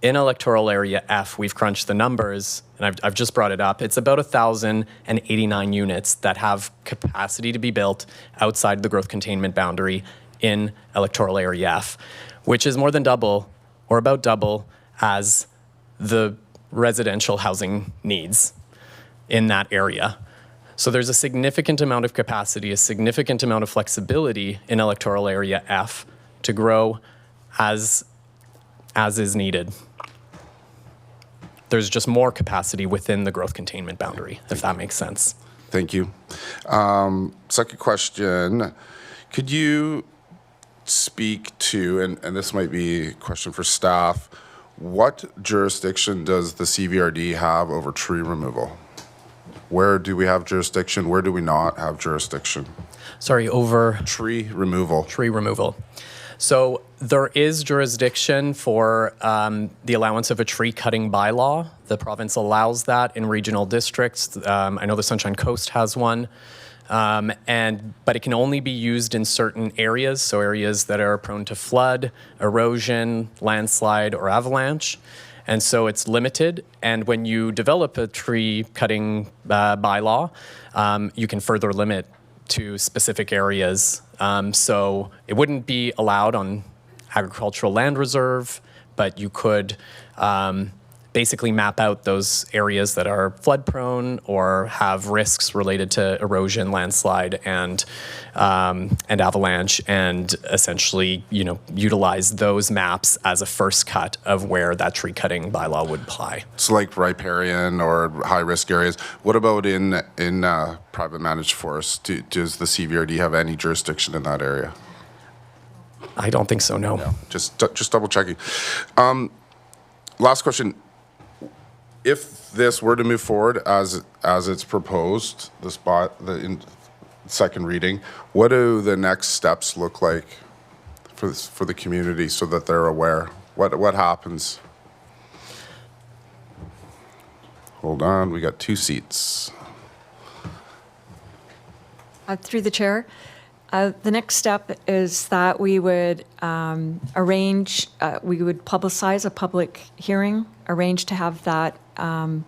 C: In electoral area F, we've crunched the numbers, and I've just brought it up. It's about 1,089 units that have capacity to be built outside the growth containment boundary in electoral area F, which is more than double, or about double, as the residential housing needs in that area. So there's a significant amount of capacity, a significant amount of flexibility in electoral area F to grow as is needed. There's just more capacity within the growth containment boundary, if that makes sense.
A: Thank you. Second question, could you speak to, and this might be a question for staff, what jurisdiction does the CVRD have over tree removal? Where do we have jurisdiction? Where do we not have jurisdiction?
C: Sorry, over?
A: Tree removal.
C: Tree removal. So there is jurisdiction for the allowance of a tree cutting bylaw. The province allows that in regional districts. I know the Sunshine Coast has one. But it can only be used in certain areas, so areas that are prone to flood, erosion, landslide, or avalanche. And so it's limited. And when you develop a tree cutting bylaw, you can further limit to specific areas. So it wouldn't be allowed on agricultural land reserve, but you could basically map out those areas that are flood prone or have risks related to erosion, landslide, and avalanche, and essentially, utilize those maps as a first cut of where that tree cutting bylaw would apply.
A: So like riparian or high risk areas. What about in private managed forests? Does the CVRD have any jurisdiction in that area?
C: I don't think so, no.
A: Just double checking. Last question. If this were to move forward as it's proposed, in second reading, what do the next steps look like for the community so that they're aware? What happens? Hold on, we got 2 seats.
J: Through the chair, the next step is that we would we would publicize a public hearing, arrange to have that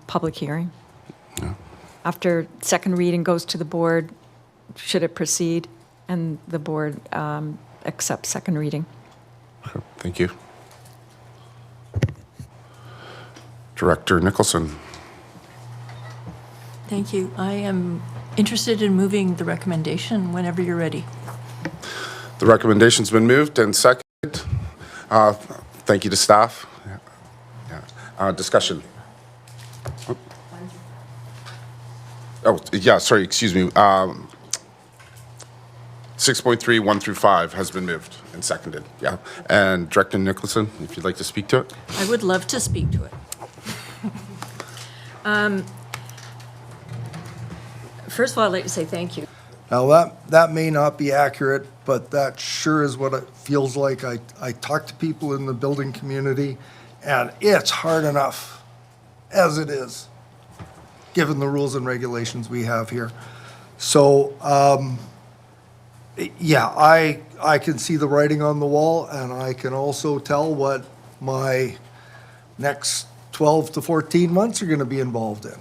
J: public hearing.
A: Yeah.
J: After second reading goes to the board, should it proceed, and the board accepts second reading.
A: Thank you. Director Nicholson.
P: Thank you. I am interested in moving the recommendation whenever you're ready.
A: The recommendation's been moved and seconded. Thank you to staff. Discussion. Oh, yeah, sorry, excuse me. 6.3, 1 through 5 has been moved and seconded, yeah. And Director Nicholson, if you'd like to speak to it.
P: I would love to speak to it. First of all, I'd like to say thank you.
B: Now, that may not be accurate, but that sure is what it feels like. I talk to people in the building community, and it's hard enough as it is, given the rules and regulations we have here. So, yeah, I can see the writing on the wall, and I can also tell what my next 12 to 14 months are going to be involved in.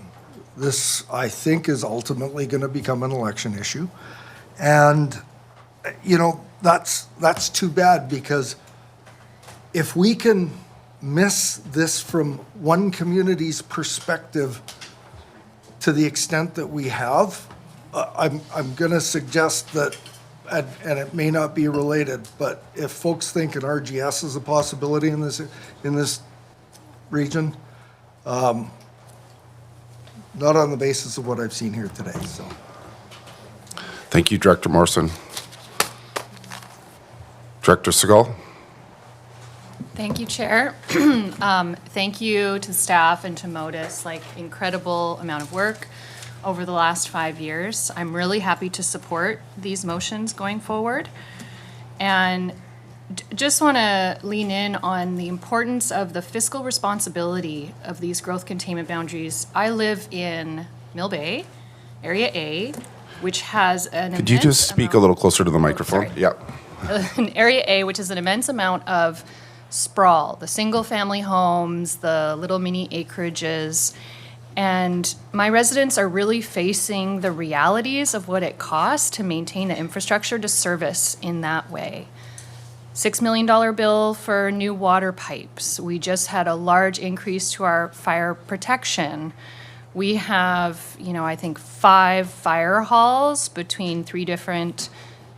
B: This, I think, is ultimately going to become an election issue. And, that's too bad, because if we can miss this from one community's perspective to the extent that we have, I'm going to suggest that, and it may not be related, but if folks think an RGS is a possibility in this region, not on the basis of what I've seen here today, so.
A: Thank you, Director Morrison. Director Segal.
V: Thank you, Chair. Thank you to staff and to Modus, incredible amount of work over the last 5 years. I'm really happy to support these motions going forward. And just want to lean in on the importance of the fiscal responsibility of these growth containment boundaries. I live in Mill Bay, Area A, which has an
A: Could you just speak a little closer to the microphone?
V: sorry.
A: Yep.
V: In Area A, which is an immense amount of sprawl, the single-family homes, the little mini acreages, and my residents are really facing the realities of what it costs to maintain the infrastructure to service in that way. $6 million bill for new water pipes. We just had a large increase to our fire protection. We have, I think 5 fire halls between 3 different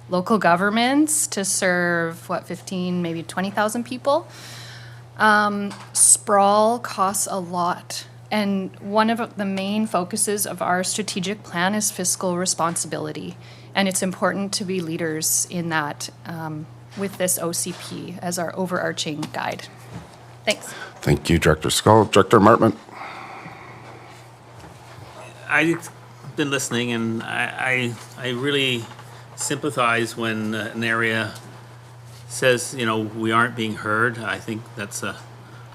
V: local governments to serve, 15, maybe 20,000 people. Sprawl costs a lot. And one of the main focuses of our strategic plan is fiscal responsibility. And it's important to be leaders in that with this OCP as our overarching guide. Thanks.
A: Thank you, Director Skull. Director Martman.
I: I've been listening, and I really sympathize when an area says, we aren't being heard. I think that's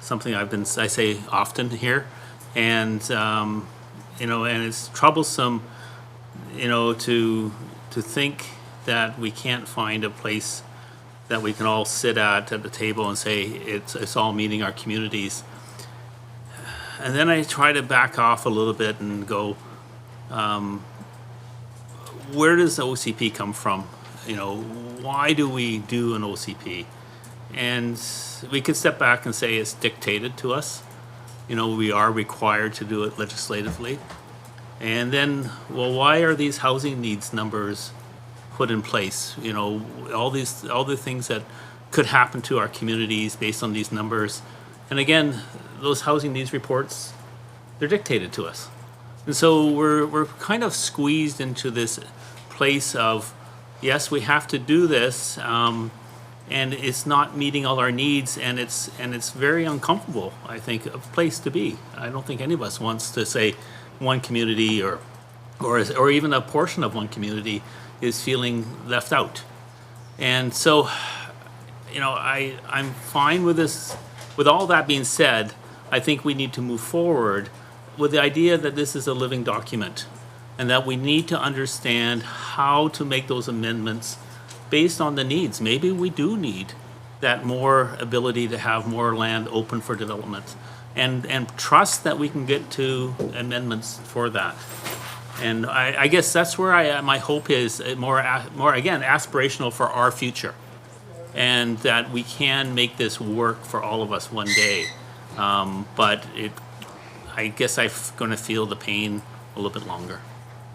I: something I say often here. And, and it's troublesome, to think that we can't find a place that we can all sit at the table and say it's all meeting our communities. And then I try to back off a little bit and go, where does the OCP come from? Why do we do an OCP? And we could step back and say it's dictated to us. We are required to do it legislatively. And then, well, why are these housing needs numbers put in place? All the things that could happen to our communities based on these numbers. And again, those housing needs reports, they're dictated to us. And so we're kind of squeezed into this place of, yes, we have to do this, and it's not meeting all our needs, and it's very uncomfortable, I think, a place to be. I don't think any of us wants to say one community or even a portion of one community is feeling left out. And so, I'm fine with this. With all that being said, I think we need to move forward with the idea that this is a living document and that we need to understand how to make those amendments based on the needs. Maybe we do need that more ability to have more land open for development and trust that we can get to amendments for that. And I guess that's where my hope is more again, aspirational for our future, and that we can make this work for all of us one day. But I guess I'm going to feel the pain a little bit longer.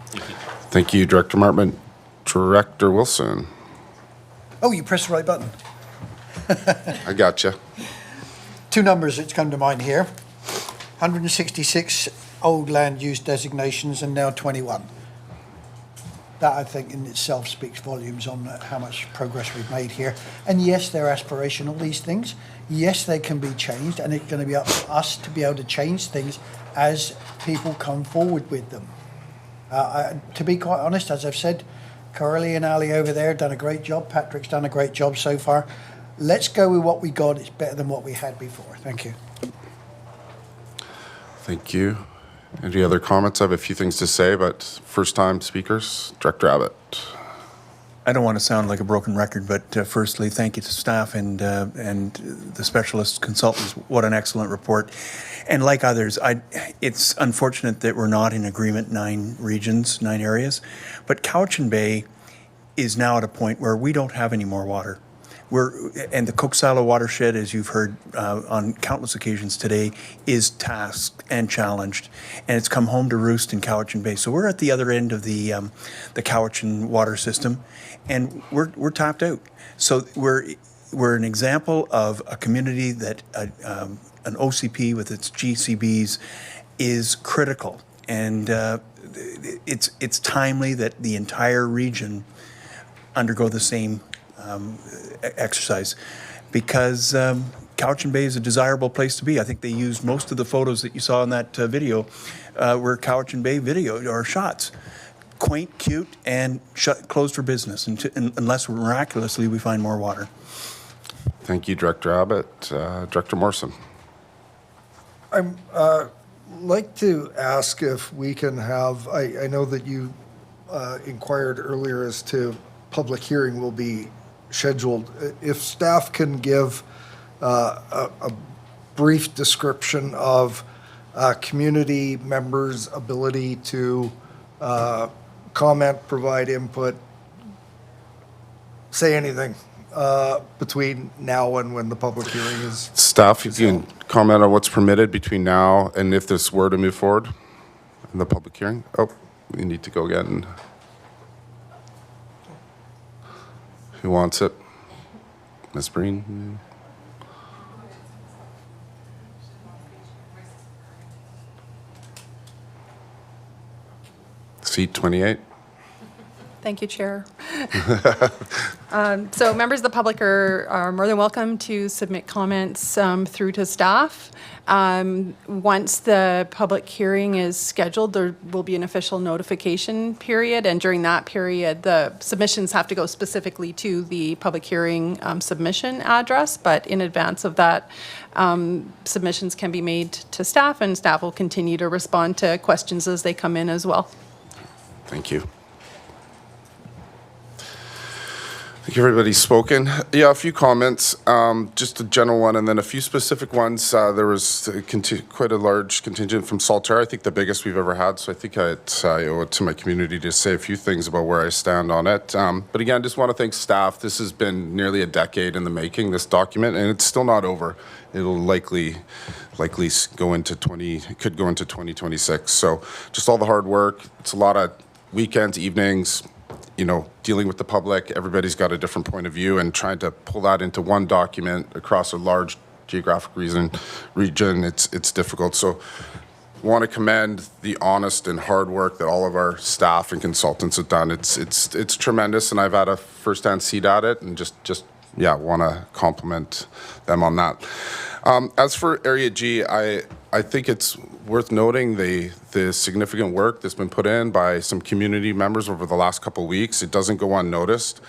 I: Thank you.
A: Thank you, Director Martman. Director Wilson.
F: Oh, you pressed the right button.
A: I gotcha.
F: 2 numbers that's come to mind here. 166 old land use designations and now 21. That, I think, in itself speaks volumes on how much progress we've made here. And yes, they're aspirational, these things. Yes, they can be changed, and it's going to be up to us to be able to change things as people come forward with them. To be quite honest, as I've said, Coralie and Ali over there done a great job. Patrick's done a great job so far. Let's go with what we got. It's better than what we had before. Thank you.
A: Thank you. Any other comments? I have a few things to say, but first-time speakers, Director Abbott.
K: I don't want to sound like a broken record, but firstly, thank you to staff and the specialist consultants. What an excellent report. And like others, it's unfortunate that we're not in agreement 9 regions, 9 areas, but Cowichan Bay is now at a point where we don't have any more water. And the Coxsalo watershed, as you've heard on countless occasions today, is tasked and challenged, and it's come home to roost in Cowichan Bay. So we're at the other end of the Cowichan water system, and we're tapped out. So we're an example of a community that an OCP with its GCBs is critical, and it's timely that the entire region undergo the same exercise, because Cowichan Bay is a desirable place to be. I think they used most of the photos that you saw in that video were Cowichan Bay video or shots. Quaint, cute, and closed for business unless miraculously we find more water.
A: Thank you, Director Abbott. Director Morrison.
B: I'm like to ask if we can have, I know that you inquired earlier as to public hearing will be scheduled. If staff can give a brief description of community members' ability to comment, provide input, say anything between now and when the public hearing is.
A: Staff, you can comment on what's permitted between now and if this were to move forward. in the public hearing? Oh, we need to go again. Who wants it? Ms. Breen? Seat 28.
Q: Thank you, Chair. So members of the public are more than welcome to submit comments through to staff. Once the public hearing is scheduled, there will be an official notification period, and during that period, the submissions have to go specifically to the public hearing submission address, but in advance of that, submissions can be made to staff, and staff will continue to respond to questions as they come in as well.
A: Thank you. I think everybody's spoken. Yeah, a few comments, just a general one, and then a few specific ones. There was quite a large contingent from Saltaire, I think the biggest we've ever had, so I think I owe it to my community to say a few things about where I stand on it. But again, just want to thank staff. This has been nearly a decade in the making, this document, and it's still not over. It'll likely go into 2026. So just all the hard work. It's a lot of weekends, evenings, you know, dealing with the public. Everybody's got a different point of view, and trying to pull that into one document across a large geographic region, it's difficult. So want to commend the honest and hard work that all of our staff and consultants have done. It's tremendous, and I've had a first-hand seat at it, and just want to compliment them on that. As for Area G, I think it's worth noting the significant work that's been put in by some community members over the last couple of weeks. It doesn't go unnoticed.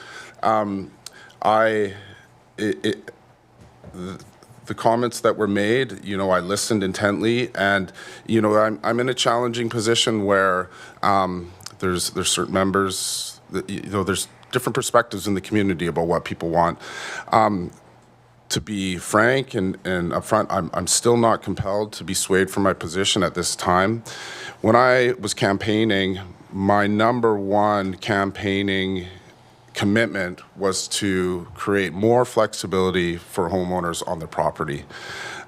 A: The comments that were made, you know, I listened intently, and you know, I'm in a challenging position where there's certain members that, you know, there's different perspectives in the community about what people want. To be frank and upfront, I'm still not compelled to be swayed from my position at this time. When I was campaigning, my number one campaigning commitment was to create more flexibility for homeowners on their property.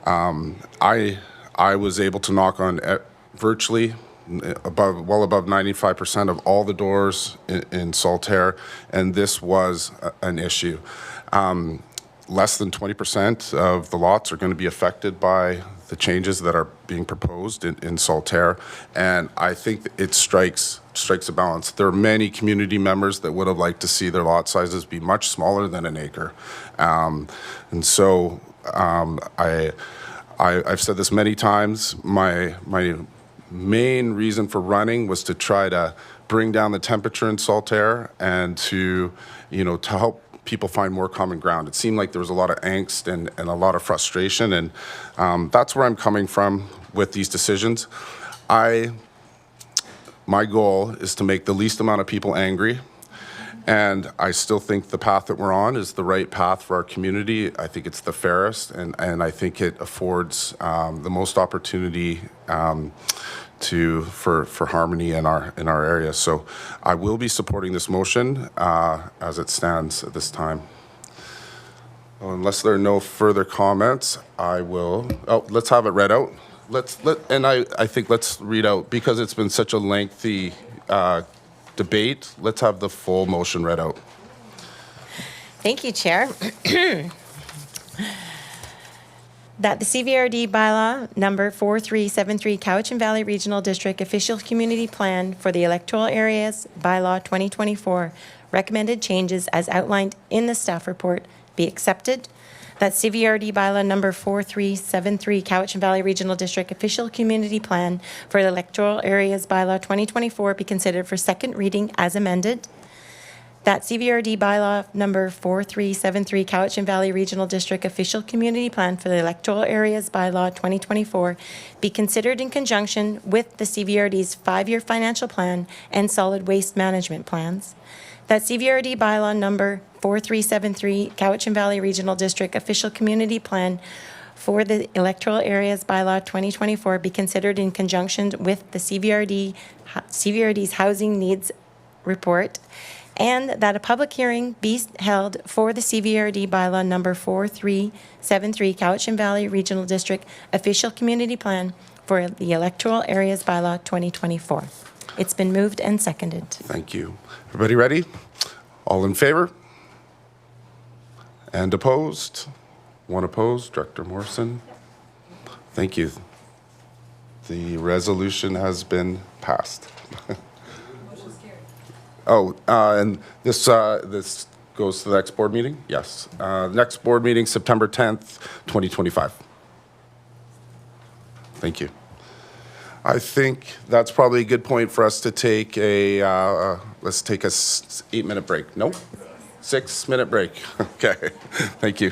A: I was able to knock on virtually well above 95% of all the doors in Saltaire, and this was an issue. Less than 20% of the lots are going to be affected by the changes that are being proposed in Saltaire, and I think it strikes a balance. There are many community members that would have liked to see their lot sizes be much smaller than an acre, and so I've said this many times. My main reason for running was to try to bring down the temperature in Saltaire and to help people find more common ground. It seemed like there was a lot of angst and a lot of frustration, and that's where I'm coming from with these decisions. My goal is to make the least amount of people angry, and I still think the path that we're on is the right path for our community. I think it's the fairest, and I think it affords the most opportunity for harmony in our area. So I will be supporting this motion as it stands at this time. Unless there are no further comments, I will. Oh, let's have it read out. I think let's read out, because it's been such a lengthy debate. Let's have the full motion read out.
D: Thank you, Chair. That the CVRD bylaw number 4373 Cowichan Valley Regional District Official Community Plan for the Electoral Areas Bylaw 2024 recommended changes as outlined in the staff report be accepted. That CVRD bylaw number 4373 Cowichan Valley Regional District Official Community Plan for the Electoral Areas Bylaw 2024 be considered for second reading as amended. That CVRD bylaw number 4373 Cowichan Valley Regional District Official Community Plan for the Electoral Areas Bylaw 2024 be considered in conjunction with the CVRD's 5-year financial plan and solid waste management plans. That CVRD bylaw number 4373 Cowichan Valley Regional District Official Community Plan for the Electoral Areas Bylaw 2024 be considered in conjunction with the CVRD's Housing Needs Report, and that a public hearing be held for the CVRD bylaw number 4373 Cowichan Valley Regional District Official Community Plan for the Electoral Areas Bylaw 2024. It's been moved and seconded.
A: Thank you. Everybody ready? All in favor? And opposed? One opposed. Director Morrison? Thank you. The resolution has been passed. Oh, and this goes to the next board meeting? Yes. Next board meeting, September 10th, 2025. Thank you. I think that's probably a good point for us to take let's take a 8-minute break. Nope. 6-minute break. Okay. Thank you.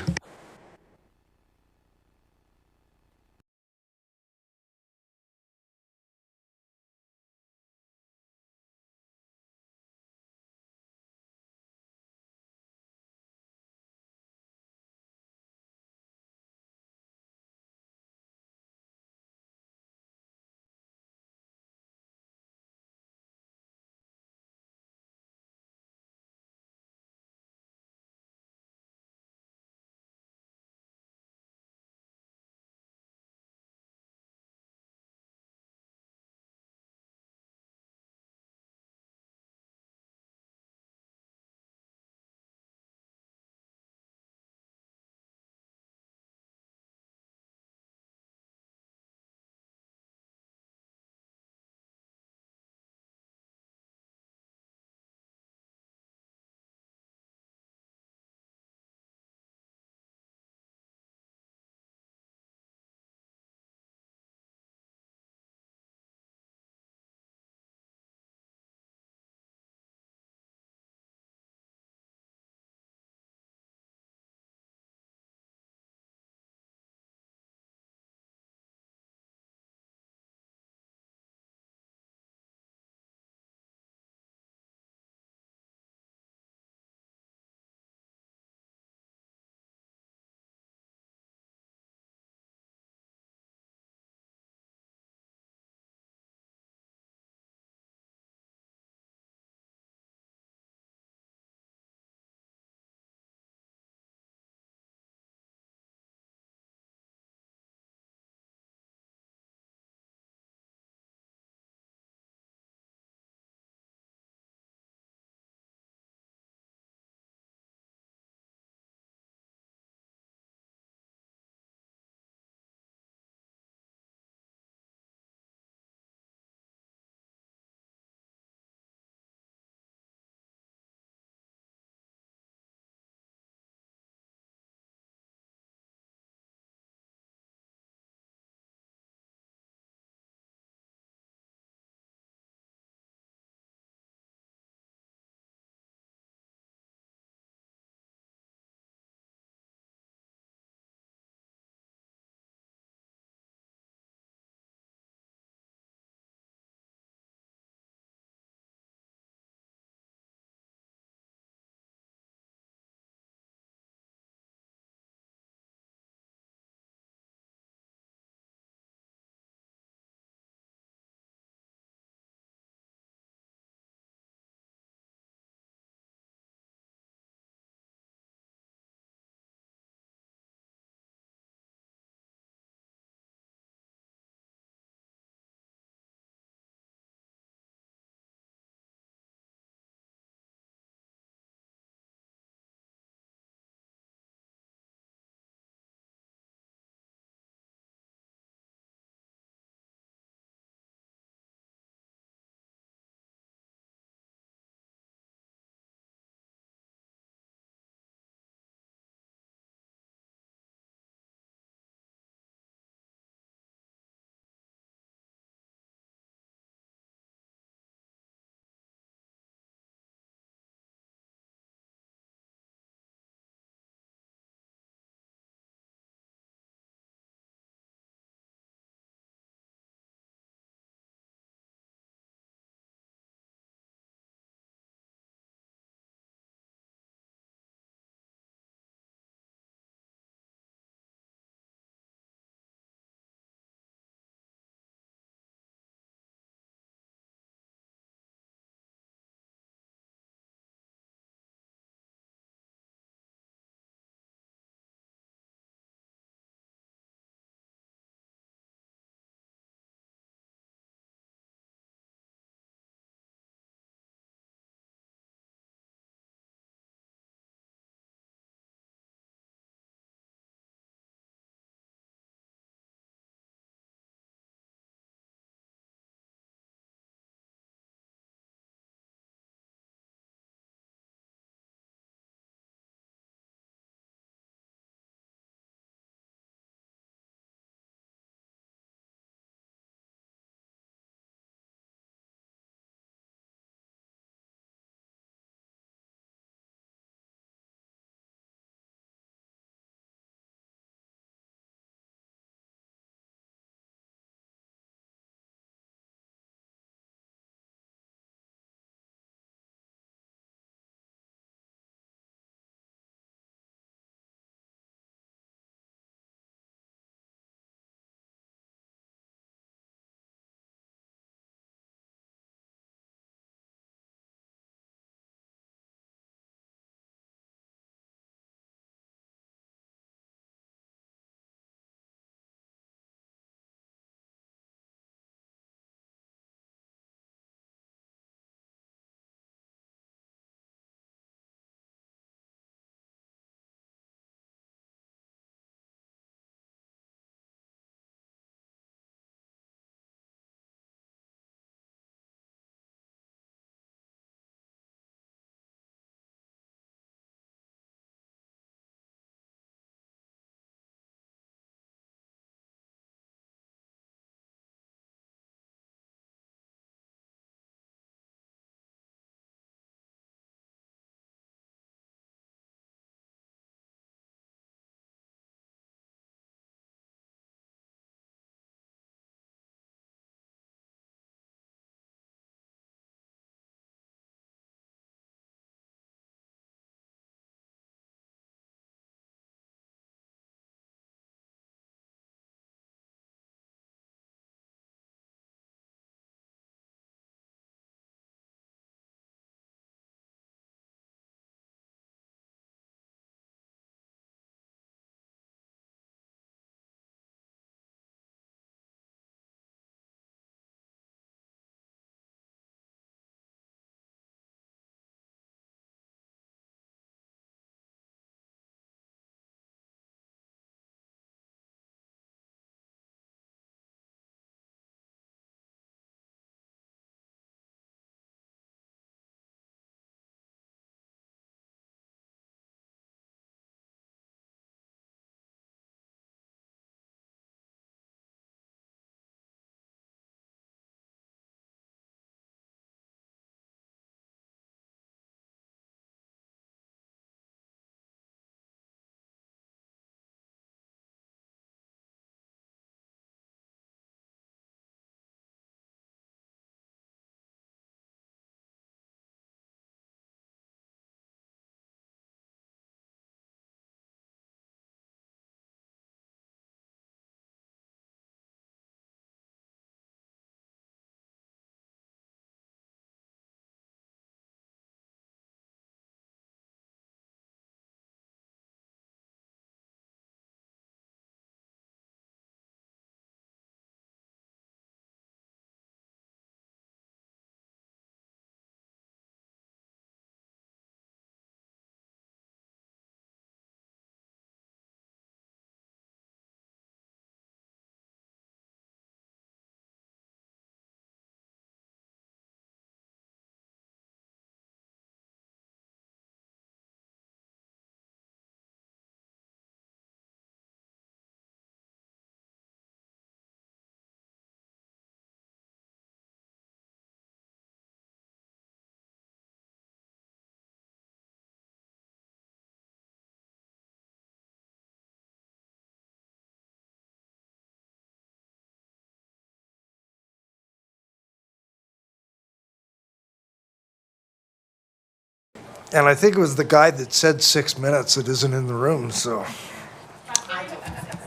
B: And I think it was the guy that said 6 minutes that isn't in the room, so.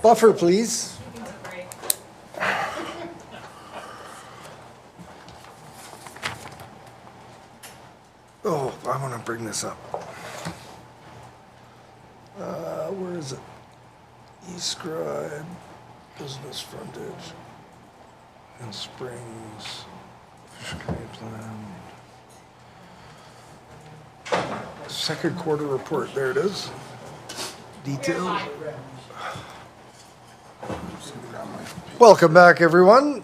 B: Buffer, please. Oh, I want to bring this up. Where is it? East Ride, business frontage, and Springs, fish plan. Second quarter report, there it is. Detail. Welcome back, everyone.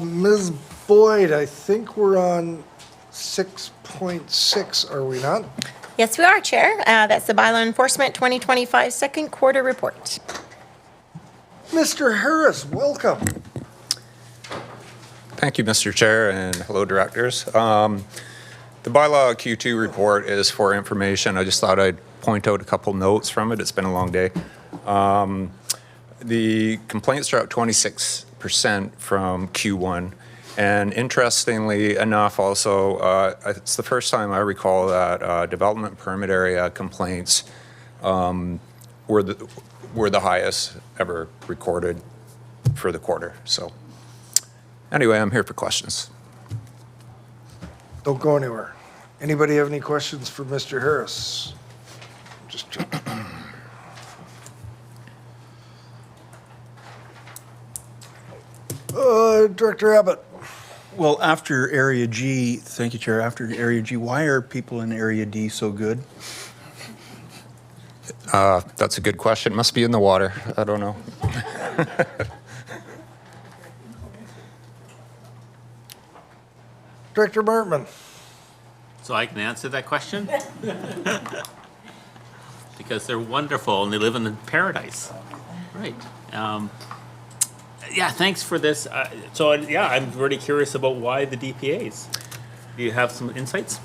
B: Ms. Boyd, I think we're on 6.6, are we not?
D: Yes, we are, Chair. That's the bylaw enforcement 2025 second quarter report.
B: Mr. Harris, welcome.
L: Thank you, Mr. Chair, and hello, directors. The bylaw Q2 report is for information. I just thought I'd point out a couple notes from it. It's been a long day. The complaints are up 26% from Q1. And interestingly enough, also, it's the first time I recall that development permit area complaints were the highest ever recorded for the quarter. So anyway, I'm here for questions.
B: Don't go anywhere. Anybody have any questions for Mr. Harris? Just checking. Director Abbott.
K: Well, after Area G, thank you, Chair, after Area G, why are people in Area D so good?
L: That's a good question. Must be in the water. I don't know.
B: Director Martman.
I: So I can answer that question? Because they're wonderful and they live in paradise. Right. Yeah, thanks for this. I'm really curious about why the DPAs. Do you have some insights?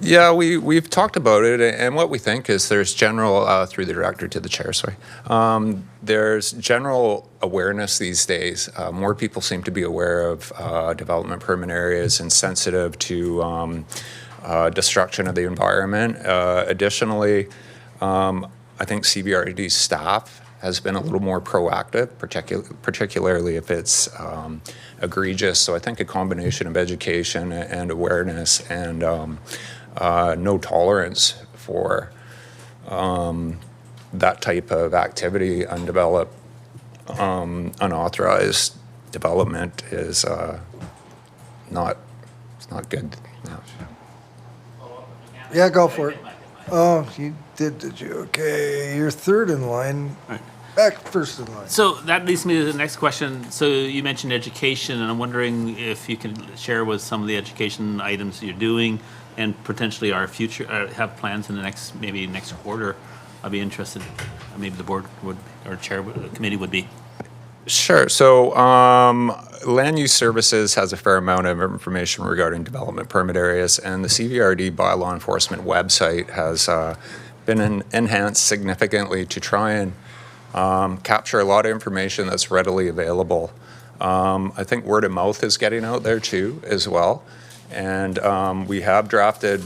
L: Yeah, we've talked about it, and what we think is there's general, through the director to the chair, sorry, there's general awareness these days. More people seem to be aware of development permit areas and sensitive to destruction of the environment. Additionally, I think CBRD staff has been a little more proactive, particularly if it's egregious. So I think a combination of education and awareness and no tolerance for that type of activity, undeveloped, unauthorized development is not good. No.
B: Yeah, go for it. Oh, you did you? Okay, you're third in line.
I: Right.
B: Back first in line.
I: So that leads me to the next question. So you mentioned education, and I'm wondering if you can share with some of the education items you're doing and potentially our future, have plans in the next quarter. I'd be interested, maybe the board would, or chair, committee would be.
L: Sure. So land use services has a fair amount of information regarding development permit areas, and the CVRD bylaw enforcement website has been enhanced significantly to try and capture a lot of information that's readily available. I think word of mouth is getting out there too as well. And we have drafted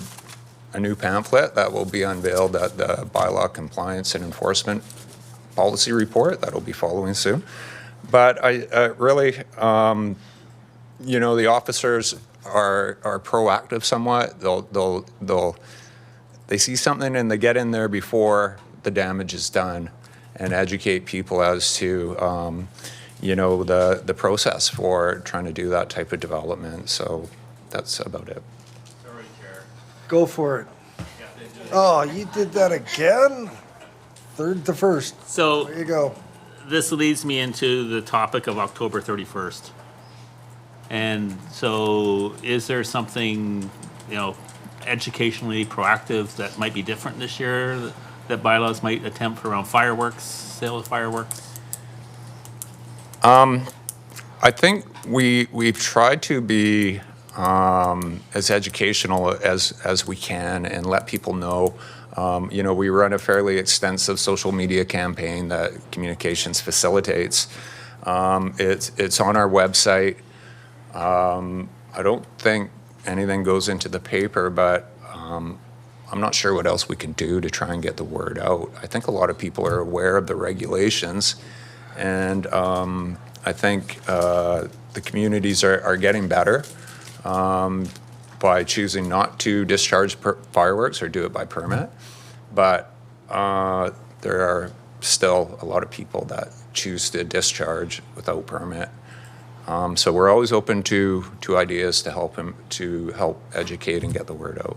L: a new pamphlet that will be unveiled at the bylaw compliance and enforcement policy report that will be following soon. But I really, the officers are proactive somewhat. They see something and they get in there before the damage is done and educate people as to, the process for trying to do that type of development. So that's about it.
I: Sorry, Chair.
B: Go for it. Oh, you did that again? Third to first.
I: So
B: there you go.
I: This leads me into the topic of October 31st. And so is there something, educationally proactive that might be different this year that bylaws might attempt around fireworks, sale of fireworks?
L: I think we've tried to be as educational as we can and let people know. We run a fairly extensive social media campaign that communications facilitates. It's on our website. I don't think anything goes into the paper, but I'm not sure what else we can do to try and get the word out. I think a lot of people are aware of the regulations, and I think the communities are getting better by choosing not to discharge fireworks or do it by permit. But there are still a lot of people that choose to discharge without permit. So we're always open to ideas to help educate and get the word out.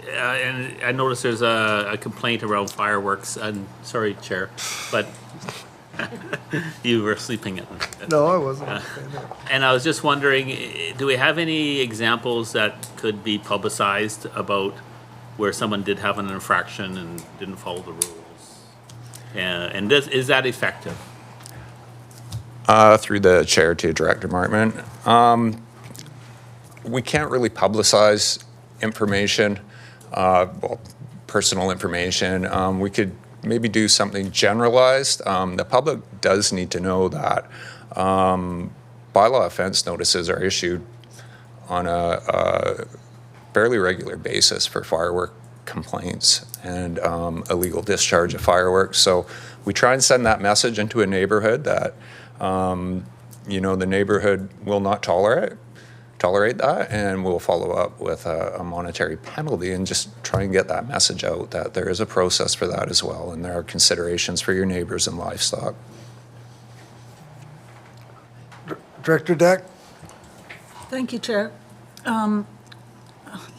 I: And I noticed there's a complaint around fireworks. I'm sorry, Chair, but you were sleeping at
B: No, I wasn't.
I: And I was just wondering, do we have any examples that could be publicized about where someone did have an infraction and didn't follow the rules? And is that effective?
L: Through the chair to director Markman. We can't really publicize information, personal information. We could maybe do something generalized. The public does need to know that bylaw offense notices are issued on a fairly regular basis for firework complaints and illegal discharge of fireworks. So we try and send that message into a neighborhood that the neighborhood will not tolerate that, and we'll follow up with a monetary penalty and just try and get that message out that there is a process for that as well, and there are considerations for your neighbors and livestock.
B: Director Deck?
G: Thank you, Chair.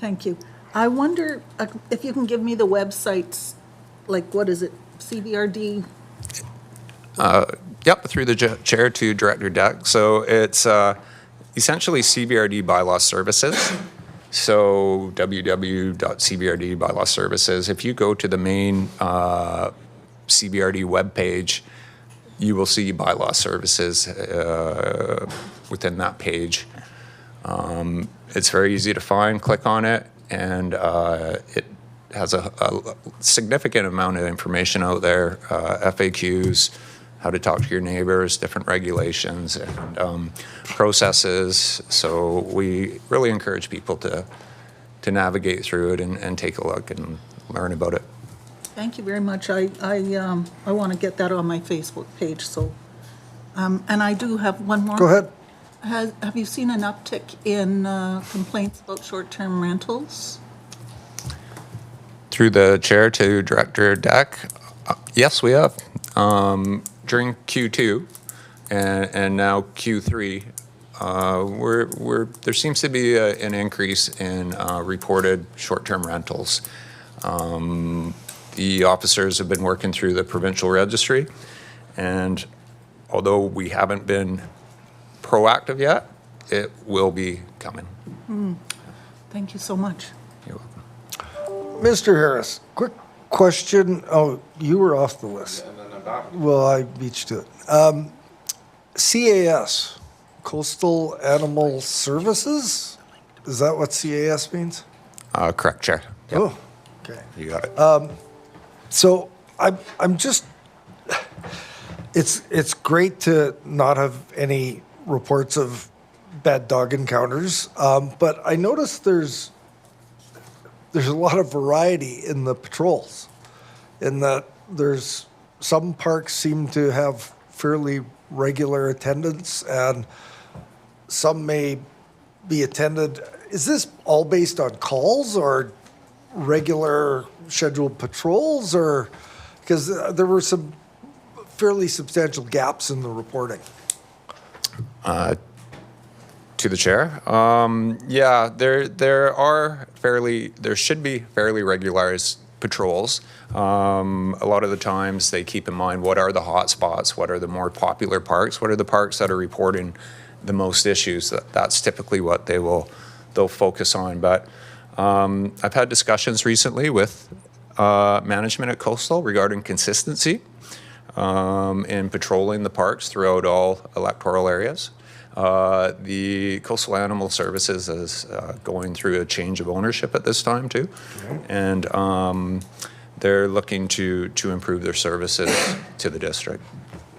G: Thank you. I wonder if you can give me the websites, like what is it, CBRD?
L: Yep, through the chair to Director Deck. So it's essentially CBRD bylaw services. So www.cbrd bylaw services. If you go to the main CBRD webpage, you will see bylaw services within that page. It's very easy to find. Click on it, and it has a significant amount of information out there, FAQs, how to talk to your neighbors, different regulations and processes. So we really encourage people to navigate through it and take a look and learn about it.
G: Thank you very much. I want to get that on my Facebook page. So, and I do have one more.
B: Go ahead.
G: Have you seen an uptick in complaints about short-term rentals?
L: Through the chair to Director Deck, yes, we have. During Q2 and now Q3, there seems to be an increase in reported short-term rentals. The officers have been working through the provincial registry, and although we haven't been proactive yet, it will be coming.
G: Thank you so much.
L: You're welcome.
B: Mr. Harris, quick question. Oh, you were off the list. Well, I beat you to it. CAS, Coastal Animal Services? Is that what CAS means?
L: Correct, Chair. Yep.
B: Oh, okay.
L: You got it.
B: So I'm just, it's great to not have any reports of bad dog encounters, but I noticed there's a lot of variety in the patrols, in that there's some parks seem to have fairly regular attendance and some may be attended. Is this all based on calls or regular scheduled patrols, or because there were some fairly substantial gaps in the reporting?
L: To the chair, yeah, there should be fairly regularized patrols. A lot of the times they keep in mind what are the hot spots, what are the more popular parks, what are the parks that are reporting the most issues. That's typically what they'll focus on. But I've had discussions recently with management at Coastal regarding consistency in patrolling the parks throughout all electoral areas. The Coastal Animal Services is going through a change of ownership at this time too, and they're looking to improve their services to the district.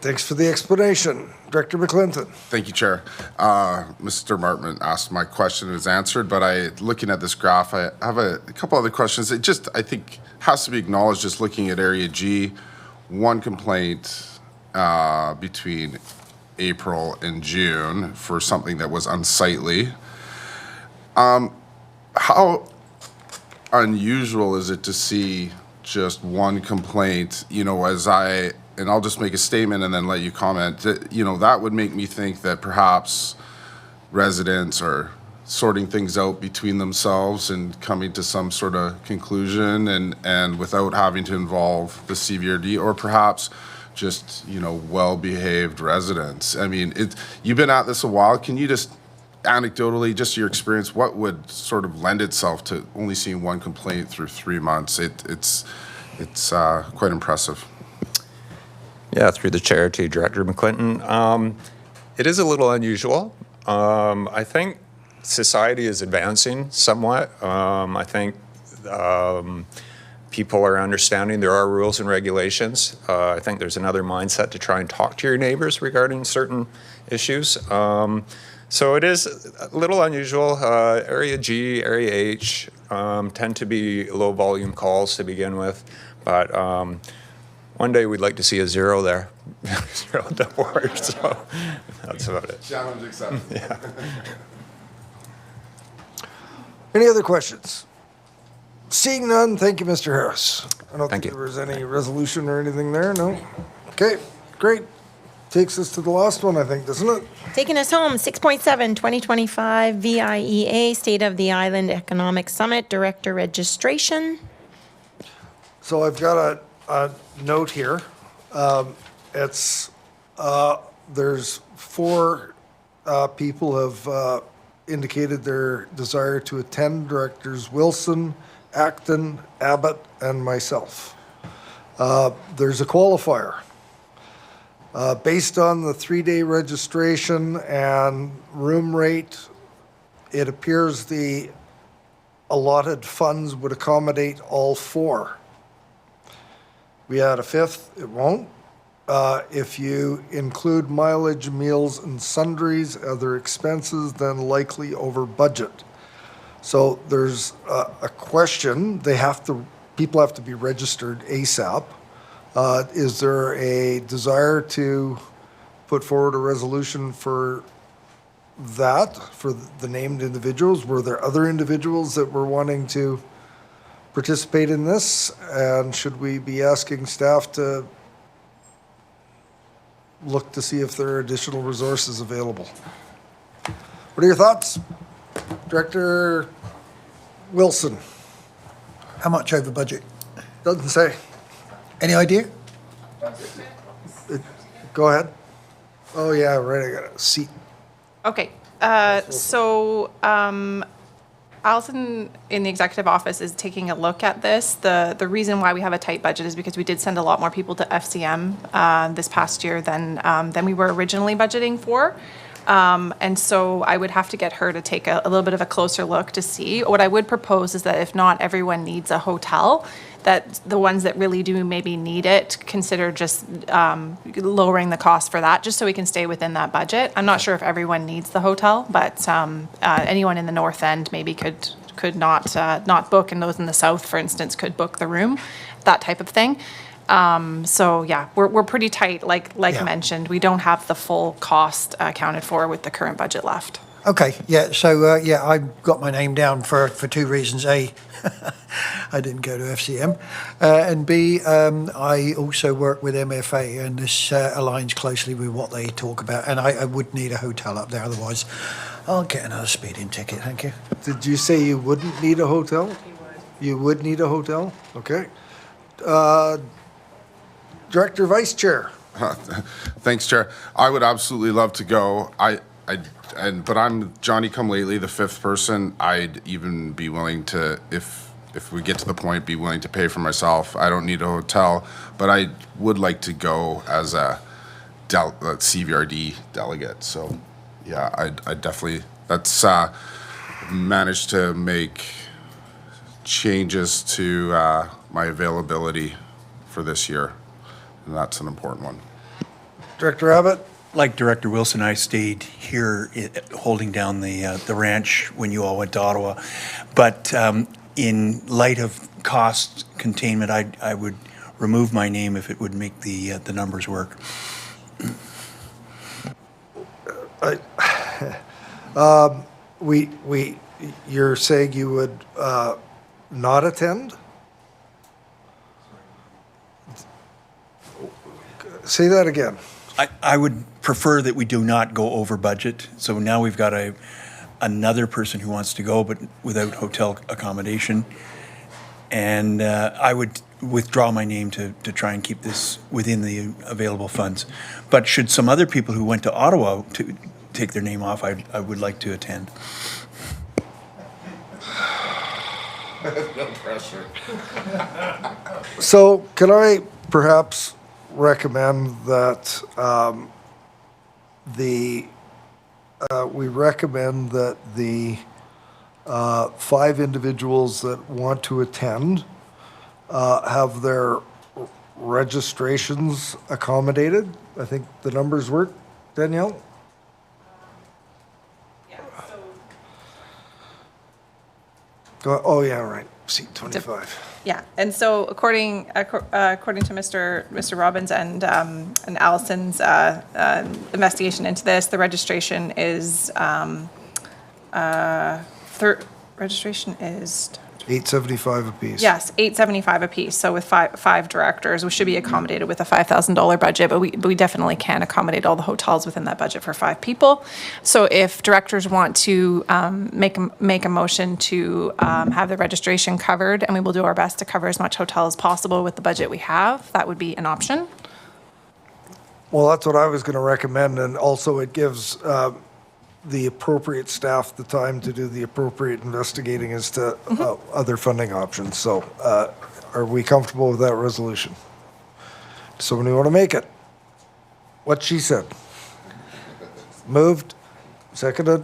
B: Thanks for the explanation. Director McClinton.
A: Thank you, Chair. Mr. Martman asked my question and is answered, but looking at this graph, I have a couple other questions. It just, I think, has to be acknowledged, just looking at Area G, one complaint between April and June for something that was unsightly. How unusual is it to see just one complaint, and I'll just make a statement and then let you comment, that would make me think that perhaps residents are sorting things out between themselves and coming to some sort of conclusion and without having to involve the CVRD, or perhaps just, well-behaved residents. I mean, you've been at this a while. Can you just anecdotally, just your experience, what would sort of lend itself to only seeing one complaint through 3 months? It's quite impressive.
L: Yeah, through the chair to Director McClinton. It is a little unusual. I think society is advancing somewhat. I think people are understanding there are rules and regulations. I think there's another mindset to try and talk to your neighbors regarding certain issues. So it is a little unusual. Area G, Area H tend to be low volume calls to begin with, but one day we'd like to see a zero there, 0 on the board, so that's about it.
A: Challenge accepted.
L: Yeah.
B: Any other questions? Seeing none, thank you, Mr. Harris. I don't think
L: you.
B: there was any resolution or anything there, no? Okay, great. Takes us to the last one, I think, doesn't it?
D: Taking us home, 6.7, 2025 VIEA State of the Island Economic Summit Director Registration.
B: So I've got a note here. There's 4 people have indicated their desire to attend, Directors Wilson, Acton, Abbott, and myself. There's a qualifier. Based on the 3-day registration and room rate, it appears the allotted funds would accommodate all 4. We had a 5th, it won't. If you include mileage, meals, and sundries, other expenses, then likely over budget. So there's a question. People have to be registered ASAP. Is there a desire to put forward a resolution for that, for the named individuals? Were there other individuals that were wanting to participate in this? And should we be asking staff to look to see if there are additional resources available? What are your thoughts? Director Wilson.
F: How much over budget?
B: Doesn't say.
F: Any idea?
B: Go ahead. Oh, yeah, right, I got a seat.
Q: Okay, so Allison in the executive office is taking a look at this. The reason why we have a tight budget is because we did send a lot more people to FCM this past year than we were originally budgeting for. And so I would have to get her to take a little bit of a closer look to see. What I would propose is that if not everyone needs a hotel, that the ones that really do maybe need it, consider just lowering the cost for that, just so we can stay within that budget. I'm not sure if everyone needs the hotel, but anyone in the north end maybe could not book, and those in the south, for instance, could book the room, that type of thing. So yeah, we're pretty tight, like mentioned. We don't have the full cost accounted for with the current budget left.
F: Okay, yeah, so I got my name down for 2 reasons. A, I didn't go to FCM, and B, I also work with MFA, and this aligns closely with what they talk about, and I would need a hotel up there, otherwise I'll get another speeding ticket, thank you.
B: Did you say you wouldn't need a hotel? You would need a hotel? Okay. Director Vice Chair.
A: Thanks, Chair. I would absolutely love to go. But I'm Johnny come lately, the 5th person. I'd even be willing to, if we get to the point, be willing to pay for myself. I don't need a hotel, but I would like to go as a CVRD delegate. So, yeah, I definitely, that's managed to make changes to my availability for this year, and that's an important one.
B: Director Abbott?
K: Like Director Wilson, I stayed here holding down the ranch when you all went to Ottawa. But in light of cost containment, I would remove my name if it would make the numbers work.
B: You're saying you would not attend? Say that again.
K: I would prefer that we do not go over budget. So now we've got another person who wants to go, but without hotel accommodation. And I would withdraw my name to try and keep this within the available funds. But should some other people who went to Ottawa to take their name off, I would like to attend.
A: No pressure.
B: So can I perhaps recommend that we recommend that the 5 individuals that want to attend have their registrations accommodated? I think the numbers work, Danielle? Oh, yeah, right, seat 25.
M: Yeah, and so according to Mr. Robbins and Allison's investigation into this, the registration is registration is
B: 875 apiece.
M: yes, $875 apiece. So with five directors, we should be accommodated with a $5,000 budget, but we definitely can accommodate all the hotels within that budget for 5 people. So if directors want to make a motion to have the registration covered, and we will do our best to cover as much hotel as possible with the budget we have, that would be an option.
B: Well, that's what I was going to recommend, and also it gives the appropriate staff the time to do the appropriate investigating as to other funding options. So are we comfortable with that resolution? Somebody want to make it? What she said. Moved, seconded,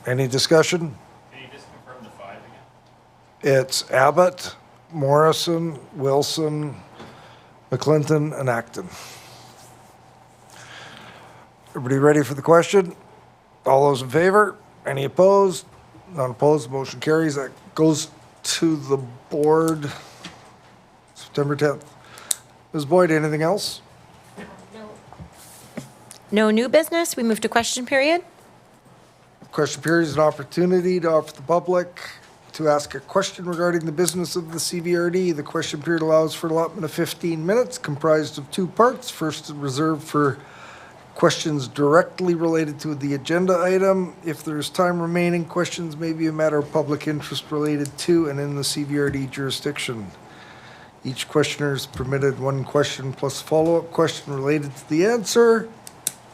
B: any discussion?
I: Can you just confirm the 5 again?
B: It's Abbott, Morrison, Wilson, McClinton, and Acton. Everybody ready for the question? All those in favor? Any opposed? None opposed, motion carries. That goes to the board September 10th. Ms. Boyd, anything else?
D: No new business. We move to question period.
B: Question period is an opportunity to offer the public to ask a question regarding the business of the CVRD. The question period allows for allotment of 15 minutes, comprised of 2 parts. First, reserved for questions directly related to the agenda item. If there's time remaining, questions may be a matter of public interest related to and in the CVRD jurisdiction. Each questioner is permitted 1 question plus follow-up question related to the answer.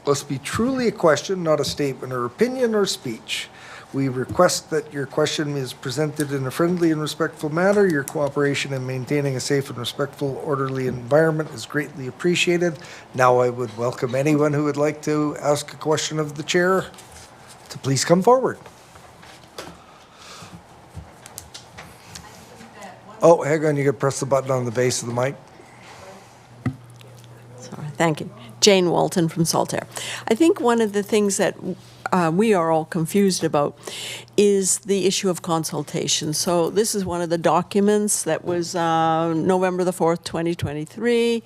B: Must be truly a question, not a statement or opinion or speech. We request that your question is presented in a friendly and respectful manner. Your cooperation in maintaining a safe and respectful, orderly environment is greatly appreciated. Now I would welcome anyone who would like to ask a question of the chair to please come forward. Oh, hang on, you gotta press the button on the base of the mic.
O: Sorry, thank you. Jane Walton from Saltaire. I think one of the things that we are all confused about is the issue of consultation. So this is one of the documents that was November the 4th, 2023.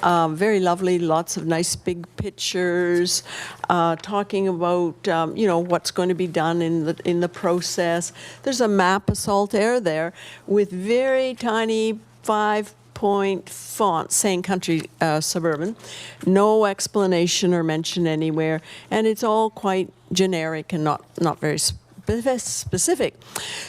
O: Very lovely, lots of nice big pictures, talking about what's going to be done in the process. There's a map of Saltaire there with very tiny 5-point font saying country suburban, no explanation or mention anywhere, and it's all quite generic and not very specific.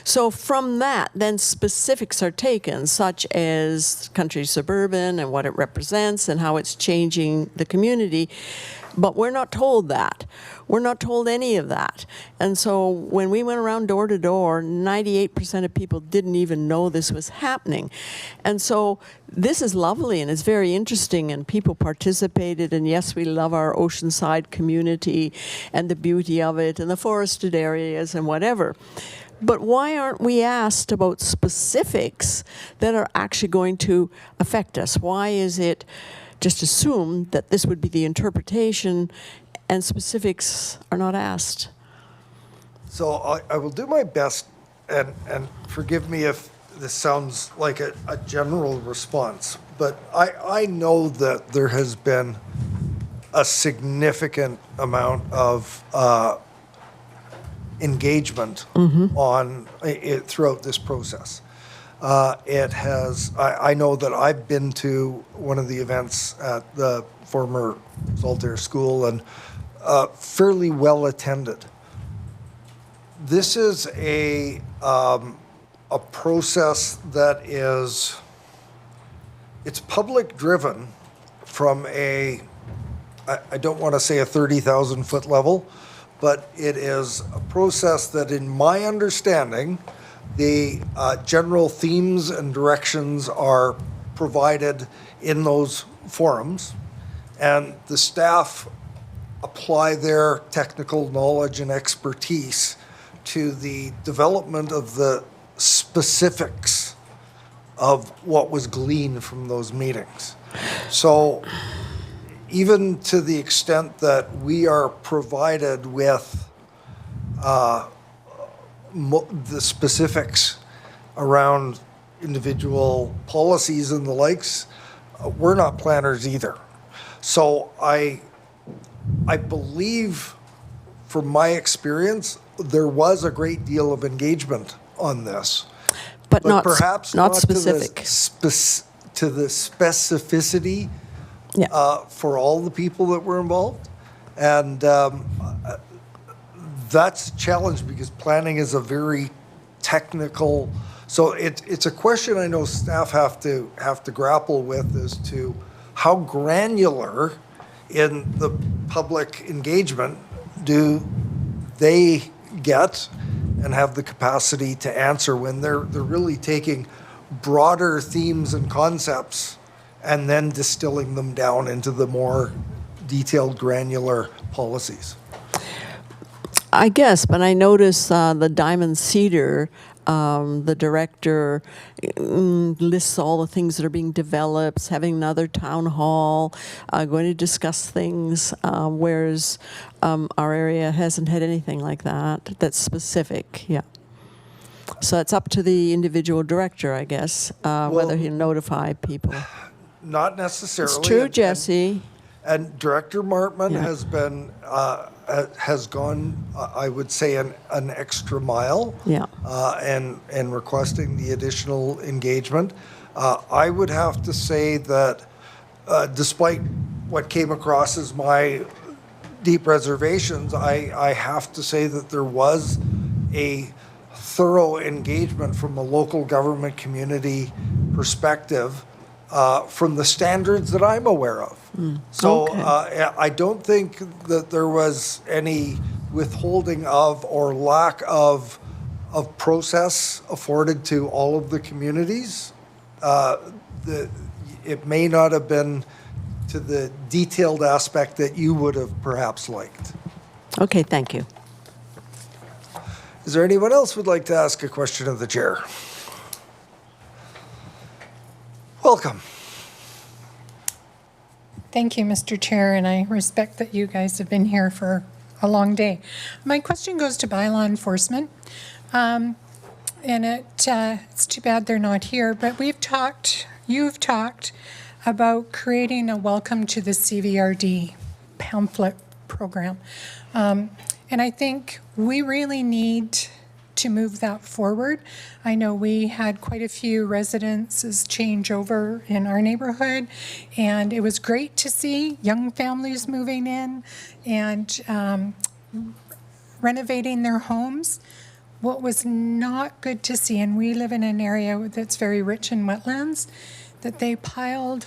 O: So from that, then specifics are taken, such as country suburban and what it represents and how it's changing the community. But we're not told that. We're not told any of that. And so when we went around door to door, 98% of people didn't even know this was happening. And so this is lovely and it's very interesting and people participated. And yes, we love our oceanside community and the beauty of it and the forested areas and whatever. But why aren't we asked about specifics that are actually going to affect us? Why is it just assume that this would be the interpretation and specifics are not asked.
B: So I will do my best, and forgive me if this sounds like a general response, but I know that there has been a significant amount of engagement on it throughout this process. It has, I know that I've been to one of the events at the former Saltaire School, and fairly well attended. This is a process that it's public driven from I don't want to say a 30,000 foot level, but it is a process that, in my understanding, the general themes and directions are provided in those forums, and the staff apply their technical knowledge and expertise to the development of the specifics of what was gleaned from those meetings. So even to the extent that we are provided with the specifics around individual policies and the likes, we're not planners either. So I believe, from my experience, there was a great deal of engagement on this,
O: but not
B: perhaps
O: not specific
B: to the specificity for all the people that were involved, and that's a challenge because planning is a very technical. So it's a question I know staff have to grapple with as to how granular in the public engagement do they get and have the capacity to answer when they're really taking broader themes and concepts and then distilling them down into the more detailed, granular policies.
O: I guess, but I notice the Diamond Cedar, the director lists all the things that are being developed, having another town hall, going to discuss things, whereas our area hasn't had anything like that that's specific, So it's up to the individual director, I guess, whether he'll notify people.
B: Not necessarily.
O: It's true, Jesse.
B: And Director Martman has gone, I would say, an extra mile. And requesting the additional engagement. I would have to say that, despite what came across as my deep reservations, I have to say that there was a thorough engagement from a local government community perspective from the standards that I'm aware of. So I don't think that there was any withholding of or lack of process afforded to all of the communities. It may not have been to the detailed aspect that you would have perhaps liked.
O: Okay, thank you.
B: Is there anyone else who would like to ask a question of the chair? Welcome.
R: Thank you, Mr. Chair, and I respect that you guys have been here for a long day. My question goes to bylaw enforcement, and it's too bad they're not here, but you've talked about creating a Welcome to the CVRD pamphlet program, and I think we really need to move that forward. I know we had quite a few residences change over in our neighborhood, and it was great to see young families moving in and renovating their homes. What was not good to see, and we live in an area that's very rich in wetlands, that they piled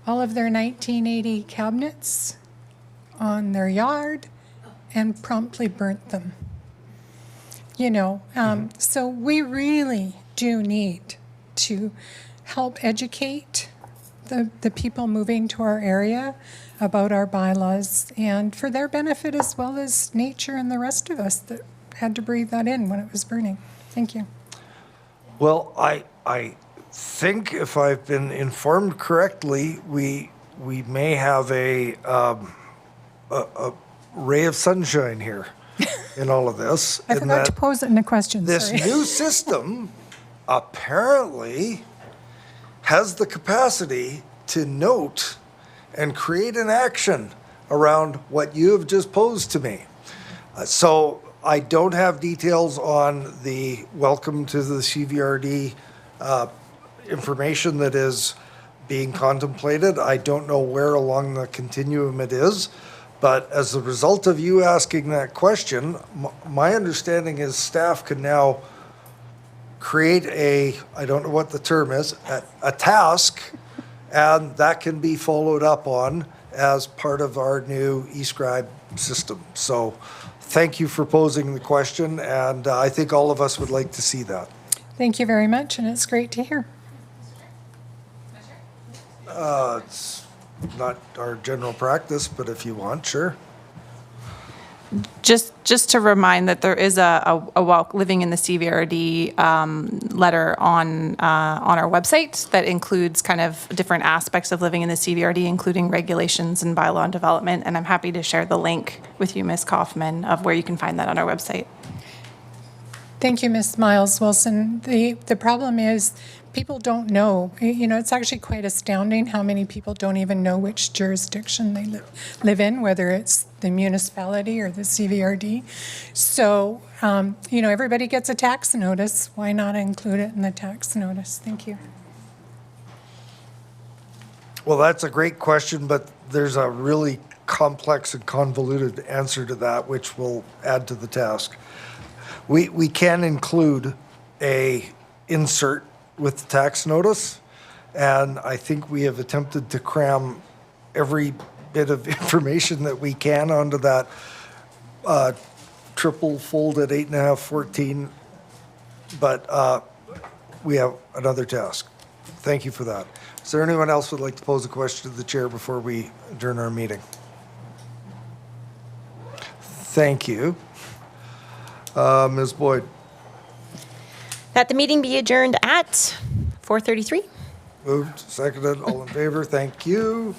R: all of their 1980 cabinets on their yard and promptly burnt them. So we really do need to help educate the people moving to our area about our bylaws, and for their benefit as well as nature and the rest of us that had to breathe that in when it was burning. Thank you.
B: Well, I think if I've been informed correctly, we we may have a ray of sunshine here in all of this.
R: I
B: in
R: forgot to
B: that
R: pose it in the question,
B: This
R: sorry.
B: new system apparently has the capacity to note and create an action around what you have just posed to me. So I don't have details on the welcome to the CVRD information that is being contemplated. I don't know where along the continuum it is, but as a result of you asking that question, my understanding is staff can now create I don't know what the term is, a task, and that can be followed up on as part of our new eScribe system. So thank you for posing the question, and I think all of us would like to see that.
R: Thank you very much, and it's great to hear.
B: It's not our general practice, but if you want, sure.
M: Just to remind that there is a living in the CVRD letter on our website that includes kind of different aspects of living in the CVRD, including regulations and bylaw and development. And I'm happy to share the link with you, Ms. Kaufman, of where you can find that on our website.
R: Thank you, Ms. Miles Wilson. The problem is people don't know. You know, it's actually quite astounding how many people don't even know which jurisdiction they live in, whether it's the municipality or the CVRD. So, you know, everybody gets a tax notice. Why not include it in the tax notice? Thank you.
B: Well, that's a great question, but there's a really complex and convoluted answer to that, which will add to the task. We can include a insert with the tax notice, and I think we have attempted to cram every bit of information that we can onto that triple folded 8.5, 14, but we have another task. Thank you for that. Is there anyone else who would like to pose a question to the chair before we adjourn our meeting? Thank you. Ms. Boyd.
D: That the meeting be adjourned at 4:33.
B: Moved, seconded, all in favor, thank you.